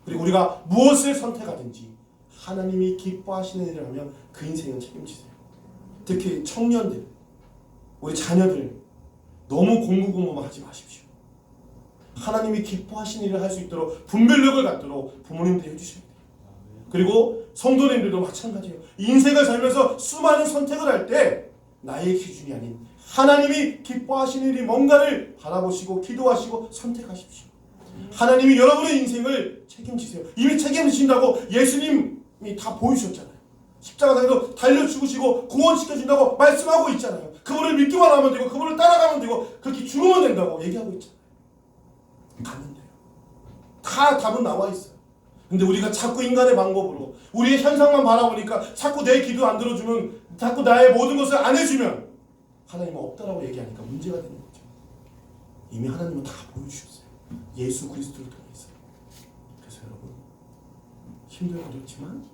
그리고 우리가 무엇을 선택하든지 하나님이 기뻐하시는 일을 하면 그 인생은 책임지세요. 특히 청년들, 우리 자녀들 너무 공부만 하지 마십시오. 하나님이 기뻐하시는 일을 할 수 있도록 분별력을 갖도록 부모님들이 해주셔야 돼요. 그리고 성도님들도 마찬가지예요. 인생을 살면서 수많은 선택을 할 때 나의 기준이 아닌 하나님이 기뻐하시는 일이 뭔가를 바라보시고 기도하시고 선택하십시오. 하나님이 여러분의 인생을 책임지세요. 이미 책임지신다고 예수님이 다 보여주셨잖아요. 십자가에서 달려 죽으시고 구원시켜준다고 말씀하고 있잖아요. 그분을 믿기만 하면 되고 그분을 따라가면 되고 그렇게 죽으면 된다고 얘기하고 있잖아요. 가면 돼요. 다 답은 나와 있어요. 근데 우리가 자꾸 인간의 방법으로 우리의 현상만 바라보니까 자꾸 내 기도 안 들어주면 자꾸 나의 모든 것을 안 해주면 하나님은 없다라고 얘기하니까 문제가 되는 거죠. 이미 하나님은 다 보여주셨어요. 예수 그리스도를 통해서. 그래서 여러분 힘들고 어렵지만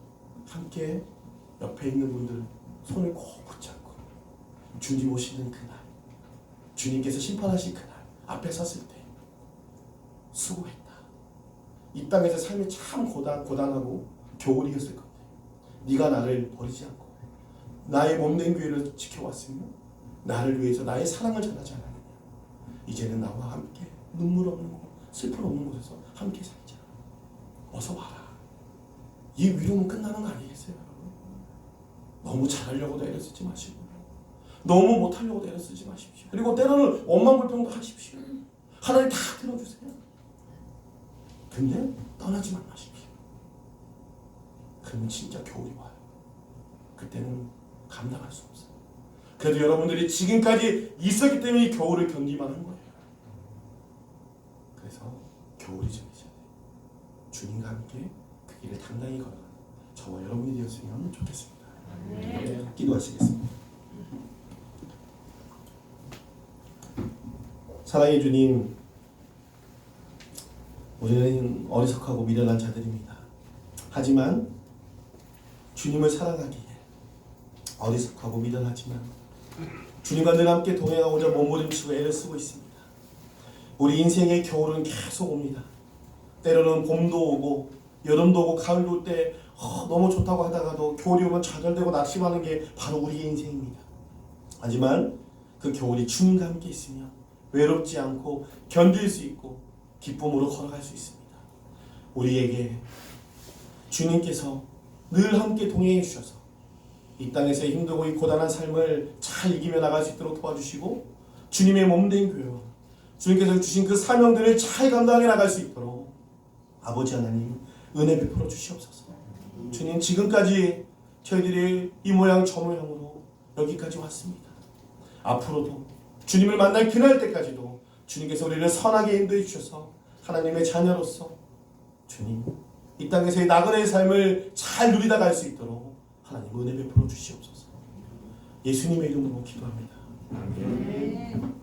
함께 옆에 있는 분들 손을 꼭 붙잡고 주님 오시는 그날, 주님께서 심판하실 그날 앞에 섰을 때 수고했다. 이 땅에서 삶이 참 고단하고 겨울이었을 건데 네가 나를 버리지 않고 나의 몸된 교회를 지켜왔으며 나를 위해서 나의 사랑을 전하지 않았느냐. 이제는 나와 함께 눈물 없는 곳, 슬픔 없는 곳에서 함께 살자. 어서 와라. 이 위로는 끝나는 거 아니겠어요? 여러분? 너무 잘하려고도 애를 쓰지 마시고 너무 못하려고도 애를 쓰지 마십시오. 그리고 때로는 원망불평도 하십시오. 하나님 다 들어주세요. 근데 떠나지만 마십시오. 그러면 진짜 겨울이 와요. 그때는 감당할 수 없어요. 그래도 여러분들이 지금까지 있었기 때문에 이 겨울을 견디만 한 거예요. 그래서 겨울이 전해져야 돼요. 주님과 함께 그 길을 당당히 걸어가는 저와 여러분이 되었으면 좋겠습니다. 네. 기도하시겠습니다. 사랑의 주님, 우리는 어리석하고 미련한 자들입니다. 하지만 주님을 사랑하기에 어리석하고 미련하지만 주님과 늘 함께 동행하고자 몸부림치고 애를 쓰고 있습니다. 우리 인생의 겨울은 계속 옵니다. 때로는 봄도 오고 여름도 오고 가을도 올 때 너무 좋다고 하다가도 겨울이 오면 좌절되고 낙심하는 게 바로 우리의 인생입니다. 하지만 그 겨울이 주님과 함께 있으면 외롭지 않고 견딜 수 있고 기쁨으로 걸어갈 수 있습니다. 우리에게 주님께서 늘 함께 동행해 주셔서 이 땅에서 힘들고 이 고단한 삶을 잘 이기며 나갈 수 있도록 도와주시고 주님의 몸된 교회와 주님께서 주신 그 사명들을 잘 감당해 나갈 수 있도록 아버지 하나님 은혜 베풀어 주시옵소서. 주님, 지금까지 저희들이 이 모양 저 모양으로 여기까지 왔습니다. 앞으로도 주님을 만날 그날 때까지도 주님께서 우리를 선하게 인도해 주셔서 하나님의 자녀로서 주님 이 땅에서의 나그네의 삶을 잘 누리다 갈 수 있도록 하나님 은혜 베풀어 주시옵소서. 예수님의 이름으로 기도합니다. 아멘.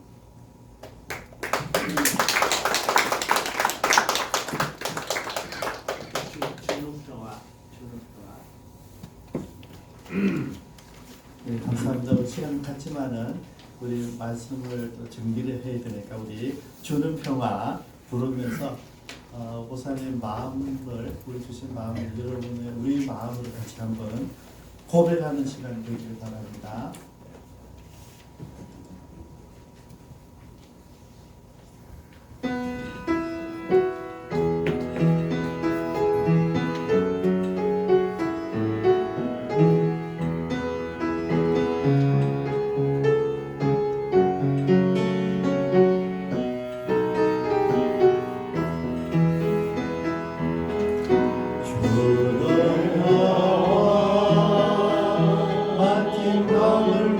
네, 감사합니다. 시간 같지만은 우리 말씀을 또 정리를 해야 되니까 우리 주는 평화 부르면서 목사님 마음을 우리 주신 마음을 여러분의 우리 마음으로 같이 한번 고백하는 시간 되기를 바랍니다. 맡긴 마음을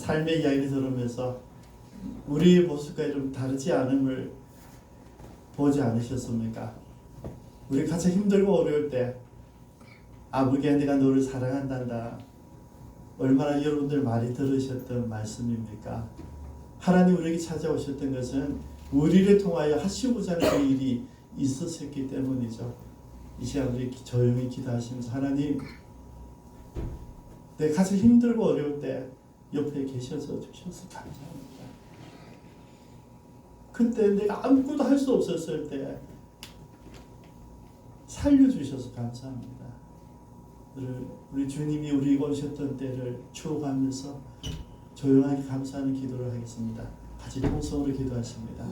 삶의 이야기를 들으면서 우리의 모습과 좀 다르지 않음을 보지 않으셨습니까? 우리 가장 힘들고 어려울 때 아버지가 내가 너를 사랑한단다. 얼마나 여러분들 많이 들으셨던 말씀입니까? 하나님 우리에게 찾아오셨던 것은 우리를 통하여 하시고자 하는 그 일이 있었기 때문이죠. 이 시간 우리 조용히 기도하시면서 하나님 내가 가장 힘들고 어려울 때 옆에 계셔서 주셔서 감사합니다. 그때 내가 아무것도 할 수 없었을 때 살려주셔서 감사합니다. 우리 주님이 우리에게 오셨던 때를 추억하면서 조용하게 감사하는 기도를 하겠습니다. 같이 통성으로 기도하십니다.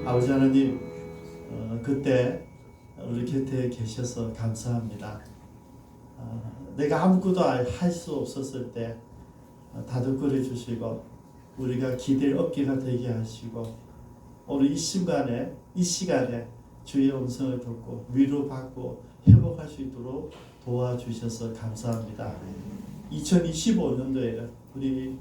아버지 하나님, 그때 우리 곁에 계셔서 감사합니다. 내가 아무것도 할 수 없었을 때 다독거려 주시고 우리가 기댈 어깨가 되게 하시고 오늘 이 시간에 주의 음성을 듣고 위로받고 회복할 수 있도록 도와주셔서 감사합니다. 2025년도에는 우리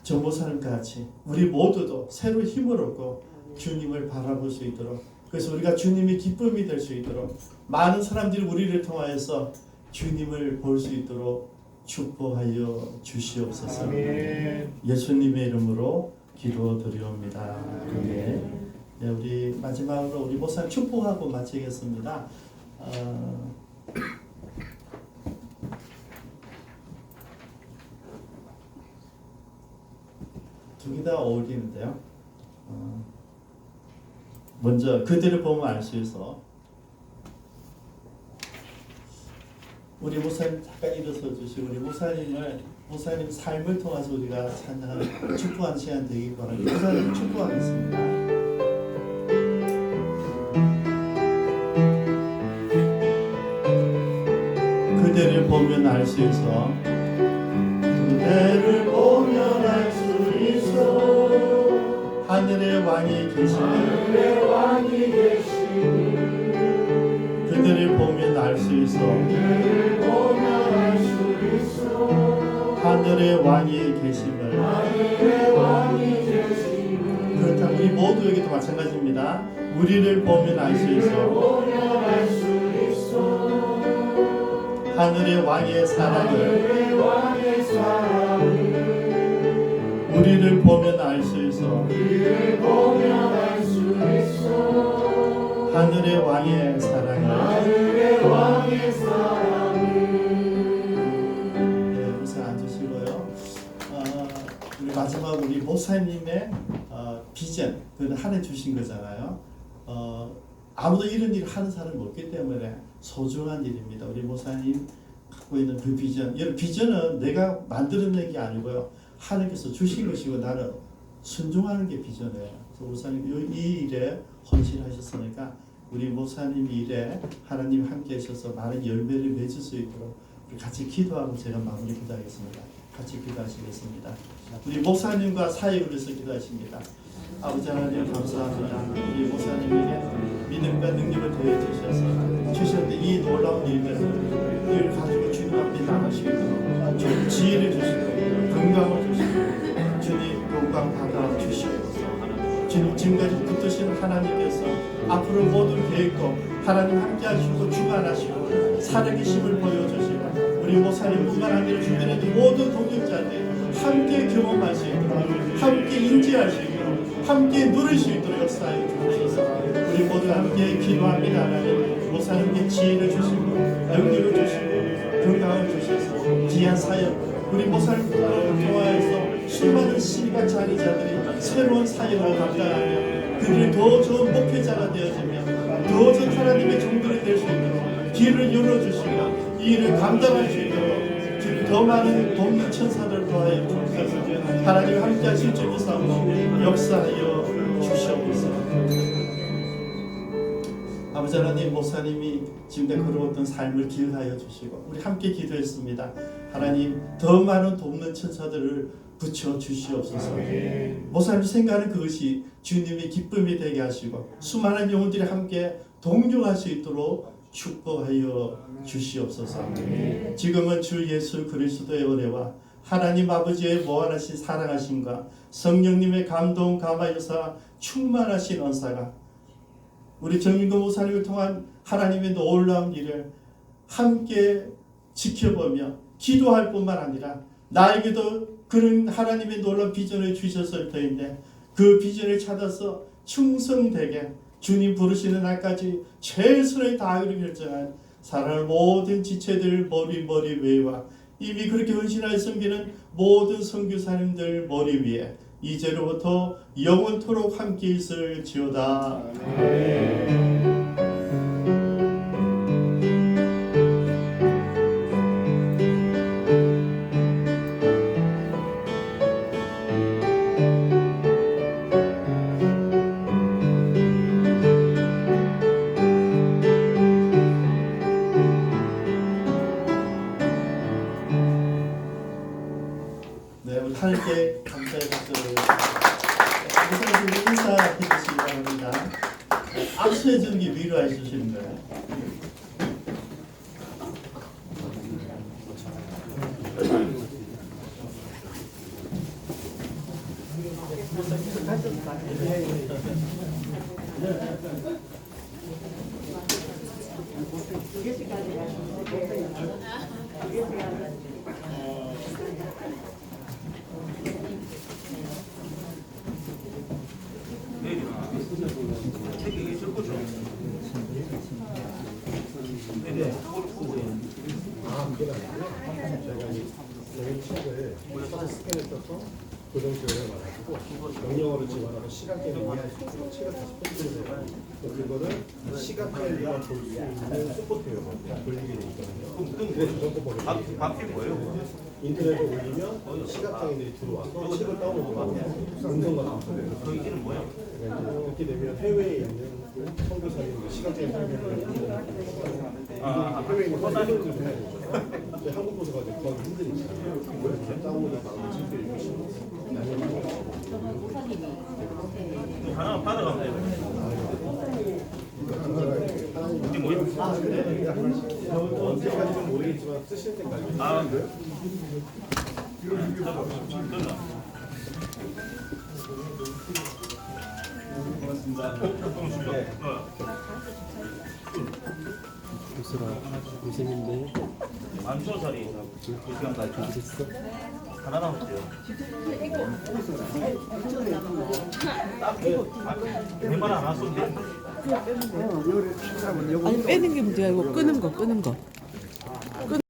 정보사님과 같이 우리 모두도 새로운 힘을 얻고 주님을 바라볼 수 있도록, 그래서 우리가 주님의 기쁨이 될 수 있도록 많은 사람들이 우리를 통하여서 주님을 볼 수 있도록 축복하여 주시옵소서. 예수님의 이름으로 기도드리옵니다. 아멘. 네, 우리 마지막으로 우리 목사님 축복하고 마치겠습니다. 두 개 다 어울리는데요. 먼저 그들을 보면 알 수 있어. 우리 목사님 잠깐 일어서 주시고 우리 목사님 삶을 통해서 우리가 찬양하는 축복하는 시간 되길 바랍니다. 목사님 축복하겠습니다. 그대를 보면 알 수 있어. 그대를 보면 알 수 있어. 하늘의 왕이 계시니 그들을 보면 알 수 있어. 하늘의 왕이 계심을. 그렇다면 우리 모두에게도 마찬가지입니다. 우리를 보면 알 수 있어. 하늘의 왕의 사랑을 우리를 보면 알 수 있어. 하늘의 왕의 사랑을. 네, 우선 앉으시고요. 우리 마지막 우리 목사님의 비전, 그건 하나님 주신 거잖아요. 아무도 이런 일을 하는 사람이 없기 때문에 소중한 일입니다. 우리 목사님 갖고 있는 그 비전, 여러분 비전은 내가 만들어낸 게 아니고요. 하나님께서 주신 것이고 나는 순종하는 게 비전이에요. 그래서 목사님 이 일에 헌신하셨으니까 우리 목사님 일에 하나님 함께 하셔서 많은 열매를 맺을 수 있도록 우리 같이 기도하고 제가 마무리 기도하겠습니다. 같이 기도하시겠습니다. 우리 목사님과 사이를 위해서 기도하십니다. 아버지 하나님 감사합니다. 우리 목사님에게 믿음과 능력을 더해 주셨는데 이 놀라운 일을 가지고 주님 앞에 나갈 수 있도록 주님 지혜를 주시고 건강을 주시고 주님 영광 받아 주시옵소서. 주님 지금까지 붙드신 하나님께서 앞으로 모든 계획도 하나님 함께 하시고 주관하시고 살아계심을 보여주시고 우리 목사님뿐만 아니라 주변에 있는 모든 동역자들 함께 경험할 수 있도록 함께 인지할 수 있도록 함께 누릴 수 있도록 역사해 주옵소서. 우리 모두가 함께 기도합니다. 하나님 목사님께 지혜를 주시고 능력을 주시고 건강을 주셔서 귀한 사역 우리 목사님 통하여서 수많은 신과 자리자들이 새로운 사역을 감당하며 그들이 더 좋은 목회자가 되어지며 더 좋은 하나님의 종들이 될 수 있도록 길을 열어주시며 이 일을 감당할 수 있도록 더 많은 돕는 천사들을 더하여 주옵소서. 하나님 함께 하실 줄 믿사오니 역사하여 주시옵소서. 아버지 하나님 목사님이 지금까지 걸어왔던 삶을 기억하여 주시고 우리 함께 기도했습니다. 하나님 더 많은 돕는 천사들을 붙여 주시옵소서. 목사님 생각하는 그것이 주님의 기쁨이 되게 하시고 수많은 영혼들이 함께 동경할 수 있도록 축복하여 주시옵소서. 지금은 주 예수 그리스도의 은혜와 하나님 아버지의 무한하신 사랑하심과 성령님의 감동 감화여사 충만하신 언사가 우리 정민구 목사님을 통한 하나님의 놀라운 일을 함께 지켜보며 기도할 뿐만 아니라 나에게도 그런 하나님의 놀라운 비전을 주셨을 터인데 그 비전을 찾아서 충성되게 주님 부르시는 날까지 최선을 다하기로 결정한 사랑하는 모든 지체들 머리 위에와 이미 그렇게 헌신하여 섬기는 모든 선교사님들 머리 위에 이제로부터 영원토록 함께 있을지어다. 네, 우리 하나님께 감사의 박수를 목사님 인사해 주시기 바랍니다. 앞서의 전기 위로해 주시는 거예요. 고정표를 말하고 명령어를 집어넣어 시각계를 이해할 수 있도록 책을 다시 펼쳐내고 그거를 시각계가 볼 수 있는 소프트웨어로 돌리게 돼 있거든요. 그래서 저거 앞이 뭐예요? 인터넷에 올리면 시각장애인들이 들어와서 책을 다운로드하고 음성과 감성을 그 얘기는 뭐예요? 이렇게 되면 해외에 있는 선교사님들 시각장애인 선교사님들 해외에 있는 선교사님들 해야 되죠. 근데 한국 도서가 이제 구하기 힘드니까 이렇게 다운로드하고 책들 읽으시고 하나 받아가면 돼요. 이게 뭐예요? 언제까지는 모르겠지만 쓰실 때까지. 아, 그래요? 고맙습니다. 고생인데 만초살이 시간까지 준비했어? 하나 남았대요. 대만 안 왔었는데. 아니 빼는 게 문제가 아니고 끄는 거.